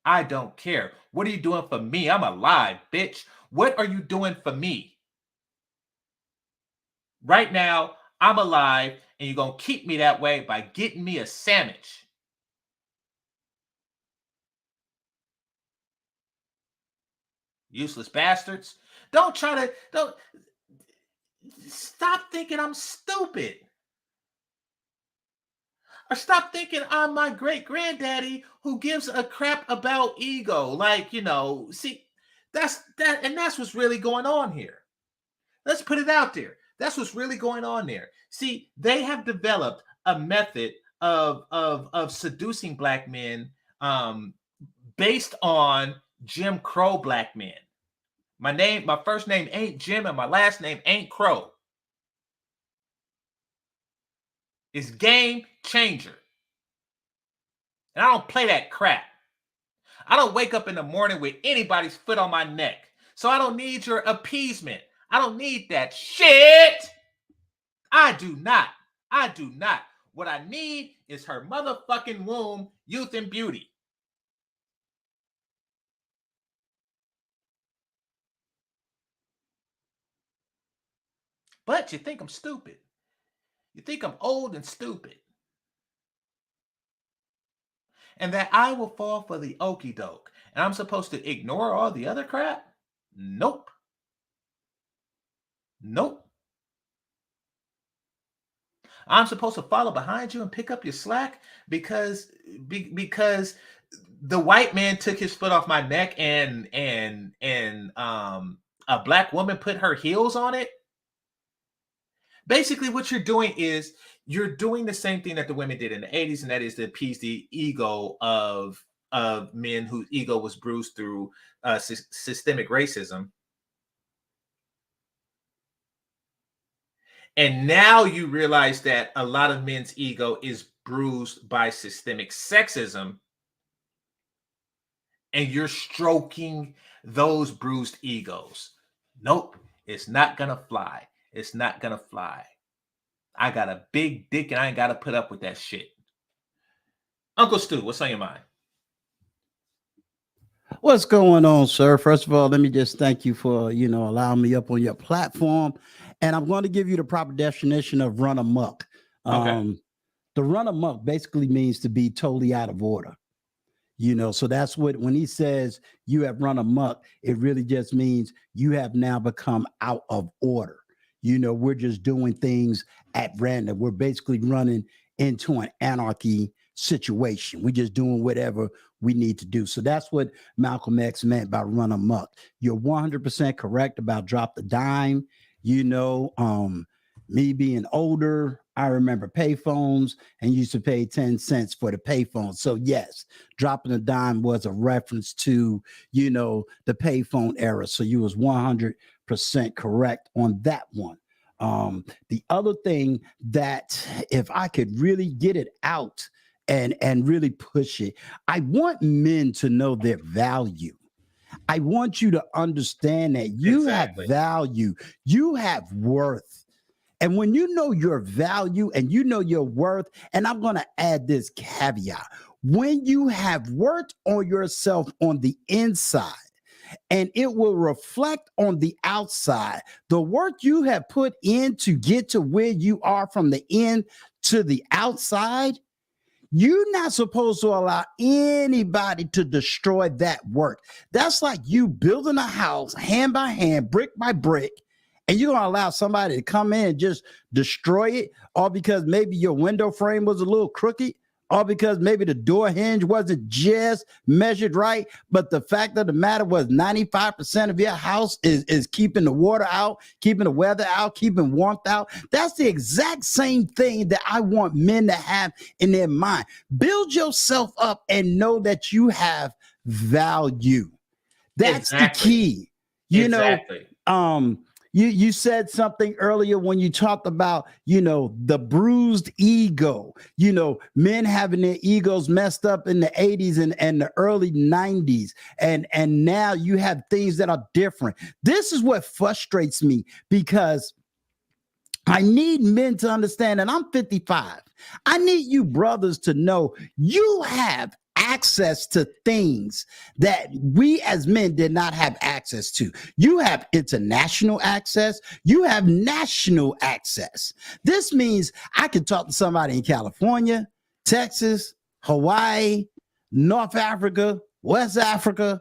I don't care. What are you doing for me? I'm alive, bitch. What are you doing for me? Right now, I'm alive, and you're going to keep me that way by getting me a sandwich. Useless bastards. Don't stop thinking I'm stupid. Or stop thinking I'm my great granddaddy who gives a crap about ego. Like, see, that's what's really going on here. Let's put it out there. That's what's really going on there. See, they have developed a method of seducing black men based on Jim Crow black men. My first name ain't Jim and my last name ain't Crow. It's GameChanger. And I don't play that crap. I don't wake up in the morning with anybody's foot on my neck. So I don't need your appeasement. I don't need that shit. I do not. I do not. What I need is her motherfucking womb, youth, and beauty. But you think I'm stupid. You think I'm old and stupid. And that I will fall for the okie doke. And I'm supposed to ignore all the other crap? Nope. Nope. I'm supposed to follow behind you and pick up your slack because the white man took his foot off my neck and a black woman put her heels on it. Basically, what you're doing is you're doing the same thing that the women did in the 80s, and that is to appease the ego of men whose ego was bruised through systemic racism. And now you realize that a lot of men's ego is bruised by systemic sexism. And you're stroking those bruised egos. Nope, it's not going to fly. It's not going to fly. I got a big dick and I ain't got to put up with that shit. Uncle Stu, what's on your mind? What's going on, sir? First of all, let me just thank you for, allowing me up on your platform. And I'm going to give you the proper definition of run amok. Okay. The run amok basically means to be totally out of order. So that's what, when he says you have run amok, it really just means you have now become out of order. We're just doing things at random. We're basically running into an anarchy situation. We're just doing whatever we need to do. So that's what Malcolm X meant by run amok. You're 100% correct about drop the dime. Me being older, I remember payphones and used to pay 10 cents for the payphone. So yes, dropping a dime was a reference to, the payphone era. So you was 100% correct on that one. The other thing that if I could really get it out and really push it, I want men to know their value. I want you to understand that you have value, you have worth. And when you know your value and you know your worth, and I'm going to add this caveat, when you have worked on yourself on the inside, and it will reflect on the outside, the work you have put in to get to where you are from the in to the outside, you're not supposed to allow anybody to destroy that work. That's like you building a house hand by hand, brick by brick, and you're going to allow somebody to come in and just destroy it, all because maybe your window frame was a little crooked, all because maybe the door hinge wasn't just measured right. But the fact of the matter was 95% of your house is keeping the water out, keeping the weather out, keeping warmth out. That's the exact same thing that I want men to have in their mind. Build yourself up and know that you have value. That's the key. You said something earlier when you talked about, the bruised ego, men having their egos messed up in the 80s and the early 90s. And now you have things that are different. This is what frustrates me, because I need men to understand, and I'm 55. I need you brothers to know you have access to things that we as men did not have access to. You have international access. You have national access. This means I can talk to somebody in California, Texas, Hawaii, North Africa, West Africa,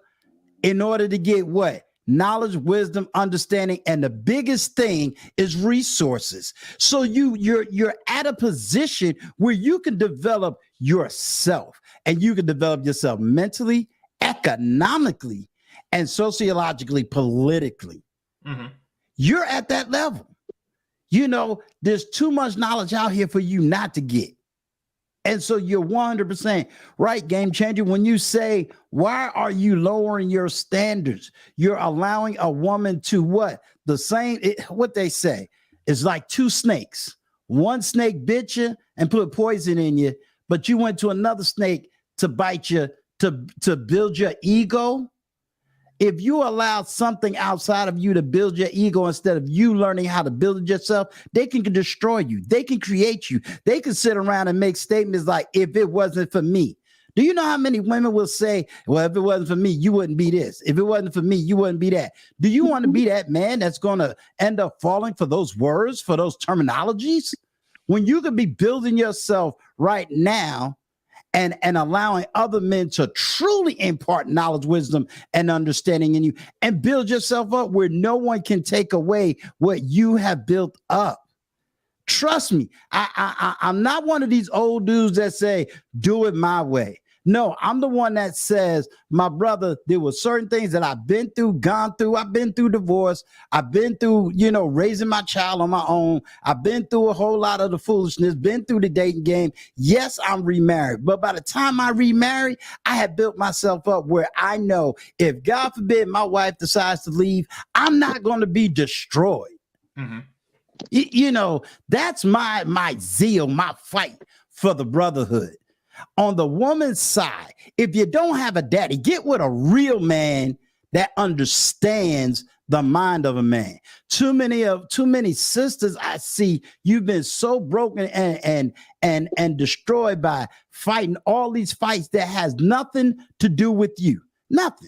in order to get what? Knowledge, wisdom, understanding, and the biggest thing is resources. So you're at a position where you can develop yourself, and you can develop yourself mentally, economically, and sociologically, politically. Mm-hmm. You're at that level. There's too much knowledge out here for you not to get. And so you're 100% right, Game Changer. When you say, why are you lowering your standards? You're allowing a woman to what? What they say is like two snakes. One snake bit you and put poison in you, but you went to another snake to bite you to build your ego. If you allow something outside of you to build your ego instead of you learning how to build it yourself, they can destroy you. They can create you. They can sit around and make statements like, if it wasn't for me. Do you know how many women will say, well, if it wasn't for me, you wouldn't be this. If it wasn't for me, you wouldn't be that. Do you want to be that man that's going to end up falling for those words, for those terminologies? When you could be building yourself right now and allowing other men to truly impart knowledge, wisdom, and understanding in you, and build yourself up where no one can take away what you have built up. Trust me, I'm not one of these old dudes that say, do it my way. No, I'm the one that says, my brother, there were certain things that I've been through, gone through. I've been through divorce. I've been through, raising my child on my own. I've been through a whole lot of the foolishness, been through the dating game. Yes, I'm remarried. But by the time I remarried, I had built myself up where I know if, God forbid, my wife decides to leave, I'm not going to be destroyed. Mm-hmm. That's my zeal, my fight for the brotherhood. On the woman's side, if you don't have a daddy, get with a real man that understands the mind of a man. Too many sisters I see, you've been so broken and destroyed by fighting all these fights that has nothing to do with you. Nothing.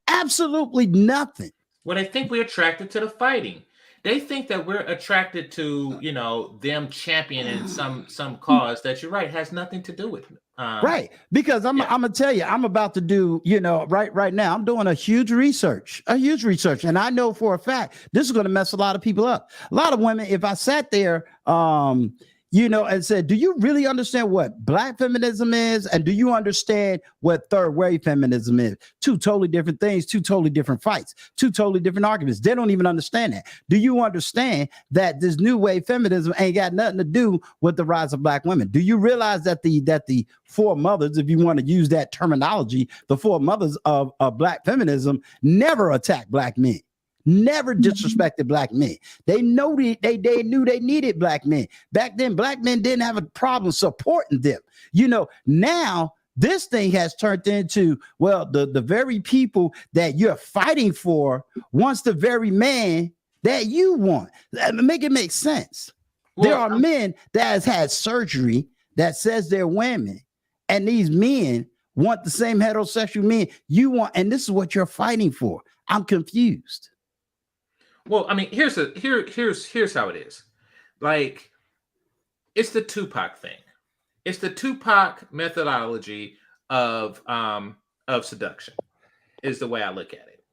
Absolutely nothing. Well, they think we're attracted to the fighting. They think that we're attracted to, you know, them championing some cause that, you're right, has nothing to do with right. Because I'm gonna tell you, I'm about to do, you know, right now, I'm doing a huge research. And I know for a fact this is gonna mess a lot of people up. A lot of women, if I sat there, you know, and said, do you really understand what Black feminism is? And do you understand what third wave feminism is? Two totally different things, two totally different fights, two totally different arguments. They don't even understand that. Do you understand that this new wave feminism ain't got nothing to do with the rise of Black women? Do you realize that the foremothers, if you want to use that terminology, the foremothers of Black feminism never attacked Black men? Never disrespected Black men. They know they knew they needed Black men. Back then, Black men didn't have a problem supporting them. You know, now this thing has turned into, well, the very people that you're fighting for wants the very man that you want. Make it make sense. Well, there are men that has had surgery that says they're women, and these men want the same heterosexual men you want, and this is what you're fighting for. I'm confused. Well, I mean, here's how it is. Like, it's the Tupac thing. It's the Tupac methodology of seduction, is the way I look at it.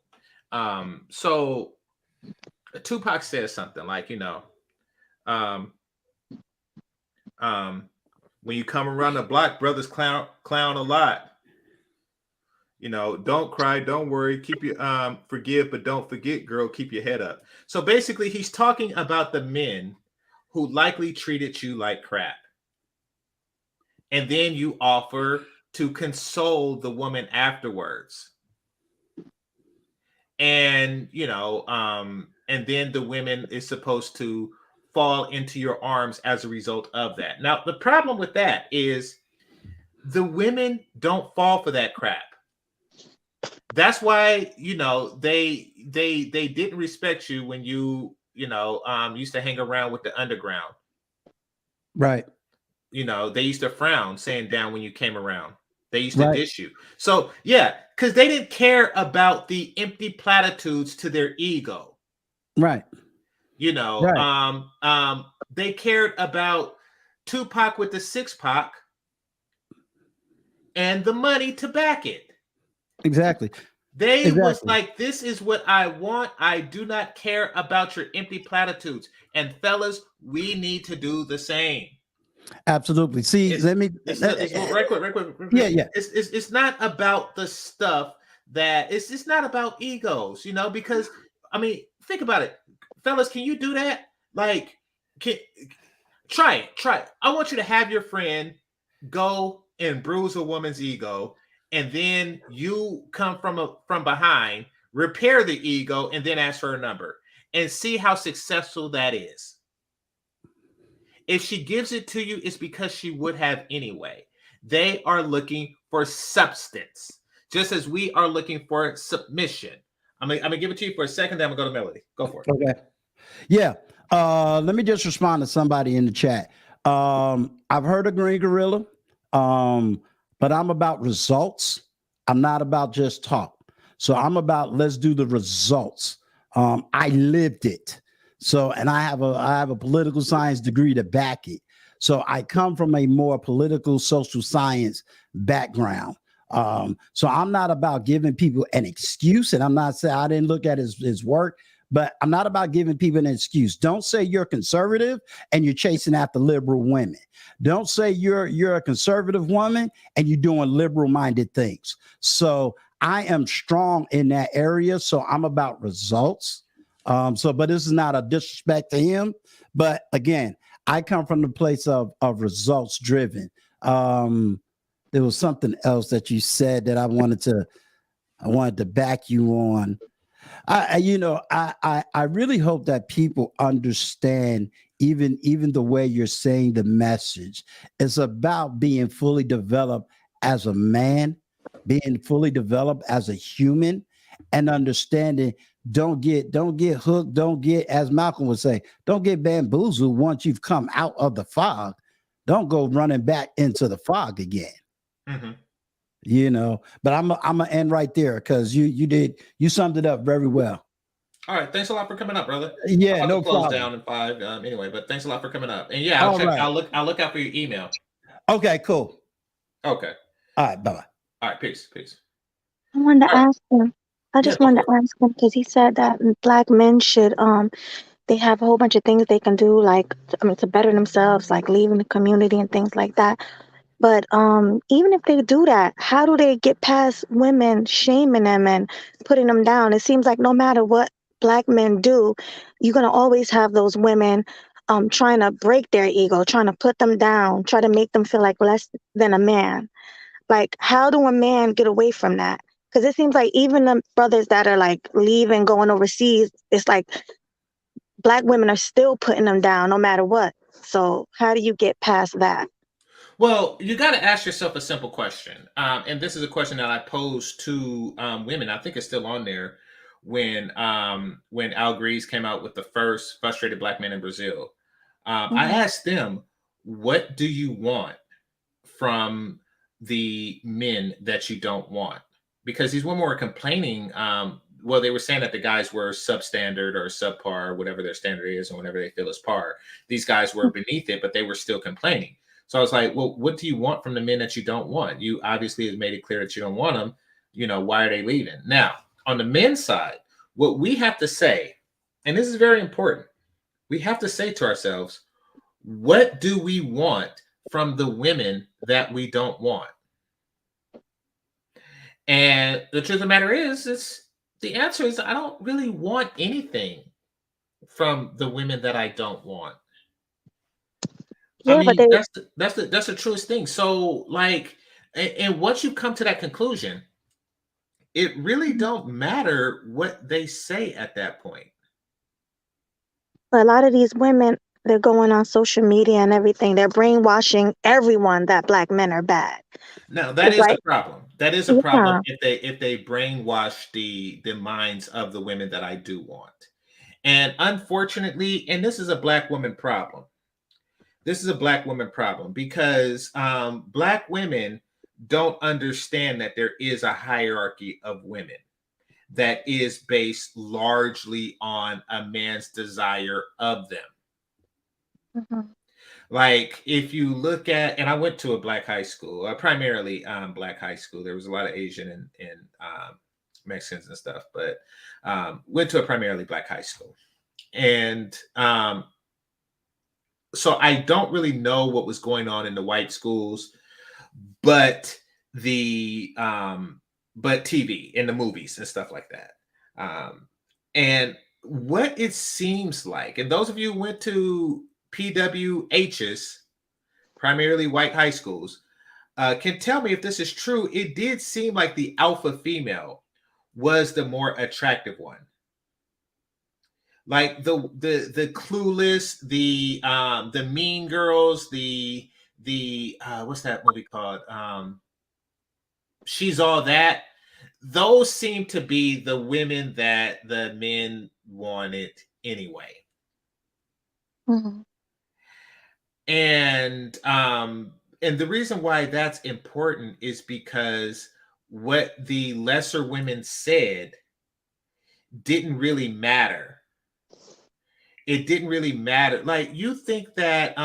So Tupac says something like, you know, when you come around the block, brothers clown a lot. You know, don't cry, don't worry, keep your forgive, but don't forget, girl, keep your head up. So basically, he's talking about the men who likely treated you like crap. And then you offer to console the woman afterwards. And, you know, and then the women is supposed to fall into your arms as a result of that. Now, the problem with that is the women don't fall for that crap. That's why, you know, they didn't respect you when you know, used to hang around with the underground. Right. You know, they used to frown saying down when you came around. They used to dish you. So, yeah, because they didn't care about the empty platitudes to their ego. Right. You know, they cared about Tupac with the six-pack and the money to back it. Exactly. They was like, this is what I want. I do not care about your empty platitudes. And fellas, we need to do the same. Absolutely. See, It's right quick. Yeah. It's not about the stuff that it's not about egos, you know, because I mean, think about it. Fellas, can you do that? Like, try it. I want you to have your friend go and bruise a woman's ego, and then you come from behind, repair the ego, and then ask for a number and see how successful that is. If she gives it to you, it's because she would have anyway. They are looking for substance, just as we are looking for submission. I'm gonna give it to you for a second, then I'm gonna go to Melody. Go for it. Okay. Yeah. Let me just respond to somebody in the chat. I've heard of Green Gorilla. But I'm about results. I'm not about just talk. So I'm about, let's do the results. I lived it. So, and I have a political science degree to back it. So I come from a more political social science background. So I'm not about giving people an excuse. And I'm not saying I didn't look at his work, but I'm not about giving people an excuse. Don't say you're conservative and you're chasing after liberal women. Don't say you're a conservative woman and you're doing liberal-minded things. So I am strong in that area. So I'm about results. But this is not a disrespect to him. But again, I come from the place of results driven. There was something else that you said that I wanted to back you on. I really hope that people understand even the way you're saying the message. It's about being fully developed as a man, being fully developed as a human, and understanding. Don't get hooked. Don't get, as Malcolm would say, don't get bamboozled once you've come out of the fog. Don't go running back into the fog again. Mm-hmm. you know. But I'm gonna end right there because you summed it up very well. All right, thanks a lot for coming up, brother. Yeah, I'm about no to close problem. down in 5. Anyway, but thanks a lot for coming up. And yeah, All right. I'll look out for your email. Okay, cool. Okay. All right, bye-bye. All right, peace. I wanted to All right. ask him. I Yeah, just go wanted for to ask him because he said that black men should they have a whole bunch of things they can do, like to better themselves, like leaving the community and things like that. But even if they do that, how do they get past women shaming them and putting them down? It seems like no matter what black men do, you're gonna always have those women trying to break their ego, trying to put them down, try to make them feel like less than a man. Like, how do a man get away from that? Because it seems like even the brothers that are like leaving, going overseas, it's like black women are still putting them down no matter what. So how do you get past that? Well, you got to ask yourself a simple question, and this is a question that I posed to women. I think it's still on there when Al Grease came out with the first frustrated black men in Brazil. I asked them, "What do you want from the men that you don't want?" Because these women were complaining. Well, they were saying that the guys were substandard or subpar, whatever their standard is, and whatever they feel is par. These guys were beneath it, but they were still complaining. So I was like, well, what do you want from the men that you don't want? You obviously have made it clear that you don't want them. You know, why are they leaving? Now, on the men's side, what we have to say, and this is very important, we have to say to ourselves, what do we want from the women that we don't want? And the truth of the matter is the answer is I don't really want anything from the women that I don't want. Yeah, I mean, but they that's the truest thing. So, like, and once you come to that conclusion, it really don't matter what they say at that point. a lot of these women, they're going on social media and everything. They're brainwashing everyone that black men are bad. Now, that It's is like, a problem. That is a problem yeah. if they brainwash the minds of the women that I do want. And unfortunately, and this is a black woman problem. This is a black woman problem because black women don't understand that there is a hierarchy of women that is based largely on a man's desire of them. Mhm. Like if you look at, and I went to a black high school, primarily black high school. There was a lot of Asian and Mexicans and stuff, but went to a primarily black high school. And so I don't really know what was going on in the white schools, but the but TV and the movies and stuff like that. And what it seems like, and those of you who went to PWHs, primarily white high schools, can tell me if this is true. It did seem like the alpha female was the more attractive one. Like the clueless, the mean girls, the what's that movie called? She's All That. Those seem to be the women that the men wanted anyway. Mhm. And the reason why that's important is because what the lesser women said didn't really matter. It didn't really matter. Like you think that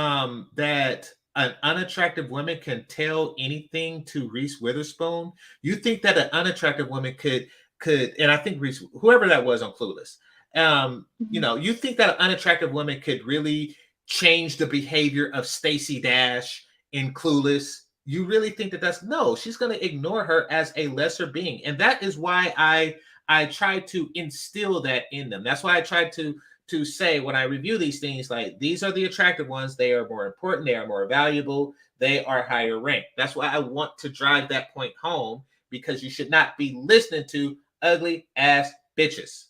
that an unattractive woman can tell anything to Reese Witherspoon? You think that an unattractive woman could, and I think Reese, whoever that was on Clueless, you know, you think that an unattractive woman could really change the behavior of Stacey Dash in Clueless? You really think that that's no? She's going to ignore her as a lesser being, and that is why I try to instill that in them. That's why I try to say when I review these things, like these are the attractive ones. They are more important. They are more valuable. They are higher ranked. That's why I want to drive that point home because you should not be listening to ugly ass bitches.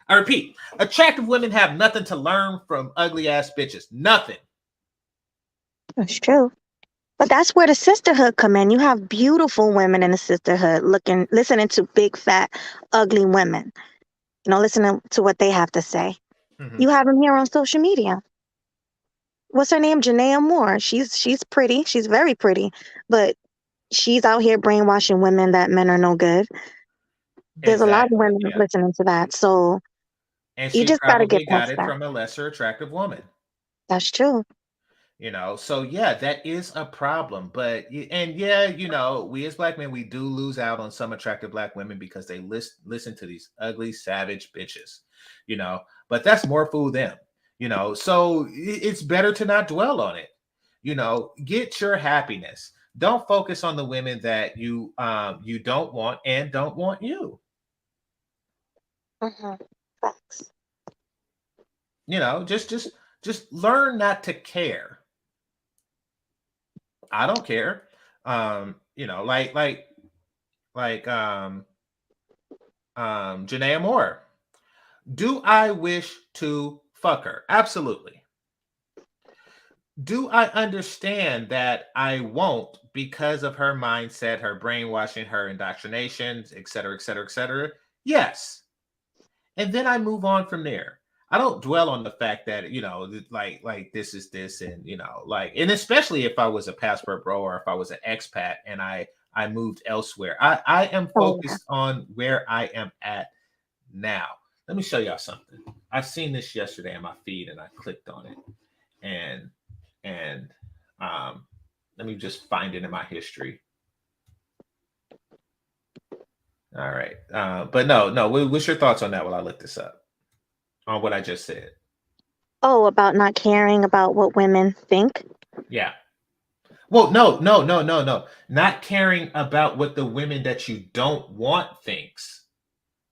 I repeat, attractive women have nothing to learn from ugly ass bitches. Nothing. That's true. But that's where the sisterhood come in. You have beautiful women in the sisterhood listening to big, fat, ugly women. Listening to what they have to say. Mhm. You have them here on social media. What's her name? Janaea Moore. She's pretty. She's very pretty. But she's out here brainwashing women that men are no good. There's a lot of Exactly. women Yeah. listening to that. So And you she just got to get probably got past it that. from a lesser attractive woman. That's true. So yeah, that is a problem. But and yeah, we as black men, we do lose out on some attractive black women because they listen to these ugly, savage bitches. But that's more fool them. So it's better to not dwell on it. Get your happiness. Don't focus on the women that you don't want and don't want you. Facts. Just learn not to care. I don't care. Janaea Moore. Do I wish to fuck her? Absolutely. Do I understand that I won't because of her mindset, her brainwashing, her indoctrinations, et cetera, et cetera, et cetera? Yes. And then I move on from there. I don't dwell on the fact that, like this is this, and and especially if I was a passport bro or if I was an expat and I moved elsewhere. I am focused on where I am at now. Let me show y'all something. I've seen this yesterday in my feed and I clicked on it. And let me just find it in my history. All right. But no. What's your thoughts on that while I look this up? On what I just said. Oh, about not caring about what women think? Yeah. Well, no. Not caring about what the women that you don't want thinks.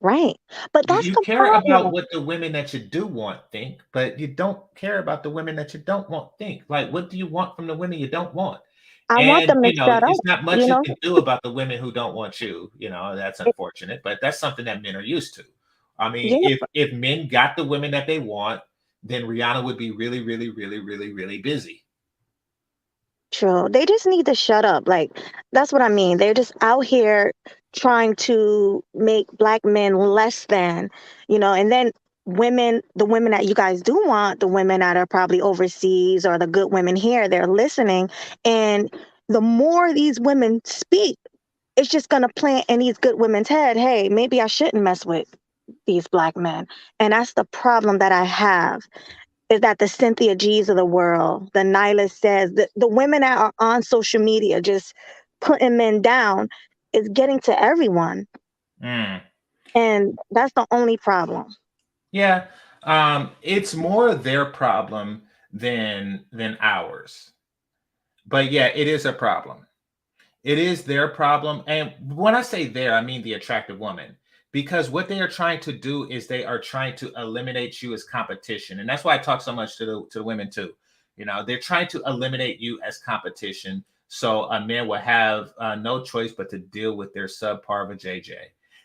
Right. But that's You the care about problem. what the women that you do want think, but you don't care about the women that you don't want think. Like, what do you want from the women you don't want? I want And them to shut up, it's not much you can do about the women who don't want you. That's unfortunate, but that's something that men are used to. I mean, Yeah. if men got the women that they want, then Rihanna would be really, really, really, really, really busy. True. They just need to shut up. Like, that's what I mean. They're just out here trying to make black men less than, and then the women that you guys do want, the women that are probably overseas or the good women here, they're listening. And the more these women speak, it's just going to plant in these good women's head, hey, maybe I shouldn't mess with these black men. And that's the problem that I have. Is that the Cynthia G's of the world, the Nyla says, the women that are on social media just putting men down is getting to everyone. And that's the only problem. Yeah. It's more their problem than ours. But yeah, it is a problem. It is their problem. And when I say there, I mean the attractive woman. Because what they are trying to do is they are trying to eliminate you as competition. And that's why I talk so much to the women too. They're trying to eliminate you as competition. So a man will have no choice but to deal with their subpar of a JJ.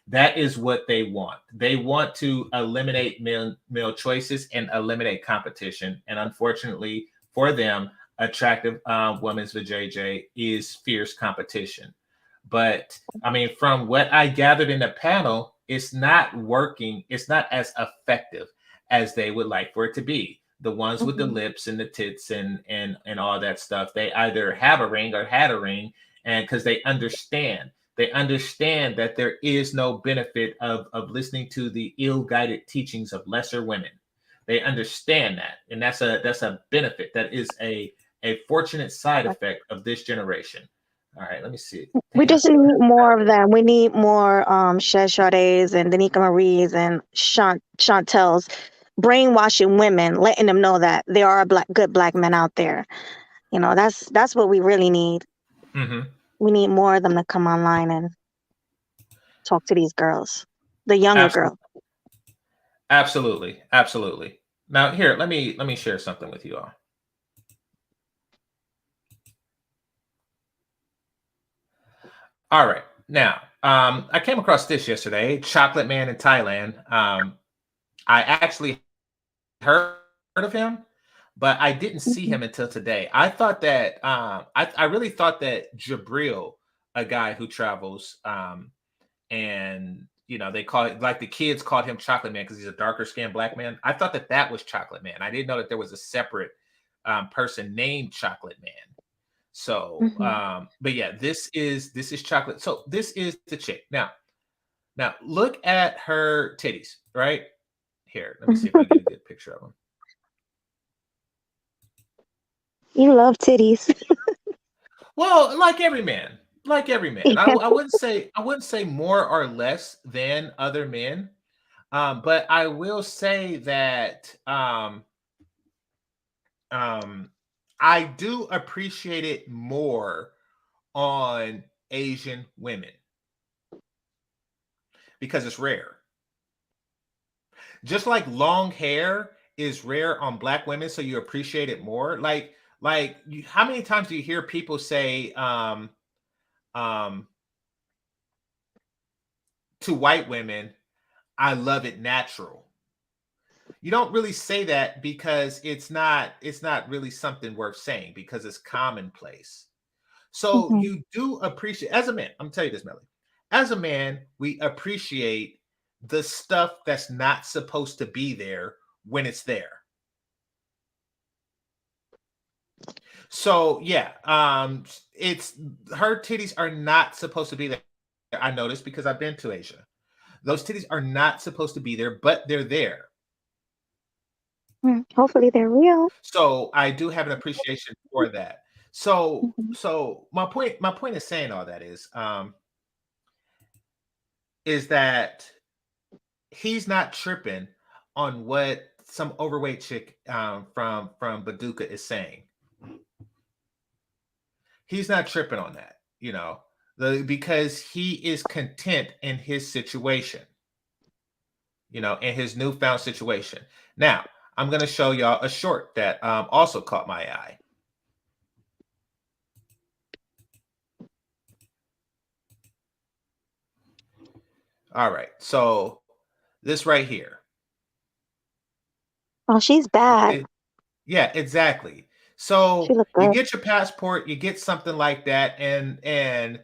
That is what they want. They want to eliminate male choices and eliminate competition. And unfortunately for them, attractive women's vajayjay is fierce competition. But I mean, from what I gathered in the panel, it's not working. It's not as effective as they would like for it to be. The ones with the lips and the tits and all that stuff, they either have a ring or had a ring, and because they understand that there is no benefit of listening to the ill-guided teachings of lesser women. They understand that, and that's a benefit. That is a fortunate side effect of this generation. All right, let me see. We just need more of them. We need more Shardays and Danica Marie's and Chantel's brainwashing women, letting them know that there are good black men out there. That's what we really need. We need more of them to come online and talk to these girls, the younger girls. Absolutely. Now here, let me share something with you all. All right. Now, I came across this yesterday, Chocolate Man in Thailand. I actually heard of him, but I didn't see him until today. I thought that I really thought that Jabril, a guy who travels, and they call it, like the kids called him Chocolate Man because he's a darker skinned black man. I thought that was Chocolate Man. I didn't know that there was a separate person named Chocolate Man. So, but yeah, this is chocolate. So this is the chick. Now look at her titties, right? Here, let me see if I get a good picture of them. You love titties. Well, like every man. I wouldn't say more or less than other men. But I will say that I do appreciate it more on Asian women because it's rare. Just like long hair is rare on black women, so you appreciate it more. How many times do you hear people say um, to white women, "I love it natural"? You don't really say that because it's not really something worth saying because it's commonplace. So you do appreciate, as a man, I'm telling you this, Melly. As a man, we appreciate the stuff that's not supposed to be there when it's there. So yeah, it's her titties are not supposed to be there. I noticed because I've been to Asia. Those titties are not supposed to be there, but they're there. Hopefully they're real. So I do have an appreciation for that. So my point is saying all that is that he's not tripping on what some overweight chick from Baduka is saying. He's not tripping on that, because he is content in his situation, in his newfound situation. Now, I'm going to show y'all a short that also caught my eye. All right, so this right here. Oh, she's bad. Yeah, exactly. So you get your passport, you get something like that, and then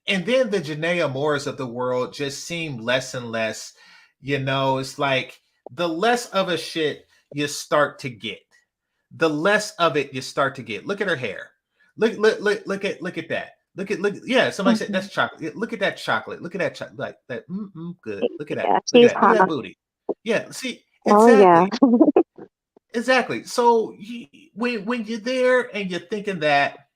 the Janaea Moores of the world just seem less and less. It's like the less of a shit you start to get, the less of it you start to get. Look at her hair. Look at that. Yeah, somebody said that's chocolate. Look at that chocolate. Look at that chocolate. Like that. Good. Look at that. Yeah, Look at that. Look at that booty. Yeah. See. Exactly. Oh, yeah. Exactly. So when you're there and you're thinking that,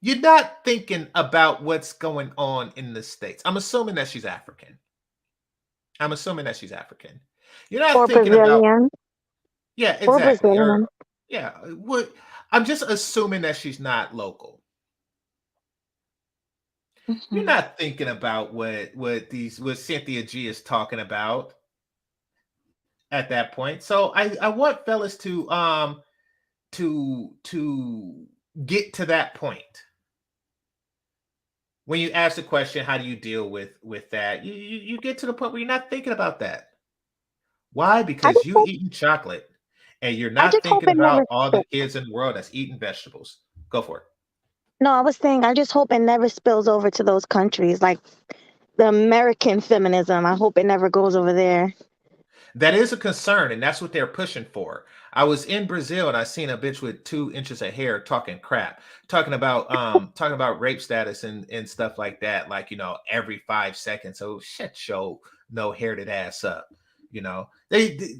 you're not thinking about what's going on in the States. I'm assuming that she's African. You're not or thinking Brazilian. about. Yeah, exactly. Or yeah, I'm just assuming that she's not local. You're not thinking about what Cynthia G is talking about at that point. So I want fellas to get to that point. When you ask the question, how do you deal with that? You get to the point where you're not thinking about that. Why? Because you eating chocolate and you're not thinking about all the kids in the world that's eating vegetables. Go for it. No, I was saying I just hope it never spills over to those countries, like the American feminism. I hope it never goes over there. That is a concern, and that's what they're pushing for. I was in Brazil and I seen a bitch with 2 inches of hair talking crap, talking about rape status and stuff like that, like every 5 seconds. So shut your no haired ass up.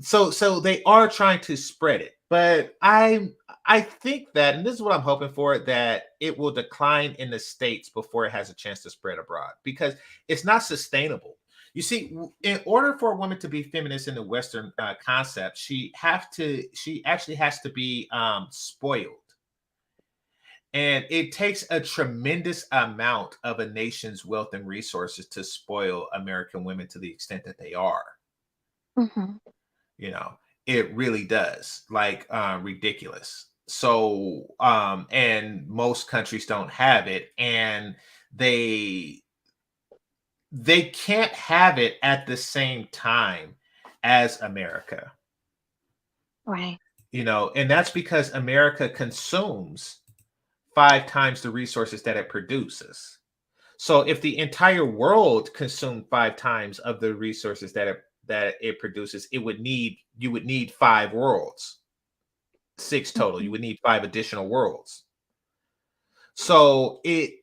So they are trying to spread it, but I think that, and this is what I'm hoping for, that it will decline in the States before it has a chance to spread abroad, because it's not sustainable. You see, in order for a woman to be feminist in the Western concept, she actually has to be spoiled. And it takes a tremendous amount of a nation's wealth and resources to spoil American women to the extent that they are. It really does, like ridiculous. So, and most countries don't have it, and they can't have it at the same time as America. Right. And that's because America consumes 5 times the resources that it produces. So if the entire world consumed 5 times of the resources that it produces, you would need 5 worlds. 6 total. You would need 5 additional worlds. So it's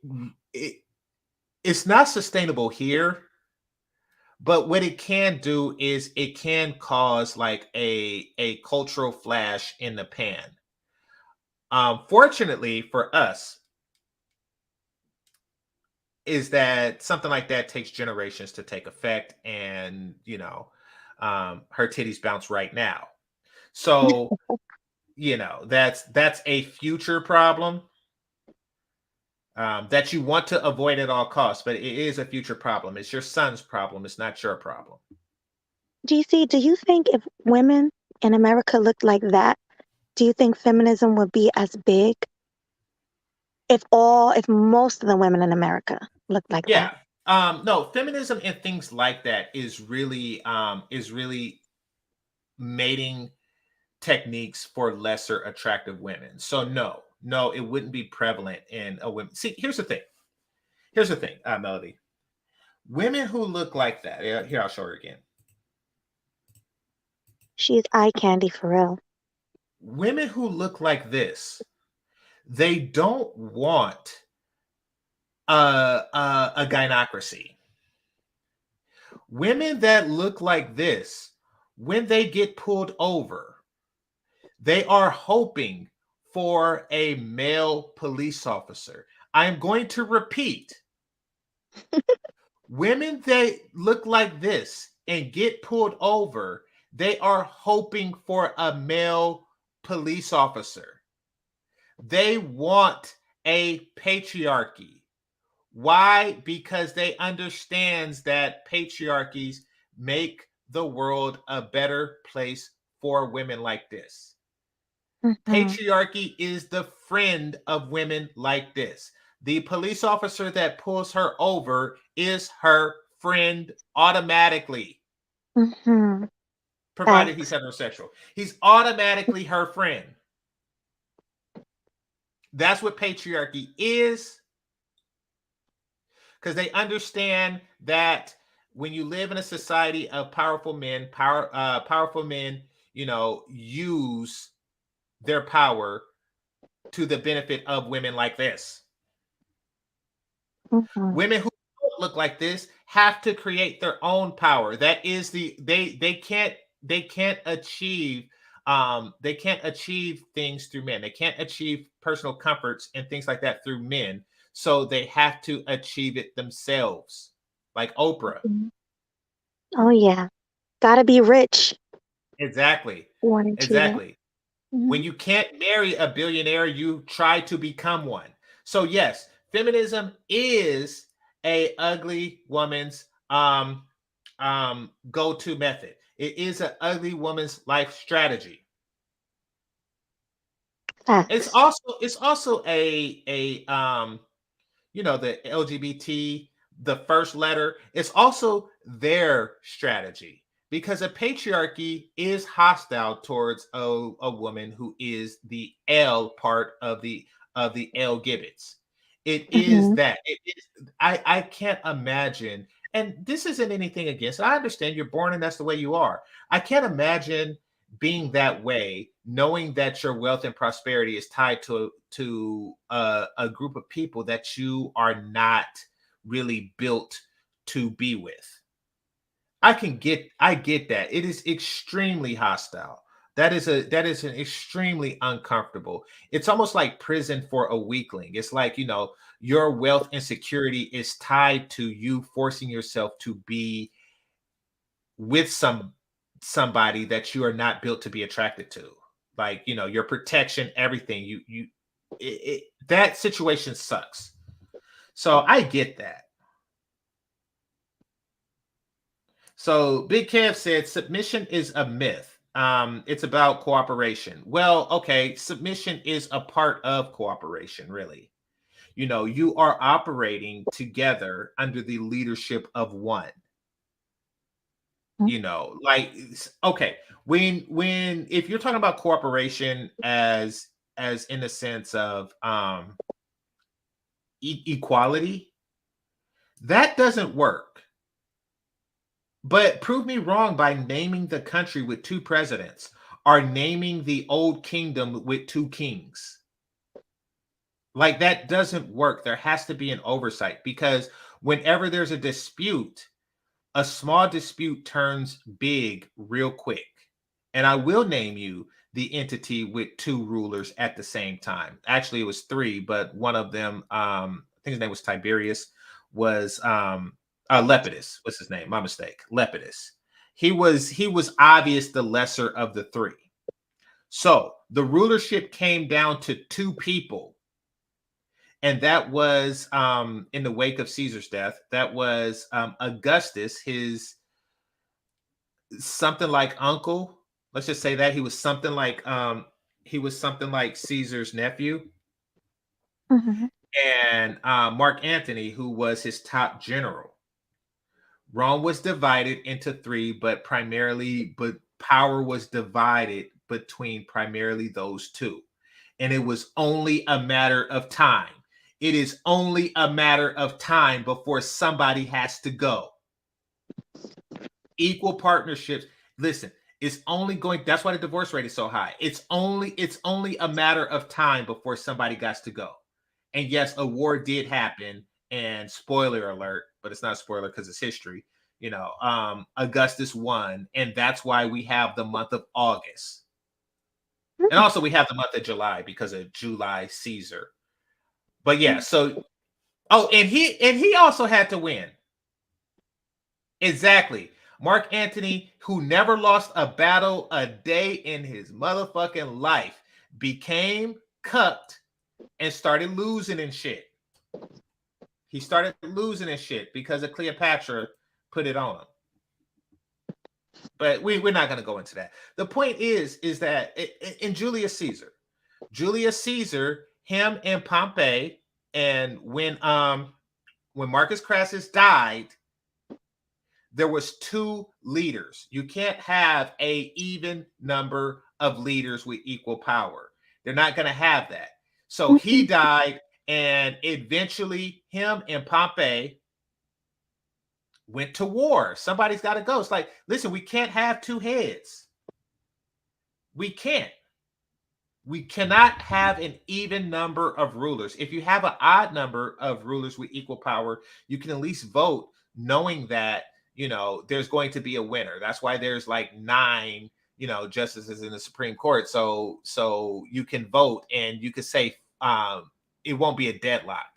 not sustainable here, but what it can do is it can cause like a cultural flash in the pan. Fortunately for us, is that something like that takes generations to take effect, and her titties bounce right now. So that's a future problem that you want to avoid at all costs, but it is a future problem. It's your son's problem. It's not your problem. GC, do you think if women in America looked like that, do you think feminism would be as big? If most of the women in America looked like Yeah. that? No, feminism and things like that is really mating techniques for lesser attractive women. So no, it wouldn't be prevalent in a women. See, here's the thing, Melody. Women who look like that, here, I'll show her again. She's eye candy for real. Women who look like this, they don't want a gynocracy. Women that look like this, when they get pulled over, they are hoping for a male police officer. I'm going to repeat. Women that look like this and get pulled over, they are hoping for a male police officer. They want a patriarchy. Why? Because they understands that patriarchies make the world a better place for women like this. Patriarchy is the friend of women like this. The police officer that pulls her over is her friend automatically. Provided he's heterosexual. He's automatically her friend. That's what patriarchy is. Because they understand that when you live in a society of powerful men, powerful men, use their power to the benefit of women like this. Women who don't look like this have to create their own power. That is they can't achieve things through men. They can't achieve personal comforts and things like that through men. So they have to achieve it themselves, like Oprah. Oh yeah, gotta be rich. Exactly. When you can't marry a billionaire, you try to become one. So yes, feminism is a ugly woman's go-to method. It is an ugly woman's life strategy. It's also a the LGBT, the first letter, it's also their strategy, because a patriarchy is hostile towards a woman who is the L part of the L gibbets. It is that. It is, I can't imagine, and this isn't anything against it. I understand you're born and that's the way you are. I can't imagine being that way, knowing that your wealth and prosperity is tied to a group of people that you are not really built to be with. I get that. It is extremely hostile. That is an extremely uncomfortable. It's almost like prison for a weakling. It's like, your wealth and security is tied to you forcing yourself to be with somebody that you are not built to be attracted to. Like, your protection, everything. That situation sucks. So I get that. So Big Kev said submission is a myth. It's about cooperation. Well, okay, submission is a part of cooperation, really. You are operating together under the leadership of one. Like, okay, when if you're talking about cooperation as in the sense of equality, that doesn't work. But prove me wrong by naming the country with 2 presidents. are naming the old kingdom with 2 kings. Like, that doesn't work. There has to be an oversight, because whenever there's a dispute, a small dispute turns big real quick. And I will name you the entity with 2 rulers at the same time. Actually, it was 3, but one of them, I think his name was Tiberius, was Lepidus. What's his name? My mistake. Lepidus. He was obvious the lesser of the 3. So the rulership came down to 2 people. And that was in the wake of Caesar's death. That was Augustus, his something like uncle. Let's just say that he was something like Caesar's nephew. Mm-hmm. And Mark Antony, who was his top general. Rome was divided into 3, but power was divided between primarily those 2. And it was only a matter of time. It is only a matter of time before somebody has to go. Equal partnerships. Listen, it's only going. That's why the divorce rate is so high. It's only a matter of time before somebody got to go. And yes, a war did happen. And spoiler alert, but it's not a spoiler because it's history. Augustus won, and that's why we have the month of August. And also we have the month of July because of July Caesar. But yeah, so and he also had to win. Exactly. Mark Antony, who never lost a battle a day in his motherfucking life, became cucked and started losing and shit. He started losing and shit because of Cleopatra put it on him. But we're not going to go into that. The point is that in Julius Caesar, him and Pompey, and when Marcus Crassus died, there was 2 leaders. You can't have a even number of leaders with equal power. They're not going to have that. So he died, and eventually him and Pompey went to war. Somebody's got to go. It's like, listen, we can't have 2 heads. We can't. We cannot have an even number of rulers. If you have an odd number of rulers with equal power, you can at least vote knowing that, there's going to be a winner. That's why there's like 9, justices in the Supreme Court. So you can vote, and you could say it won't be a deadlock.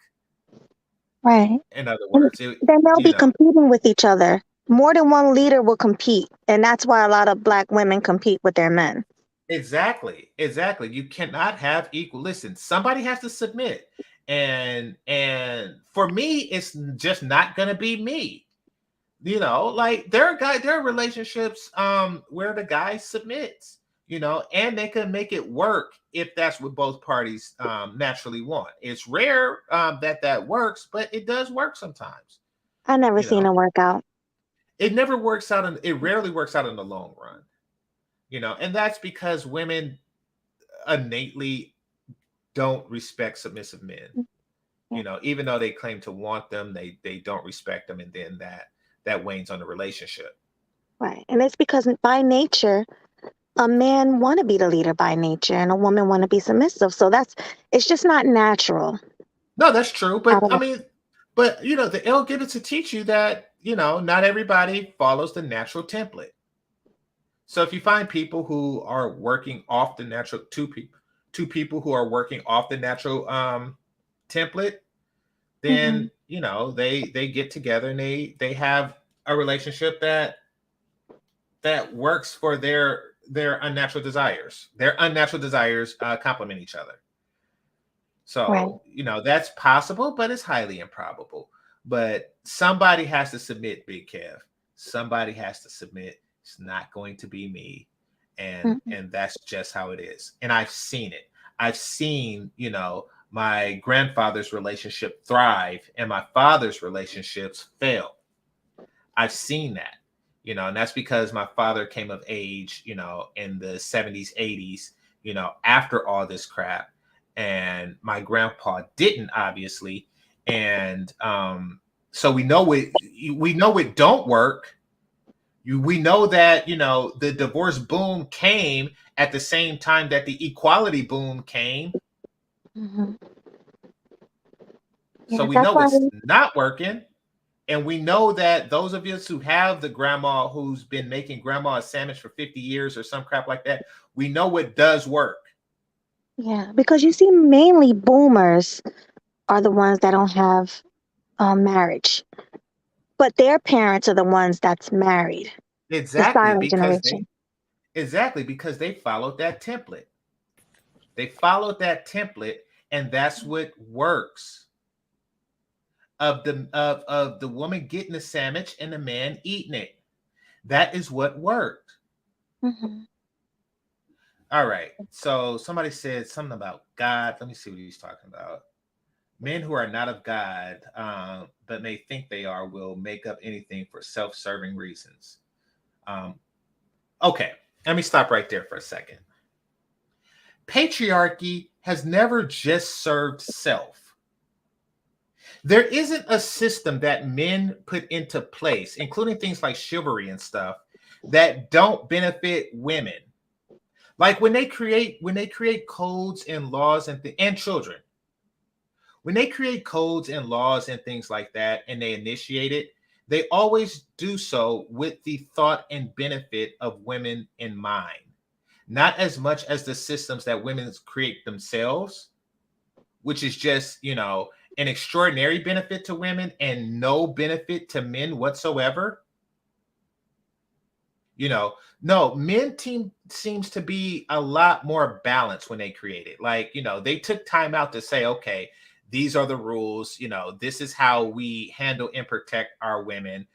Right. In other words, then they'll be competing with each other. More than one leader will compete. And that's why a lot of Black women compete with their men. Exactly. You cannot have equal. Listen, somebody has to submit. And for me, it's just not going to be me. Like there are relationships where the guy submits, and they can make it work if that's what both parties naturally want. It's rare that works, but it does work sometimes. I never seen it work out. It never works out, it rarely works out in the long run. And that's because women innately don't respect submissive men. Even though they claim to want them, they don't respect them, and then that wanes on the relationship. Right. And it's because by nature, a man want to be the leader by nature, and a woman want to be submissive. So it's just not natural. No, that's true. But the L gives it to teach you that, not everybody follows the natural template. So if you find people who are working off the natural, two people who are working off the natural template, then they get together and they have a relationship that works for their unnatural desires. Their unnatural desires complement each other. So that's possible, but it's highly improbable. But somebody has to submit, Big Kev. Somebody has to submit. It's not going to be me. And that's just how it is. And I've seen it. I've seen, my grandfather's relationship thrive and my father's relationships fail. I've seen that, and that's because my father came of age, in the 70s, 80s, after all this crap. And my grandpa didn't, obviously. And so we know it don't work We know that, the divorce boom came at the same time that the equality boom came. Mm-hmm. So Yeah, we that's know why. it's not working. And we know that those of us who have the grandma who's been making grandma a sandwich for 50 years or some crap like that, we know what does work. Yeah, because you see, mainly boomers are the ones that don't have marriage, but their parents are the ones that's married. The Exactly, silent because generation. they followed that template. They followed that template, and that's what works. Of the woman getting the sandwich and the man eating it. That is what worked. Mm-hmm. All right. So somebody said something about God. Let me see what he's talking about. Men who are not of God, but may think they are, will make up anything for self-serving reasons. Okay, let me stop right there for a second. Patriarchy has never just served self. There isn't a system that men put into place, including things like chivalry and stuff, that don't benefit women. Like when they create codes and laws and children, when they create codes and laws and things like that and they initiate it, they always do so with the thought and benefit of women in mind, not as much as the systems that women create themselves, which is just, an extraordinary benefit to women and no benefit to men whatsoever. No, seems to be a lot more balanced when they create it. Like, they took time out to say, okay, these are the rules. This is how we handle and protect our women.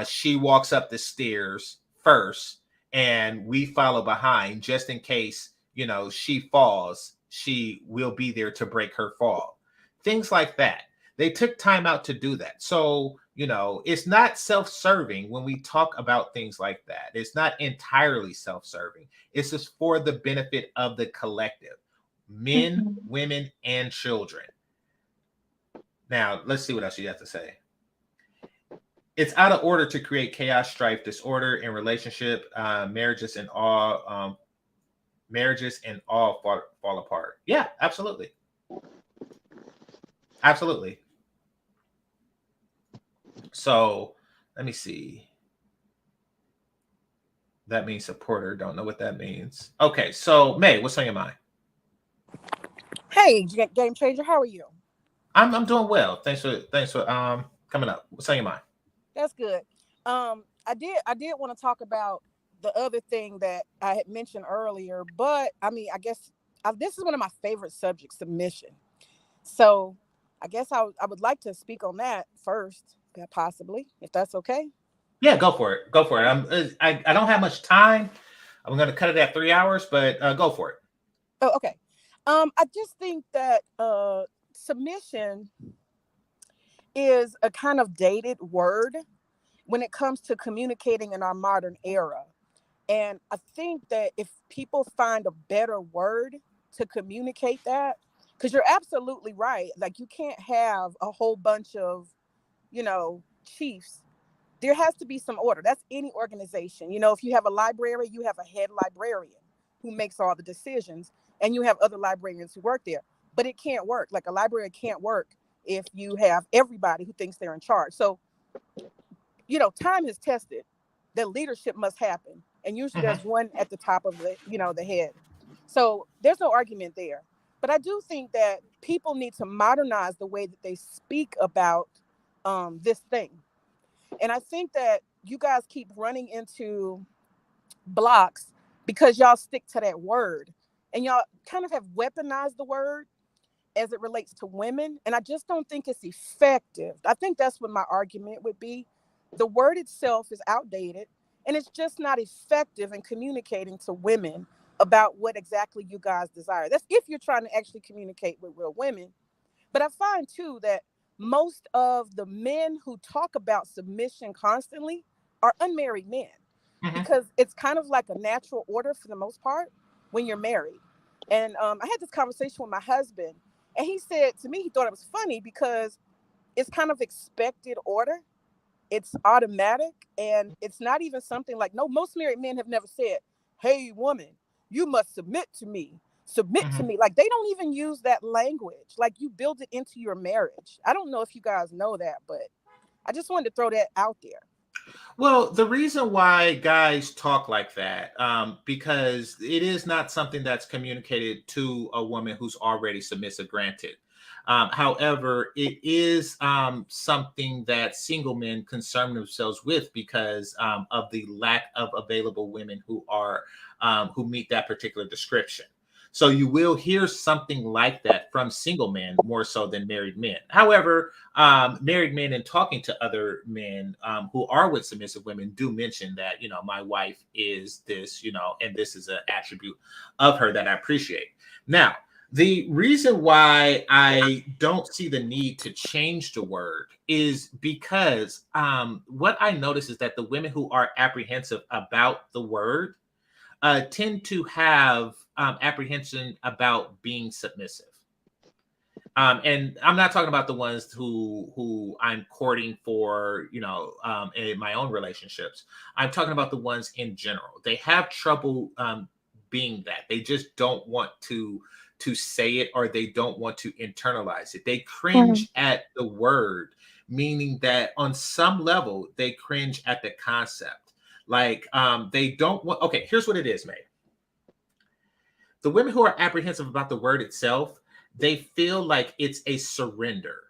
She walks up the stairs first and we follow behind just in case, she falls. She will be there to break her fall. Things like that. They took time out to do that. So, it's not self-serving when we talk about things like that. It's not entirely self-serving. It's just for the benefit of the collective, men, Mm-hmm. women, and children. Now, let's see what else you have to say. It's out of order to create chaos, strife, disorder in relationship, marriages, and all fall apart. Yeah, absolutely. Absolutely. So let me see. That means supporter. Don't know what that means. Okay, so May, what's on your mind? Hey, Game Changer, how are you? I'm doing well. Thanks for coming up. What's on your mind? That's good. I did want to talk about the other thing that I had mentioned earlier, but I mean, I guess this is one of my favorite subjects, submission. So I guess I would like to speak on that first, possibly, if that's okay. Yeah, go for it. Go for it. I don't have much time. I'm going to cut it at 3 hours, but go for it. Oh, okay. I just think that submission is a kind of dated word when it comes to communicating in our modern era. And I think that if people find a better word to communicate that, because you're absolutely right. Like, you can't have a whole bunch of, chiefs. There has to be some order. That's any organization. If you have a library, you have a head librarian who makes all the decisions, and you have other librarians who work there. But it can't work. Like, a library can't work if you have everybody who thinks they're in charge. So, time has tested that leadership must happen. And usually there's one at the top of the head. So there's no argument there. But I do think that people need to modernize the way that they speak about this thing. And I think that you guys keep running into blocks because y'all stick to that word. And y'all kind of have weaponized the word as it relates to women. And I just don't think it's effective. I think that's what my argument would be. The word itself is outdated and it's just not effective in communicating to women about what exactly you guys desire. That's if you're trying to actually communicate with real women. But I find too that most of the men who talk about submission constantly are unmarried men because it's kind of like a natural order for the most part when you're married. And I had this conversation with my husband, and he said to me he thought it was funny because it's kind of expected order. it's automatic, and it's not even something like, no, most married men have never said, hey woman, you must submit to me, like they don't even use that language. Like, you build it into your marriage. I don't know if you guys know that, but I just wanted to throw that out there. Well, the reason why guys talk like that, because it is not something that's communicated to a woman who's already submissive, granted. However, it is something that single men concern themselves with because of the lack of available women who are who meet that particular description. So you will hear something like that from single men more so than married men. However, married men and talking to other men who are with submissive women do mention that, you know, my wife is this, you know, and this is an attribute of her that I appreciate. Now, the reason why I don't see the need to change the word is because what I notice is that the women who are apprehensive about the word tend to have apprehension about being submissive. And I'm not talking about the ones who I'm courting for, you know, in my own relationships. I'm talking about the ones in general. They have trouble being that. They just don't want to say it, or they don't want to internalize it. They cringe at the word, meaning that on some level they cringe at the concept. Like they don't want. Okay, here's what it is, May. The women who are apprehensive about the word itself, they feel like it's a surrender,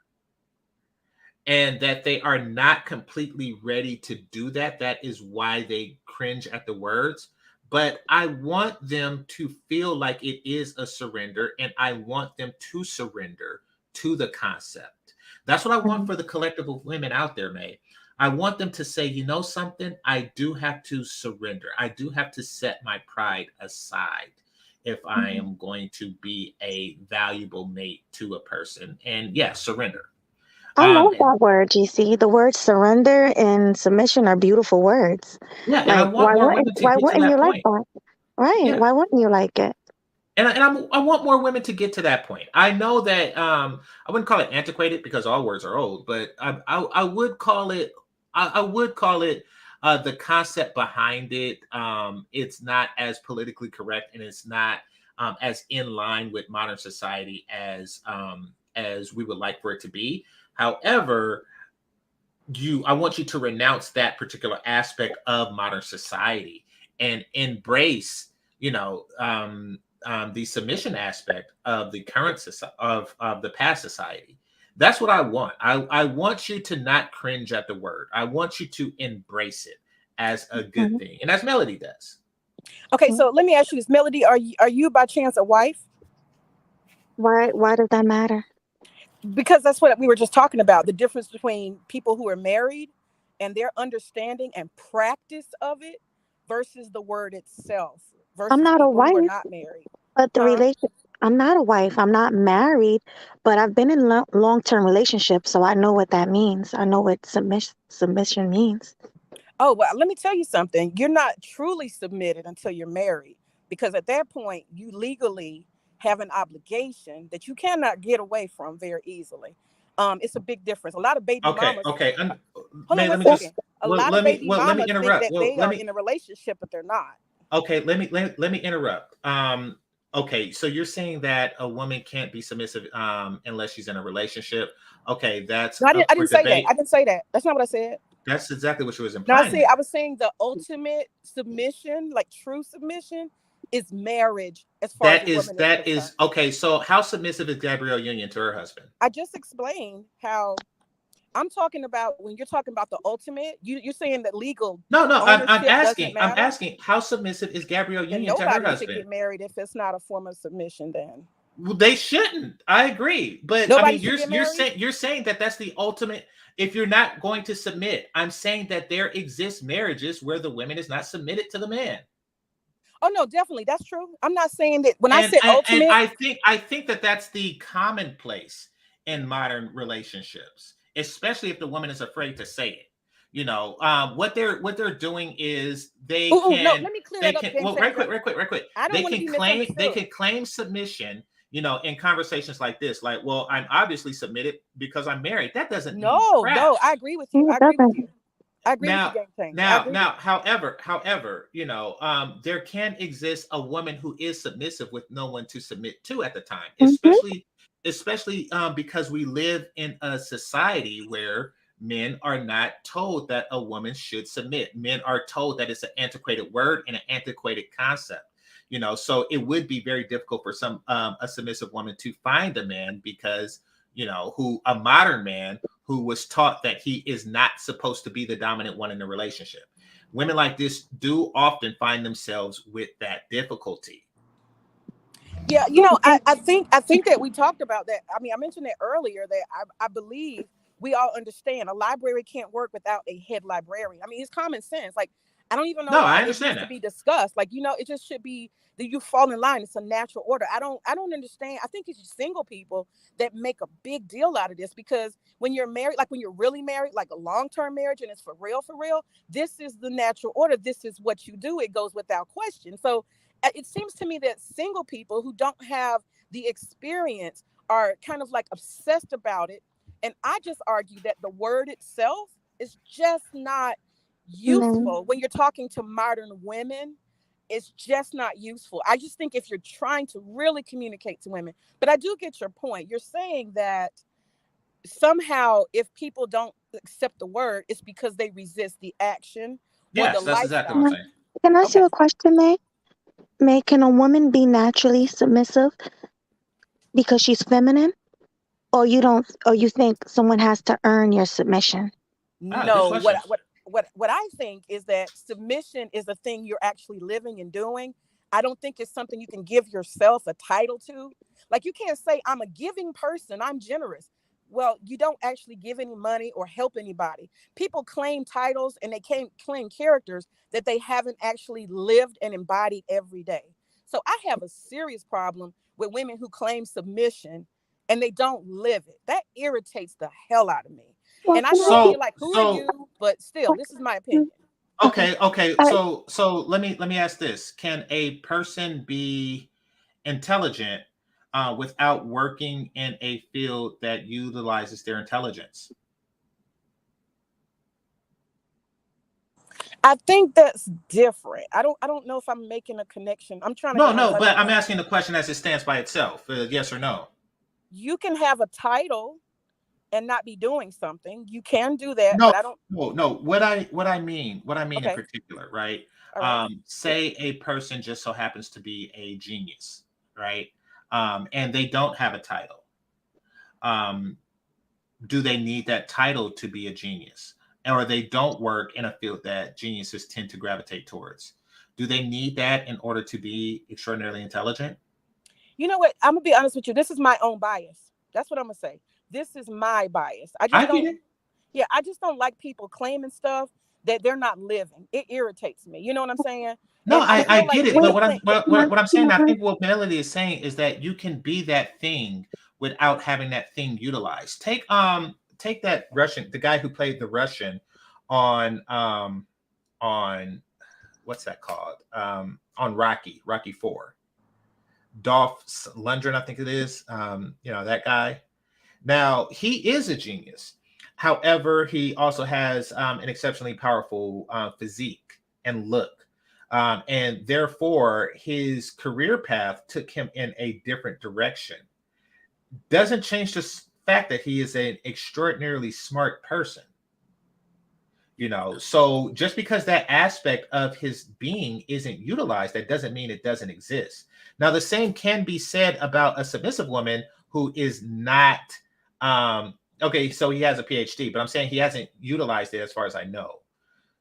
and that they are not completely ready to do that. That is why they cringe at the words. But I want them to feel like it is a surrender, and I want them to surrender to the concept. That's what I want for the collective of women out there, May. I want them to say, you know something, I do have to surrender. I do have to set my pride aside if I am going to be a valuable mate to a person. And yes, surrender. I love that word, GC. The words surrender and submission are beautiful words. Yeah, and I Like, want more women to why get to wouldn't that you like point. that? Right. Yeah. Why wouldn't you like it? And I want more women to get to that point. I know that I wouldn't call it antiquated because all words are old, but I would call it the concept behind it. It's not as politically correct, and it's not as in line with modern society as we would like for it to be. However, I want you to renounce that particular aspect of modern society and embrace, you know, the submission aspect of the current society, of the past society. That's what I want. I want you to not cringe at the word. I want you to embrace it as a good thing, and as Melody does. Okay, so let me ask you this, Melody. Are you by chance a wife? Why does that matter? Because that's what we were just talking about, the difference between people who are married and their understanding and practice of it versus the word itself versus I'm not a people who are wife, not married. but the relation. I'm not a wife. I'm not married, but I've been in long-term relationships, so I know what that means. I know what submission means. Oh, well, let me tell you something. You're not truly submitted until you're married, because at that point you legally have an obligation that you cannot get away from very easily. It's a big difference. A lot of baby mamas. Okay. Hold on Let one me second. just. A lot of baby Let me mamas think interrupt. that they are in a relationship, but they're not. Okay, let me interrupt. Okay, so you're saying that a woman can't be submissive unless she's in a relationship. Okay, that's No, I didn't say debate. that. I didn't say that. That's not what I said. That's exactly what she was No, implying. I was saying the ultimate submission, like true submission, is marriage. As far as a woman is okay. So how submissive is Gabrielle Union to her husband? I just explained how. I'm talking about when you're talking about the ultimate. You're saying that legal. No. I'm asking. I'm asking how submissive is Gabrielle Union to her husband? Nobody should get married if it's not a form of submission. Then well, they shouldn't. I agree, but nobody I mean, you're saying that that's the ultimate. If you're not going to submit, I'm saying that there exist marriages where the woman is not submitted to the man. Oh no, definitely, that's true. I'm not saying that when I said ultimate. And I think that that's the commonplace in modern relationships, especially if the woman is afraid to say it. You know, what they're doing is they can. No, let me clear that up. Well, right quick. I don't want to be misunderstood. They can claim submission. You know, in conversations like this, like, well, I'm obviously submitted because I'm married. That doesn't mean crap. No, I agree with you. I agree with you. I agree with Now, you, Game Changer. I agree. however, there can exist a woman who is submissive with no one to submit to at the time, especially because we live in a society where men are not told that a woman should submit. Men are told that it's an antiquated word and an antiquated concept. So it would be very difficult for some a submissive woman to find a man because who a modern man who was taught that he is not supposed to be the dominant one in the relationship. Women like this do often find themselves with that difficulty. Yeah, I think that we talked about that. I mean, I mentioned it earlier that I believe we all understand a library can't work without a head librarian. I mean, it's common sense. Like, I don't even know No, why I it needs understand to that. be discussed. Like, it just should be that you fall in line. It's a natural order. I don't understand. I think it's just single people that make a big deal out of this, because when you're married, like when you're really married, like a long-term marriage and it's for real, this is the natural order. This is what you do. It goes without question. So it seems to me that single people who don't have the experience are kind of like obsessed about it. And I just argue that the word itself is just not useful when you're talking to modern women. It's just not useful. I just think if you're trying to really communicate to women, but I do get your point. You're saying that somehow if people don't accept the word, it's because they resist the action or the Yes, that's exactly what lifestyle. I'm saying. Can I ask Okay. you a question, May? May, can a woman be naturally submissive because she's feminine? Or you don't, or you think someone has to earn your submission? Good No, question. what I think is that submission is a thing you're actually living and doing. I don't think it's something you can give yourself a title to. Like, you can't say I'm a giving person, I'm generous. Well, you don't actually give any money or help anybody. People claim titles and they can't claim characters that they haven't actually lived and embodied every day. So I have a serious problem with women who claim submission and they don't live it. That irritates the hell out of me. Well, And I can know I you're So, like, who are so you? But still, this is my opinion. Okay. okay. All right. So let me ask this: can a person be intelligent without working in a field that utilizes their intelligence? I think that's different. I don't know if I'm making a connection. I'm trying to No, kind of no, but I'm understand. asking the question as it stands by itself. Yes or no? You can have a title and not be doing something. You can do that, No, but I don't. no. What I mean in Okay. particular, right? All right. Say a person just so happens to be a genius, right? And they don't have a title. Um, do they need that title to be a genius? Or they don't work in a field that geniuses tend to gravitate towards? Do they need that in order to be extraordinarily intelligent? You know what? I'm gonna be honest with you. This is my own bias. That's what I'm gonna say. This is my bias. I just I get don't. it. Yeah, I just don't like people claiming stuff that they're not living. It irritates me. You know what I'm saying? No, And I I feel like get it. But people what I'm think. what, Can I what, ask what I'm you saying, I one? think what Melody is saying is that you can be that thing without having that thing utilized. Take that Russian, the guy who played the Russian on what's that called? On Rocky 4. Dolph Lundgren, I think it is. That guy. Now, he is a genius. However, he also has an exceptionally powerful physique and look. And therefore, his career path took him in a different direction. Doesn't change the fact that he is an extraordinarily smart person. So just because that aspect of his being isn't utilized, that doesn't mean it doesn't exist. Now, the same can be said about a submissive woman who is not okay, so he has a PhD, but I'm saying he hasn't utilized it as far as I know.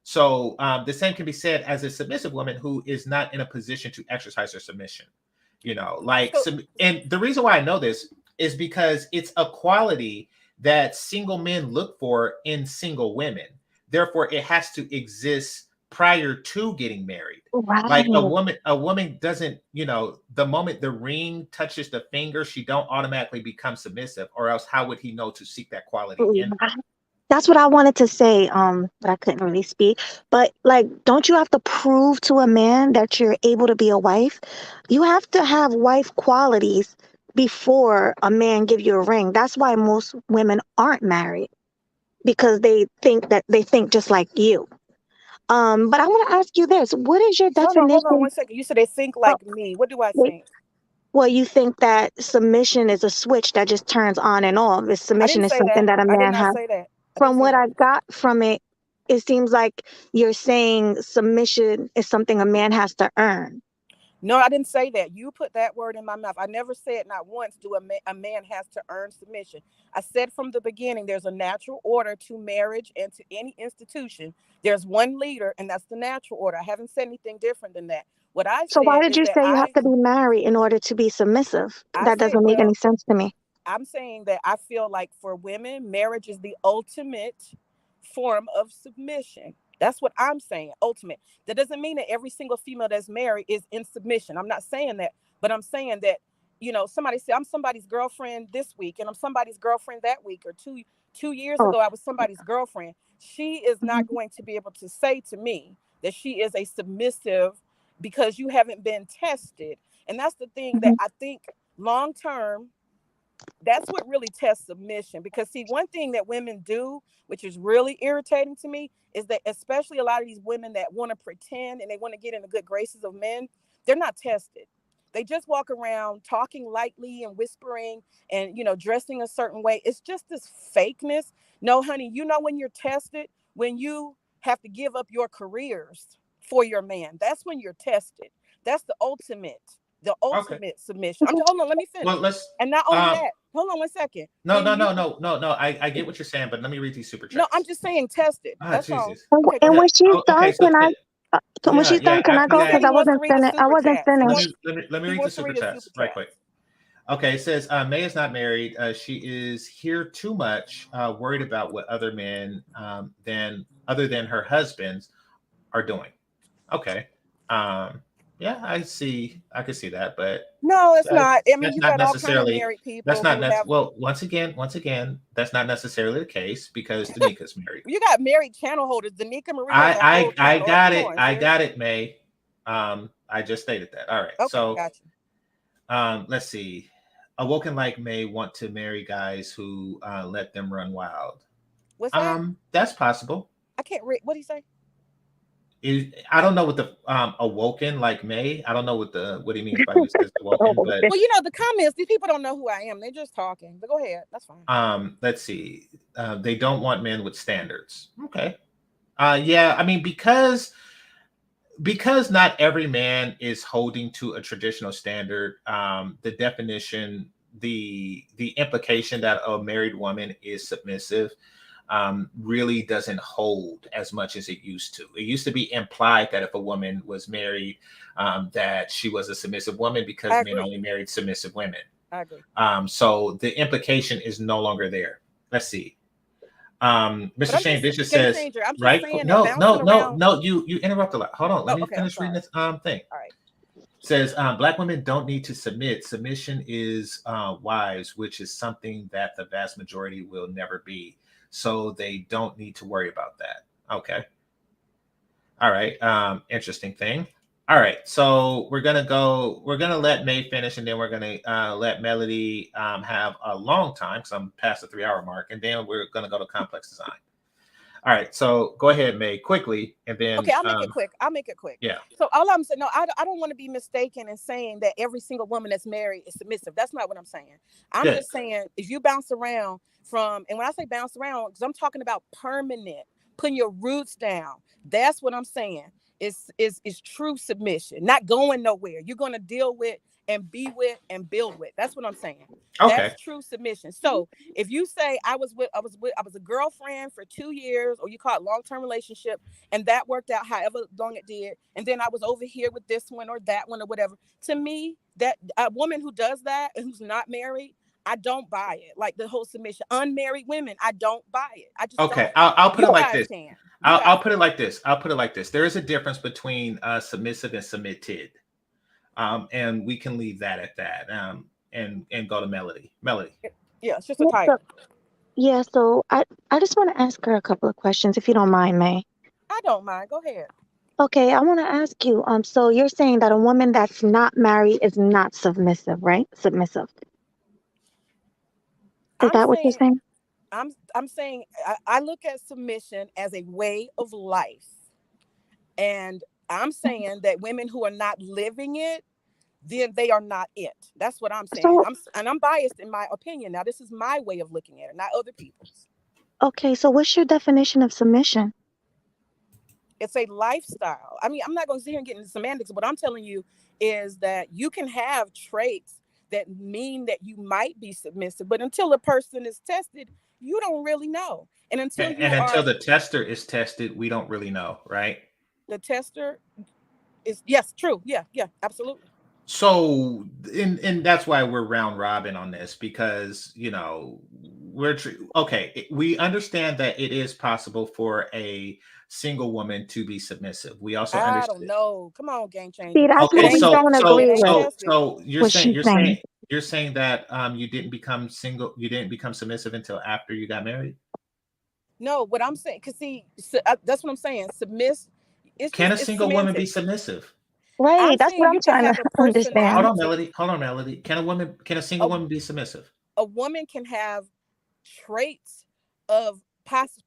So the same can be said as a submissive woman who is not in a position to exercise her submission. So And the reason why I know this is because it's a quality that single men look for in single women. Therefore, it has to exist prior to getting married. Like Right. a woman doesn't, the moment the ring touches the finger, she don't automatically become submissive, or else how would he know to seek that quality in her? That's what I wanted to say, but I couldn't really speak. But like, don't you have to prove to a man that you're able to be a wife? You have to have wife qualities before a man give you a ring. That's why most women aren't married. because they think just like you. But I want to ask you this: what is your definition? Hold on 1 second. You said they think like me. What do I think? Well, you think that submission is a switch that just turns on and off. Is submission is something that a I did man not has. say that. From what I got from it, it seems like you're saying submission is something a man has to earn. No, I didn't say that. You put that word in my mouth. I never said not once do a man has to earn submission. I said from the beginning there's a natural order to marriage and to any institution. There's one leader, and that's the natural order. I haven't said anything different than that. What I So said why did is you that say you have to be married in order to be submissive? That doesn't make any sense to me. I'm saying that I feel like for women, marriage is the ultimate form of submission. That's what I'm saying, ultimate. That doesn't mean that every single female that's married is in submission. I'm not saying that, but I'm saying that, somebody said I'm somebody's girlfriend this week and I'm somebody's girlfriend that week, or two years ago I was somebody's girlfriend. She is not going to be able to say to me that she is a submissive because you haven't been tested. And that's the thing that I think long term, that's what really tests submission. Because see, one thing that women do, which is really irritating to me, is that especially a lot of these women that want to pretend and they want to get in the good graces of men, they're not tested. They just walk around talking lightly and whispering and, dressing a certain way. It's just this fakeness. No, honey, when you're tested, when you have to give up your careers for your man, that's when you're tested. That's the ultimate submission. Hold on, let me finish. Well, and not only that, hold on 1 second. No. I get what you're saying, but let me read these super chats. No, I'm just saying tested. That's all. Okay, and when she's done, when she's done, can I go? Because I wasn't finished. Let me read the super chats right quick. Okay, it says May is not married. She is here too much, worried about what other men other than her husbands are doing. Okay. Yeah, I can see that, but no, it's not. I mean, you got all kinds of married people. That's not well. Once again, that's not necessarily the case because Danika's married. You got married channel holders. Danica Marie. I got it. I got it, May. I just stated that. All right. Okay, so, gotcha. Let's see. Awoken like May want to marry guys who let them run wild. What's that? That's possible. I can't read. What did he say? I don't know what the awoken like May. I don't know what he means by this awoken. But well, the comments, these people don't know who I am. They're just talking. But go ahead. That's fine. Let's see. They don't want men with standards. Okay. Yeah, I mean, because not every man is holding to a traditional standard, the definition, the implication that a married woman is submissive really doesn't hold as much as it used to. It used to be implied that if a woman was married, that she was a submissive woman because men only married submissive women. I agree. So the implication is no longer there. Let's see. Mr. Shane Vicious says, right? No, you interrupt a lot. Hold on, let me finish reading this thing. All right. Says Black women don't need to submit. Submission is wise, which is something that the vast majority will never be. So they don't need to worry about that. Okay. All right. Interesting thing. All right. So we're gonna let May finish, and then we're gonna let Melody have a long time because I'm past the 3-hour mark, and then we're gonna go to complex design. All right. So go ahead, May, quickly, and then okay, I'll make it quick. Yeah. So all I'm saying, I don't want to be mistaken in saying that every single woman that's married is submissive. That's not what I'm saying. I'm just saying if you bounce around and when I say bounce around, because I'm talking about permanent, putting your roots down. That's what I'm saying. Is true submission, not going nowhere. You're going to deal with and be with and build with. That's what I'm saying. Okay. That's true submission. So if you say I was a girlfriend for 2 years, or you call it long-term relationship, and that worked out however long it did, and then I was over here with this one or that one or whatever. To me, that a woman who does that and who's not married, I don't buy it. Like the whole submission. Unmarried women, I don't buy it. I just don't. I'll put it like this. I'll put it like this. I'll put it like this. There is a difference between submissive and submitted. And we can leave that at that. And go to Melody. Melody. Yeah, it's just a title. Yeah, so I just want to ask her a couple of questions, if you don't mind, May. I don't mind. Go ahead. Okay, I want to ask you. So you're saying that a woman that's not married is not submissive, right? Submissive. Is that what you're saying? I'm saying I look at submission as a way of life, and I'm saying that women who are not living it, then they are not it. That's what I'm saying. So I'm biased in my opinion. Now, this is my way of looking at it, not other people's. okay, so what's your definition of submission? It's a lifestyle. I mean, I'm not going to sit here and get into semantics. What I'm telling you is that you can have traits that mean that you might be submissive, but until a person is tested, you don't really know. And until And until the tester is tested, we don't really know, right? The tester is, yes, true. Yeah, absolutely. So, and that's why we're round robin on this, because we understand that it is possible for a single woman to be submissive. We also I understand. don't know. Come on, game changer. See, that's what we don't agree with. So you're saying that you didn't become submissive until after you got married? No, what I'm saying, because see, that's what I'm saying. Can a single woman be submissive? Right, that's what I'm trying to understand. Hold on, Melody. Can a single woman be submissive? A woman can have traits of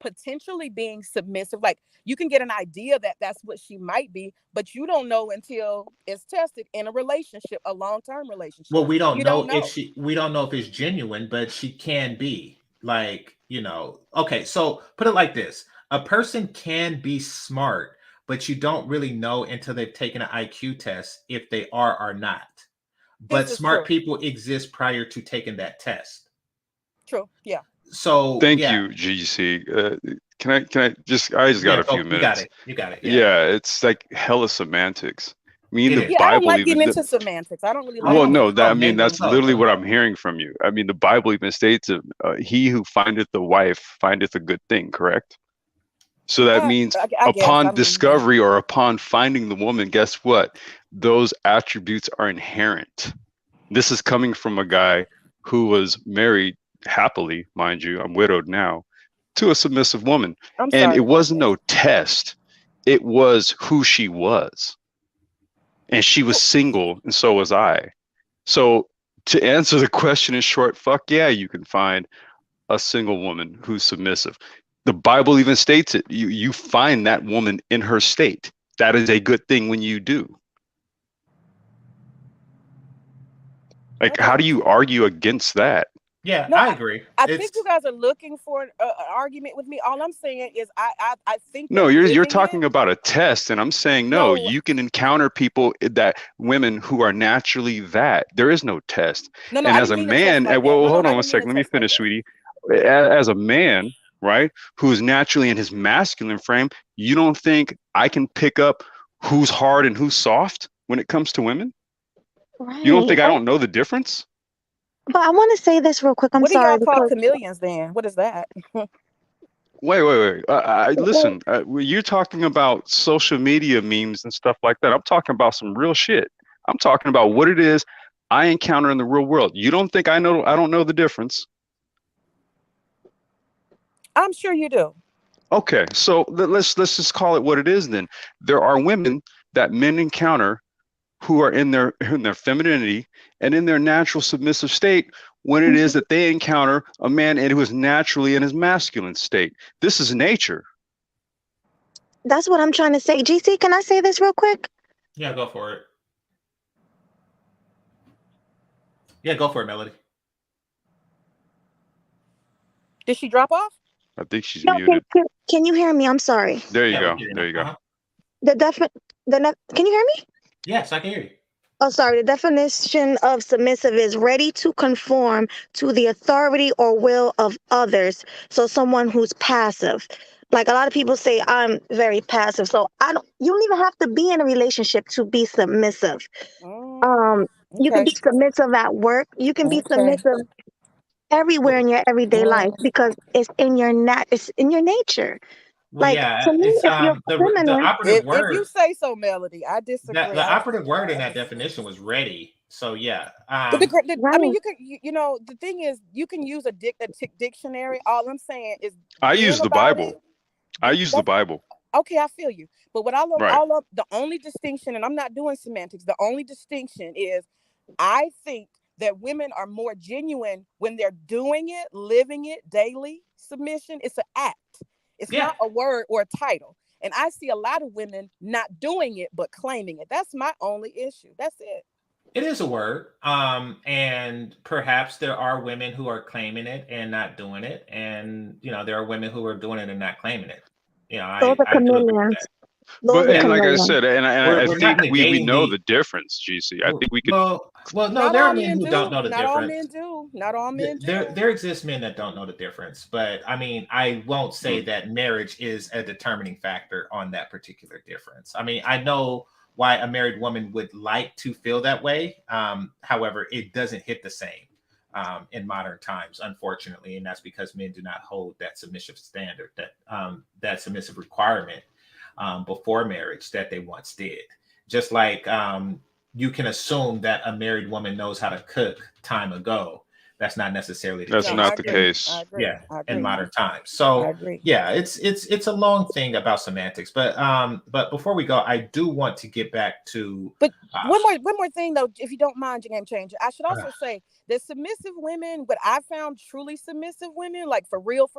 potentially being submissive. Like, you can get an idea that that's what she might be, but you don't know until it's tested in a relationship, a long-term relationship. Well, we don't know if it's genuine, but she can be. Like, okay, so put it like this. A person can be smart, but you don't really know until they've taken an IQ test if they are or not. But smart people exist prior to taking that test. True. Yeah. So thank you, GC. I just got a few minutes. You got it. Yeah, it's like hella semantics. I mean, the I don't Bible like getting into semantics. I don't really like. Well, no, that's literally what I'm hearing from you. I mean, the Bible even states, "He who findeth a wife findeth a good thing." Correct. So that means upon discovery or upon finding the woman, guess what? Those attributes are inherent. This is coming from a guy who was married happily, mind you, I'm widowed now, to a submissive woman. And it wasn't no test. It was who she was. And she was single, and so was I. So to answer the question in short, fuck yeah, you can find a single woman who's submissive. The Bible even states it. You find that woman in her state. That is a good thing when you do. Like, how do you argue against that? Yeah, no, I agree. I think you guys are looking for an argument with me. All I'm saying is I think. No, you're talking about a test, and I'm saying no. You can encounter people women who are naturally that. There is no test. And as a man, well, hold on one second. Let me finish, sweetie. As a man, right, who's naturally in his masculine frame, you don't think I can pick up who's hard and who's soft when it comes to women? Right. You don't think I don't know the difference? But I want to say this real quick. I'm sorry. What do y'all call chameleons then? What is that? Wait. Listen, you're talking about social media memes and stuff like that. I'm talking about some real shit. I'm talking about what it is I encounter in the real world. You don't think I don't know the difference? I'm sure you do. Okay, so let's just call it what it is then. There are women that men encounter who are in their femininity and in their natural submissive state when it is that they encounter a man who is naturally in his masculine state. This is nature. That's what I'm trying to say. GC, can I say this real quick? Yeah, go for it. Yeah, go for it, Melody. Did she drop off? I think she's muted. Can you hear me? I'm sorry. There you go. There you go. Can you hear me? Yes, I can hear you. Oh, sorry. The definition of submissive is ready to conform to the authority or will of others. So someone who's passive. Like a lot of people say, I'm very passive. So you don't even have to be in a relationship to be submissive. You can be submissive at work. You can be submissive everywhere in your everyday life because it's in your nature. Well, like, yeah, to me, it's, the operative word. If you say so, Melody, I disagree. The operative word in that definition was ready. So yeah, I mean, you can, the thing is, you can use a dictionary. All I'm saying is, I use the Bible. I use the Bible. Okay, I feel you. But what I love, the only distinction, and I'm not doing semantics. The only distinction is, I think that women are more genuine when they're doing it, living it daily. Submission, it's an act. It's not a word or a title. And I see a lot of women not doing it, but claiming it. That's my only issue. That's it. It is a word. And perhaps there are women who are claiming it and not doing it. And, there are women who are doing it and not claiming it. Those are I do agree with chameleons. that. Those are And like I chameleons. said, and I We're think not we negating know the difference, GC. I think we could. Well, no, Not there all are men men who do. don't know the Not all difference. men do. Not all men do. There exist men that don't know the difference, but I mean, I won't say that marriage is a determining factor on that particular difference. I mean, I know why a married woman would like to feel that way. However, it doesn't hit the same in modern times, unfortunately, and that's because men do not hold that submissive standard, that submissive requirement before marriage that they once did. Just like you can assume that a married woman knows how to cook time ago. That's not necessarily the case. That's not the case. I agree. Yeah, I agree. in modern times. So I agree. yeah, it's a long thing about semantics. But before we go, I do want to get back to. But one more thing though, if you don't mind, Game Changer, I should also say that submissive women, what I found truly submissive women, like for real,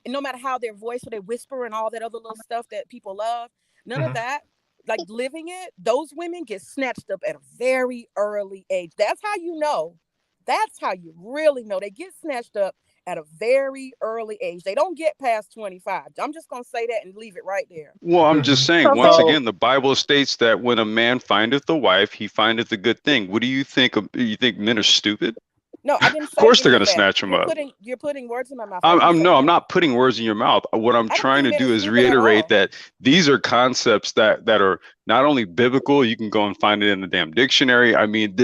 and no matter how their voice or they whisper and all that other little stuff that people love, none of that. Like living it, those women get snatched up at a very early age. That's how you know. That's how you really know. They get snatched up at a very early age. They don't get past 25. I'm just going to say that and leave it right there. Well, I'm just saying, once again, the Bible states that when a man findeth a wife, he findeth a good thing. What do you think? You think men are stupid? No, I didn't say. Of course they're going to that. snatch him up. You're putting words in my mouth. I'm not putting words in your mouth. What I'm trying to do is reiterate that these are concepts that are not only biblical. You can go and find it in the damn dictionary. I mean,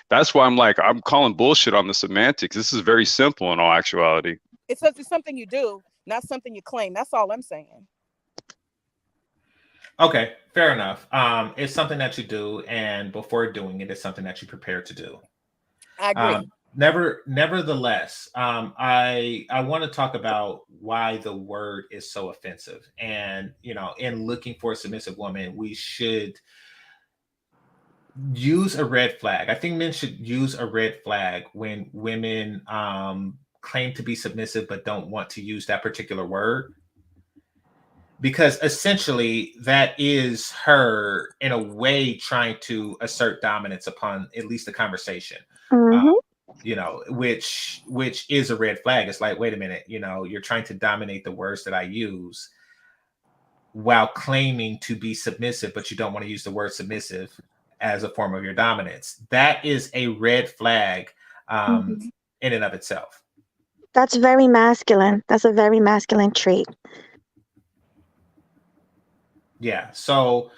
that's why I'm calling bullshit on the semantics. This is very simple in all actuality. It's something you do, not something you claim. That's all I'm saying. Okay, fair enough. It's something that you do, and before doing it, it's something that you prepare to do. I agree. Nevertheless, I want to talk about why the word is so offensive. And, in looking for a submissive woman, we should use a red flag. I think men should use a red flag when women claim to be submissive but don't want to use that particular word. Because essentially that is her, in a way, trying to assert dominance upon at least the conversation. Which is a red flag. It's like, wait a minute, you're trying to dominate the words that I use while claiming to be submissive, but you don't want to use the word submissive as a form of your dominance. That is a red flag in and of itself. That's very masculine. That's a very masculine trait. Yeah. So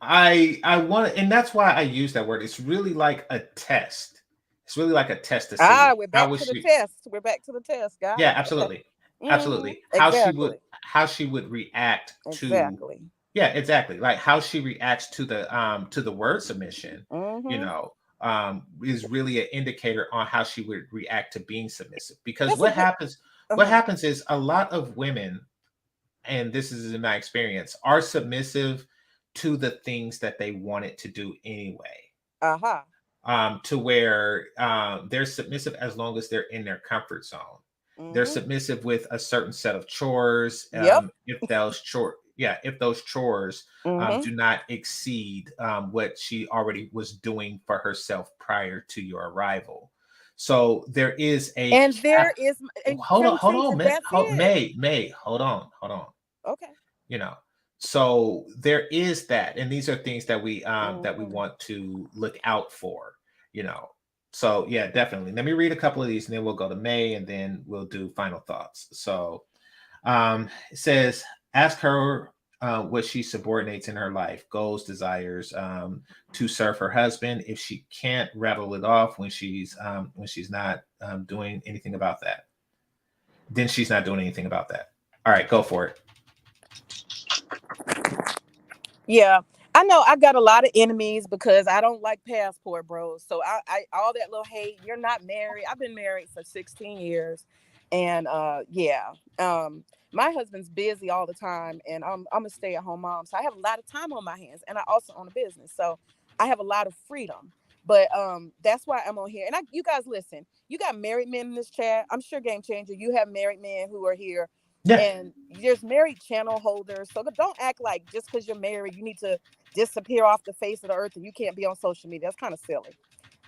I want, and that's why I use that word. It's really like a test. It's really like a test to see. We're back to the test. We're back to the test, guys. Yeah, absolutely. Absolutely. How she would react to Yeah, exactly. Like how she reacts to the word submission, is really an indicator on how she would react to being submissive. Because what happens is a lot of women, and this is in my experience, are submissive to the things that they wanted to do anyway. To where they're submissive as long as they're in their comfort zone. They're submissive with a certain set of chores. If those chores do not exceed what she already was doing for herself prior to your arrival. So there is a hold on, May, hold on. Okay. So there is that, and these are things that we want to look out for, So yeah, definitely. Let me read a couple of these, and then we'll go to May, and then we'll do final thoughts. So it says, ask her what she subordinates in her life, goals, desires, to serve her husband. If she can't rattle it off when she's not doing anything about that, then she's not doing anything about that. All right, go for it. Yeah, I know I got a lot of enemies because I don't like passport bros. So I all that little hate. You're not married. I've been married for 16 years, and my husband's busy all the time, and I'm a stay-at-home mom, so I have a lot of time on my hands, and I also own a business, so I have a lot of freedom. But that's why I'm on here. And you guys listen, you got married men in this chat. I'm sure GameChanger, you have married men who are here. Yeah. And there's married channel holders. So don't act like just because you're married, you need to disappear off the face of the earth and you can't be on social media. That's kind of silly.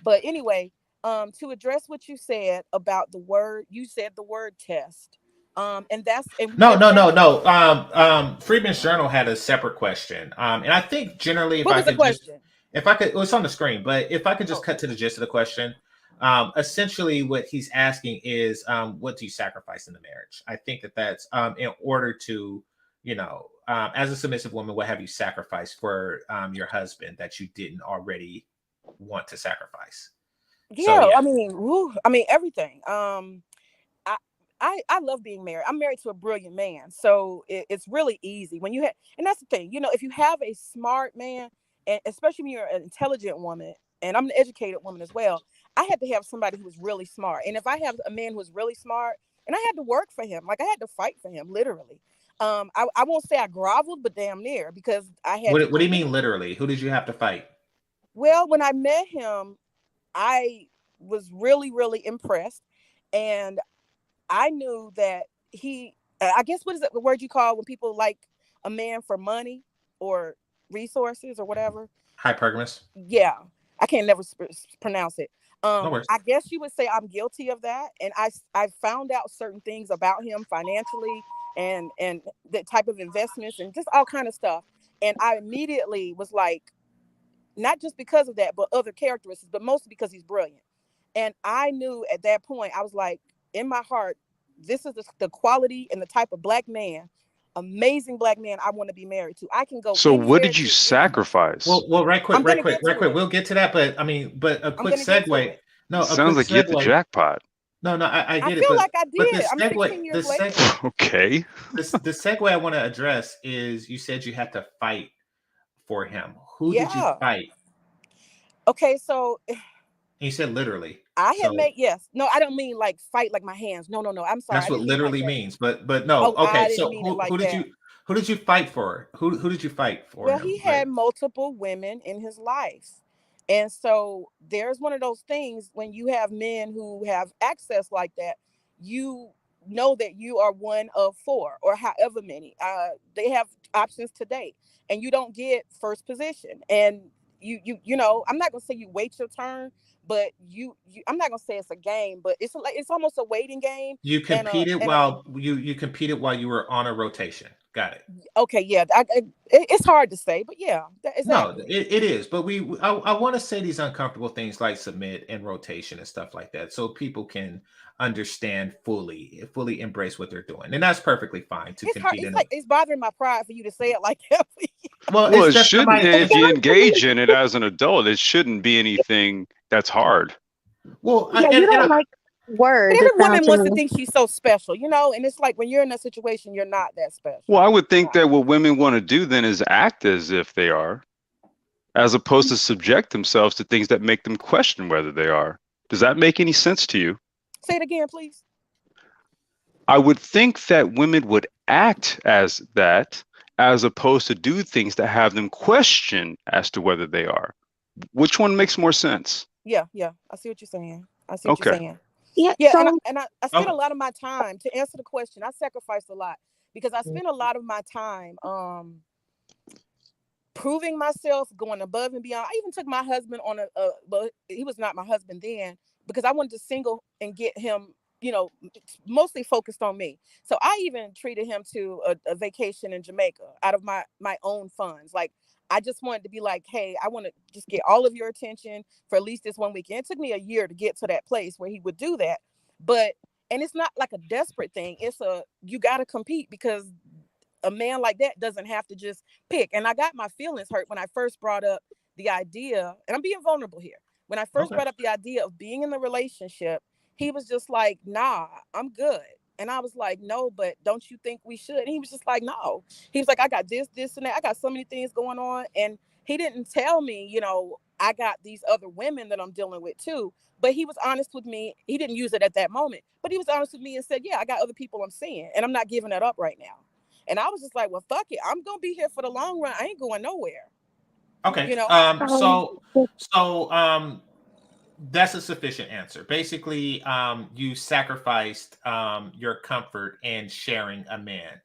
But anyway, to address what you said about the word, you said the word test. And that's No. Freeman's Journal had a separate question. And I think generally if I could, it was on the screen, but if I could just cut to the gist of the question. Essentially what he's asking is, what do you sacrifice in the marriage? I think that's in order to, as a submissive woman, what have you sacrificed for your husband that you didn't already want to sacrifice? Yeah. I mean everything. I love being married. I'm married to a brilliant man, so it's really easy when you have. And that's the thing, if you have a smart man, and especially when you're an intelligent woman, and I'm an educated woman as well, I had to have somebody who was really smart. And if I have a man who was really smart, and I had to work for him, like I had to fight for him, literally. I won't say I groveled, but damn near, because I had. What do you mean literally? Who did you have to fight? Well, when I met him, I was really, really impressed, and I knew that I guess, what is it, the word you call when people like a man for money or resources or whatever? Hypergamous. Yeah. I can't never pronounce it. No worries. I guess you would say I'm guilty of that. And I found out certain things about him financially and the type of investments and just all kind of stuff. And I immediately was like, not just because of that, but other characteristics, but mostly because he's brilliant. And I knew at that point, I was like, in my heart, this is the quality and the type of black man, amazing black man I want to be married to. I can go. So what did you sacrifice? Well, right quick. We'll get to that, but a quick segue. No, sounds like you hit the jackpot. No, I get it. I feel like I did. But I'm 16 years later. Okay. The segue I want to address is, you said you had to fight for him. Who did you fight? Okay, so you said literally. I had made No, I don't mean like fight like my hands. No. I'm sorry. That's what literally means. But no. Okay, so who did you fight for? Who did you fight for? Well, he had multiple women in his life. And so there's one of those things when you have men who have access like that, you know that you are one of four or however many. They have options to date, and you don't get first position. And you know, I'm not gonna say you wait your turn, but you I'm not gonna say it's a game, but it's almost a waiting game. You competed you competed while you were on a rotation. Got it. Okay, yeah. It's hard to say, but yeah, exactly. No, it is. But I want to say these uncomfortable things like submit and rotation and stuff like that, so people can understand fully embrace what they're doing, and that's perfectly fine to compete. It's bothering my pride for you to say it like that. Well, it shouldn't. If you engage in it as an adult, it shouldn't be anything that's hard. Well, you don't like words. Every woman wants to think she's so special, you know, and it's like when you're in that situation, you're not that special. Well, I would think that what women want to do then is act as if they are, as opposed to subject themselves to things that make them question whether they are. Does that make any sense to you? Say it again, please. I would think that women would act as that, as opposed to do things that have them question as to whether they are. Which one makes more sense? Yeah. I see what you're saying. What you're saying. Yeah. And I spent a lot of my time to answer the question. I sacrificed a lot because I spent a lot of my time proving myself, going above and beyond. I even took my husband on well, he was not my husband then, because I wanted to single and get him, you know, mostly focused on me. So I even treated him to a vacation in Jamaica out of my own funds. Like, I just wanted to be like, hey, I want to just get all of your attention for at least this one weekend. It took me a year to get to that place where he would do that. And it's not like a desperate thing. You got to compete, because a man like that doesn't have to just pick. And I got my feelings hurt when I first brought up the idea, and I'm being vulnerable here. When I first brought up the idea of being in the relationship, he was just like, nah, I'm good. And I was like, no, but don't you think we should? And he was just like, no. He was like, I got this, and that. I got so many things going on. And he didn't tell me, you know, I got these other women that I'm dealing with too. But he was honest with me. He didn't use it at that moment, but he was honest with me and said, yeah, I got other people I'm seeing, and I'm not giving that up right now. And I was just like, well, fuck it. I'm going to be here for the long run. I ain't going nowhere. Okay. You know. That's a sufficient answer. Basically, you sacrificed your comfort and sharing a man.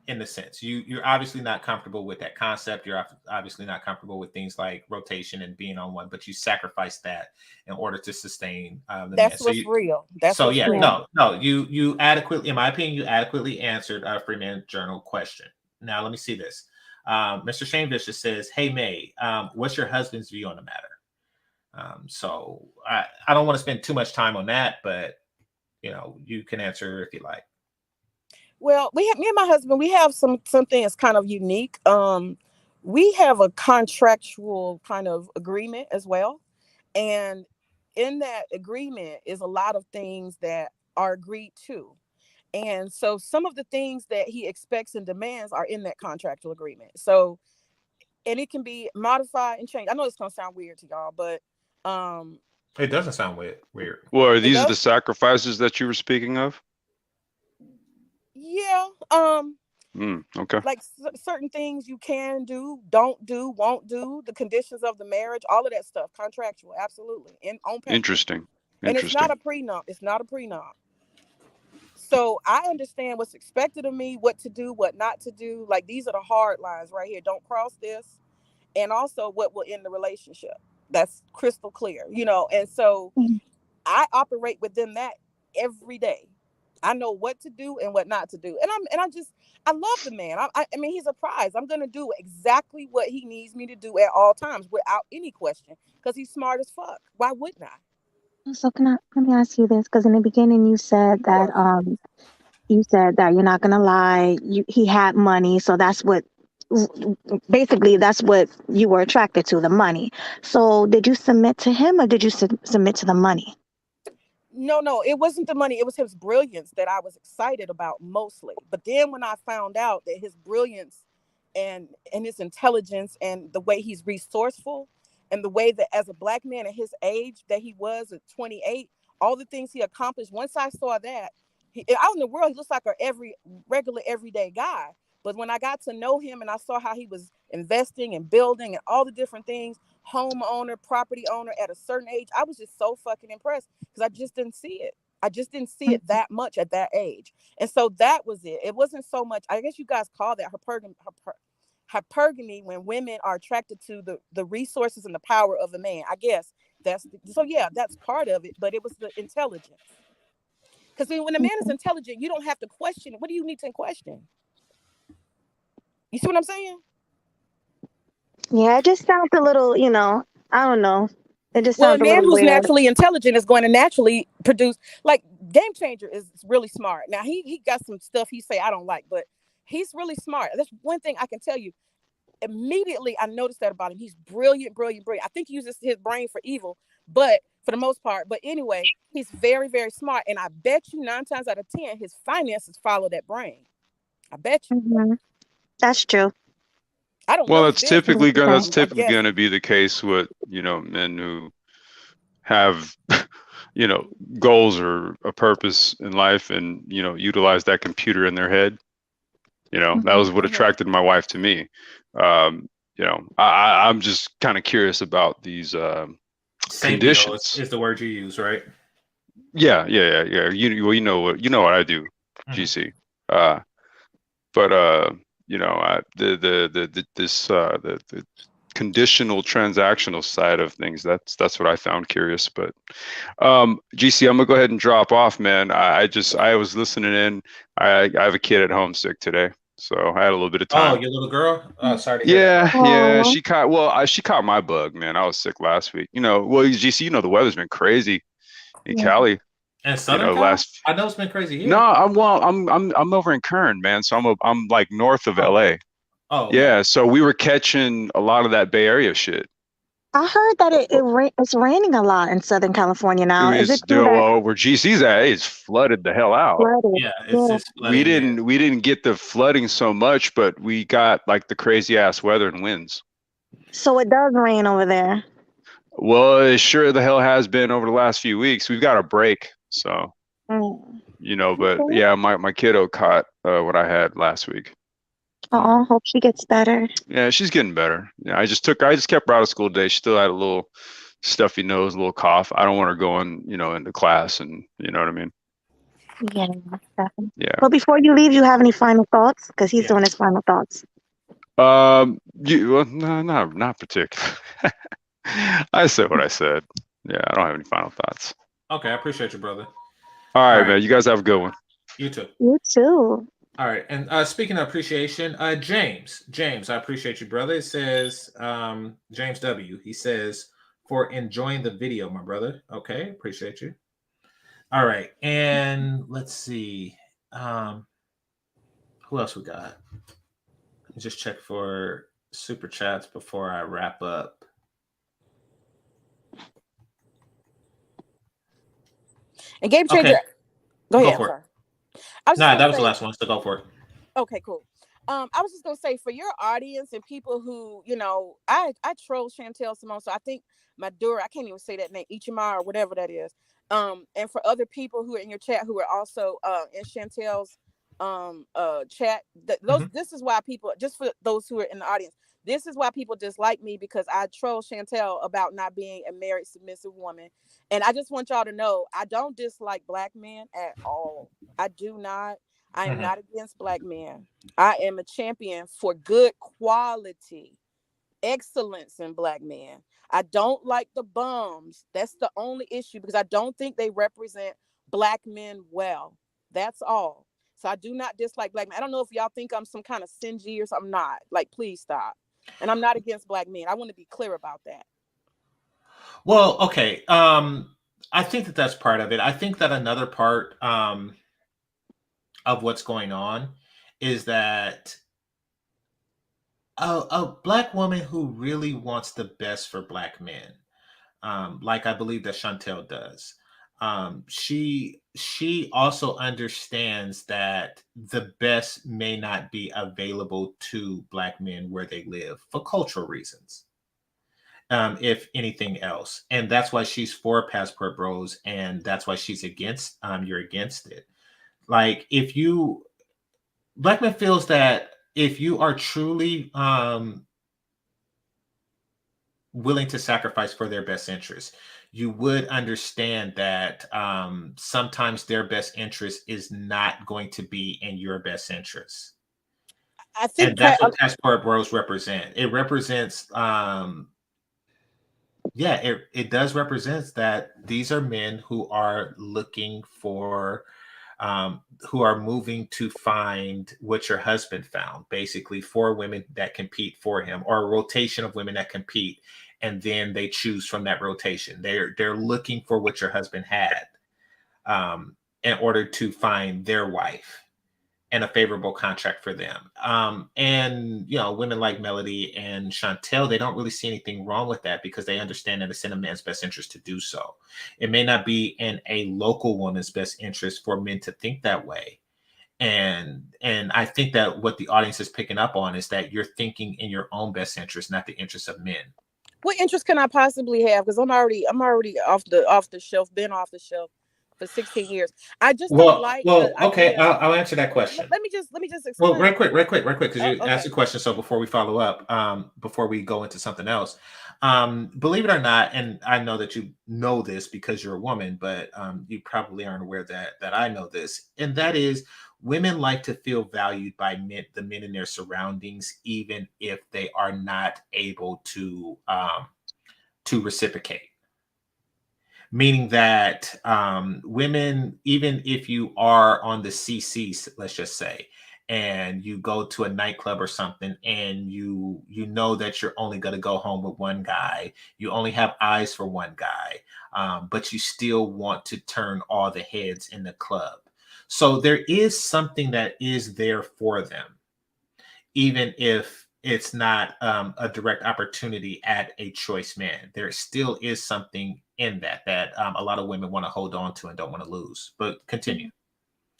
In the sense you're obviously not comfortable with that concept. You're obviously not comfortable with things like rotation and being on one, but you sacrifice that in order to sustain the That's man. what's real. That's what's yeah, real. no, you adequately, in my opinion, you adequately answered a Freeman Journal question. Now let me see this. Mr. Shane Vicious says, "Hey May, what's your husband's view on the matter?" So I don't want to spend too much time on that, but you can answer if you like. Well, me and my husband, we have something that's kind of unique. We have a contractual kind of agreement as well. And in that agreement is a lot of things that are agreed to. And so some of the things that he expects and demands are in that contractual agreement. So, and it can be modified and changed. I know it's gonna sound weird to y'all, but it doesn't sound weird. Well, are these the sacrifices that you were speaking of? Yeah. Okay. Like certain things you can do, don't do, won't do, the conditions of the marriage, all of that stuff, contractual, absolutely, and on paper. Interesting. And it's not a prenup. It's not a prenup. So I understand what's expected of me, what to do, what not to do. Like these are the hard lines right here. Don't cross this. And also what will end the relationship. That's crystal clear, And so I operate within that every day. I know what to do and what not to do. And I love the man. I mean, he's a prize. I'm going to do exactly what he needs me to do at all times without any question because he's smart as fuck. Why wouldn't I? So let me ask you this, because in the beginning you said that you're not gonna lie. He had money, so that's what you were attracted to, the money. So did you submit to him or did you submit to the money? No, it wasn't the money. It was his brilliance that I was excited about mostly. But then when I found out that his brilliance and his intelligence and the way he's resourceful and the way that as a Black man at his age that he was at 28, all the things he accomplished, once I saw that, out in the world, he looks like a regular everyday guy. But when I got to know him and I saw how he was investing and building and all the different things, homeowner, property owner at a certain age, I was just so fucking impressed because I just didn't see it. I just didn't see it that much at that age. And so that was it. It wasn't so much, I guess you guys call that hypergamy when women are attracted to the resources and the power of a man. I guess that's part of it, but it was the intelligence. Because when a man is intelligent, you don't have to question it. What do you need to question? You see what I'm saying? Yeah, it just sounds a little, I don't know. It just sounds a man who's weird. naturally intelligent is going to naturally produce, like GameChanger is really smart. Now he got some stuff he say I don't like, but he's really smart. That's one thing I can tell you. Immediately I noticed that about him. He's brilliant. I think he uses his brain for evil, but for the most part. But anyway, he's very, very smart. And I bet you 9 times out of 10, his finances follow that brain. I bet you. Mm-hmm. That's true. I don't well, know. that's typically going to be the case with, men who have, goals or a purpose in life and, utilize that computer in their head. That was what attracted my wife to me. I'm just kind of curious about these conditions. Is the word you use, right? Yeah. You know what I do, GC. But the conditional transactional side of things, that's what I found curious. But GC, I'm gonna go ahead and drop off, man. I was listening in. I have a kid at home sick today, so I had a little bit of time. Oh, your little girl? Sorry to hear that. Yeah. She caught my bug, man. I was sick last week. GC, the weather's been crazy in Cali. And Southern Cal? I know it's been crazy here. No, I'm over in Kern, man. So I'm like north of LA. Oh, yeah. So we were catching a lot of that Bay Area shit. I heard that it's raining a lot in Southern California now. Is it true where GC's at? It's flooded the hell out. Yeah, it's flooding. We didn't get the flooding so much, but we got like the crazy ass weather and winds. So it does rain over there. Well, it sure the hell has been over the last few weeks. We've got a break, so but yeah, my kiddo caught what I had last week. Oh, hope she gets better. Yeah, she's getting better. Yeah, I just kept her out of school today. She still had a little stuffy nose, a little cough. I don't want her going, into class, and you know what I mean. Yeah, definitely. Yeah. But before you leave, you have any final thoughts? Because he's doing his final thoughts. No, not particular. I said what I said. Yeah, I don't have any final thoughts. Okay, I appreciate you, brother. All right, man. You guys have a good one. You too. You too. All right, and speaking of appreciation, James, I appreciate you, brother. It says James W. He says, for enjoying the video, my brother. Okay, appreciate you. All right, and let's see, who else we got? Let me just check for super chats before I wrap up. And GameChanger. Okay. Go ahead. For it. That was the last one, so go for it. Okay, cool. I was just gonna say, for your audience and people who, I troll Chantel Simone, so I think Madura, I can't even say that name, Ichimar or whatever that is. And for other people who are in your chat who are also in Chantel's chat, this is why people, just for those who are in the audience, this is why people dislike me, because I troll Chantel about not being a married submissive woman. And I just want y'all to know, I don't dislike Black men at all. I do not. I am not against Black men. I am a champion for good quality, excellence in Black men. I don't like the bums. That's the only issue, because I don't think they represent Black men well. That's all. So I do not dislike Black men. I don't know if y'all think I'm some kind of singy or something. I'm not. Like, please stop. And I'm not against Black men. I want to be clear about that. Well, okay. I think that's part of it. I think that another part of what's going on is that a Black woman who really wants the best for Black men, like I believe that Chantel does, she also understands that the best may not be available to Black men where they live for cultural reasons. If anything else. And that's why she's for passport bros, and that's why she's against, you're against it. Like, Blackman feels that if you are truly willing to sacrifice for their best interest, you would understand that sometimes their best interest is not going to be in your best interest. I think, and that's what passport bros represent. It represents it does represent that these are men who are looking for, who are moving to find what your husband found, basically 4 women that compete for him, or a rotation of women that compete, and then they choose from that rotation. They're looking for what your husband had, in order to find their wife and a favorable contract for them. And, women like Melody and Chantel, they don't really see anything wrong with that, because they understand that it's in a man's best interest to do so. It may not be in a local woman's best interest for men to think that way. And I think that what the audience is picking up on is that you're thinking in your own best interest, not the interest of men. What interest can I possibly have? Because I'm already off the shelf, been off the shelf for 16 years. I just don't like. Okay, I'll answer that question. Let me just explain. Well, real quick, because you asked the question. So before we follow up, before we go into something else, believe it or not, and I know that you know this because you're a woman, but you probably aren't aware that I know this, and that is, women like to feel valued by the men in their surroundings, even if they are not able to reciprocate. Meaning that women, even if you are on the CC, let's just say, and you go to a nightclub or something, and you know that you're only going to go home with one guy, you only have eyes for one guy, but you still want to turn all the heads in the club. So there is something that is there for them, even if it's not a direct opportunity at a choice man. There still is something in that a lot of women want to hold on to and don't want to lose. But continue.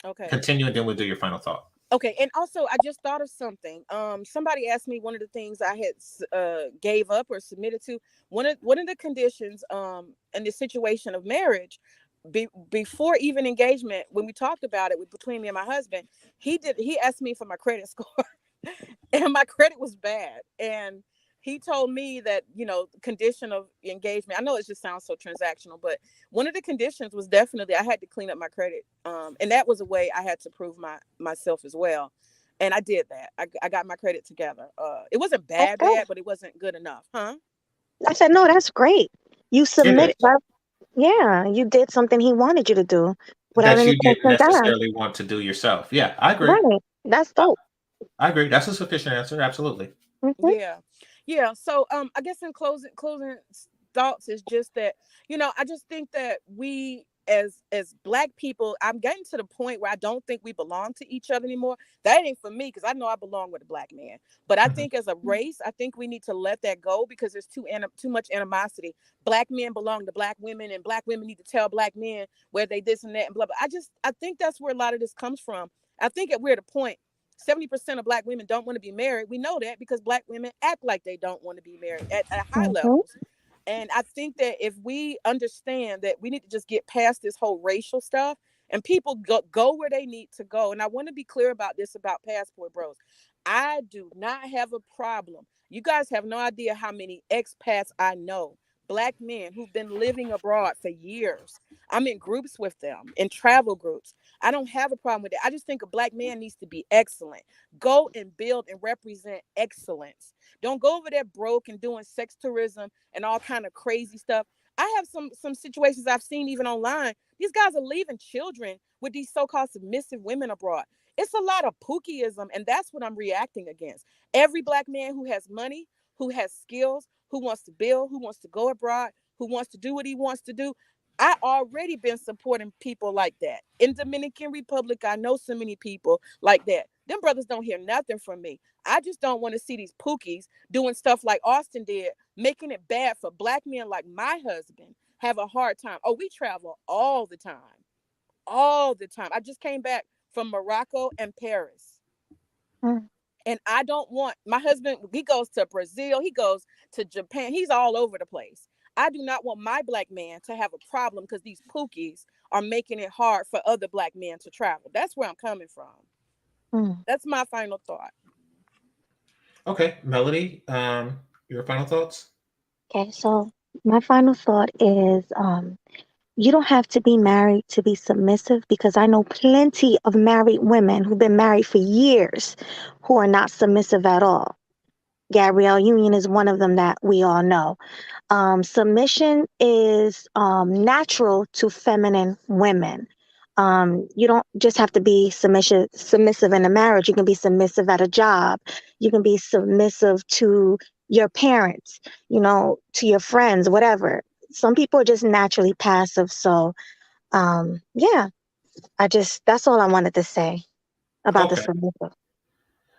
Okay. Continue, and then we'll do your final thought. Okay, and also I just thought of something. Somebody asked me one of the things I had gave up or submitted to. One of the conditions in the situation of marriage, before even engagement, when we talked about it between me and my husband, he asked me for my credit score. and my credit was bad. And he told me that, you know, condition of engagement. I know it just sounds so transactional, but one of the conditions was definitely I had to clean up my credit. And that was a way I had to prove myself as well. And I did that. I got my credit together. It wasn't bad, but it wasn't good enough. Huh? I said, no, that's great. You It submitted. is. Yeah, you did something he wanted you to do without That any you didn't questions asked. necessarily want to do yourself. Yeah, I agree. Right. That's dope. I agree. That's a sufficient answer. Absolutely. Yeah. Yeah. So I guess in closing thoughts is just that, you know, I just think that we as Black people, I'm getting to the point where I don't think we belong to each other anymore. That ain't for me, because I know I belong with a Black man. But I think as a race, I think we need to let that go, because there's too much animosity. Black men belong to Black women, and Black women need to tell Black men where they this and that and blah blah. I think that's where a lot of this comes from. I think that we're at a point 70% of Black women don't want to be married. We know that because Black women act like they don't want to be married at high levels. And I think that if we understand that we need to just get past this whole racial stuff, and people go where they need to go. And I want to be clear about this about Passport Bros. I do not have a problem. You guys have no idea how many expats I know, Black men who've been living abroad for years. I'm in groups with them, in travel groups. I don't have a problem with it. I just think a Black man needs to be excellent. Go and build and represent excellence. Don't go over there broke and doing sex tourism and all kind of crazy stuff. I have some situations I've seen even online. These guys are leaving children with these so-called submissive women abroad. It's a lot of pookieism, and that's what I'm reacting against. Every Black man who has money, who has skills, who wants to build, who wants to go abroad, who wants to do what he wants to do. I already been supporting people like that. In Dominican Republic, I know so many people like that. Them brothers don't hear nothing from me. I just don't want to see these pookies doing stuff like Austin did, making it bad for Black men like my husband have a hard time. Oh, we travel all the time. All the time. I just came back from Morocco and Paris. And I don't want my husband, he goes to Brazil, he goes to Japan, he's all over the place. I do not want my Black man to have a problem because these pookies are making it hard for other Black men to travel. That's where I'm coming from. That's my final thought. Okay, Melody, your final thoughts? Okay, so my final thought is you don't have to be married to be submissive, because I know plenty of married women who've been married for years who are not submissive at all. Gabrielle Union is one of them that we all know. Submission is natural to feminine women. You don't just have to be submissive in a marriage. You can be submissive at a job. You can be submissive to your parents, you know, to your friends, whatever. Some people are just naturally passive. So, yeah, that's all I wanted to say about the submissive.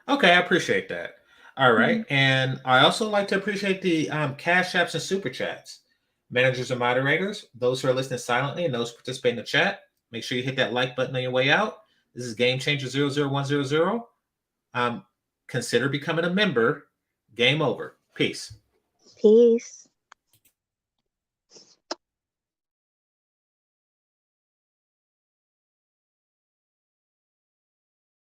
Okay, I appreciate that. All right. And I also like to appreciate the cash apps and super chats. Managers and moderators, those who are listening silently and those who participate in the chat, make sure you hit that like button on your way out. This is GameChanger 00100. Consider becoming a member. Game over. Peace. Peace.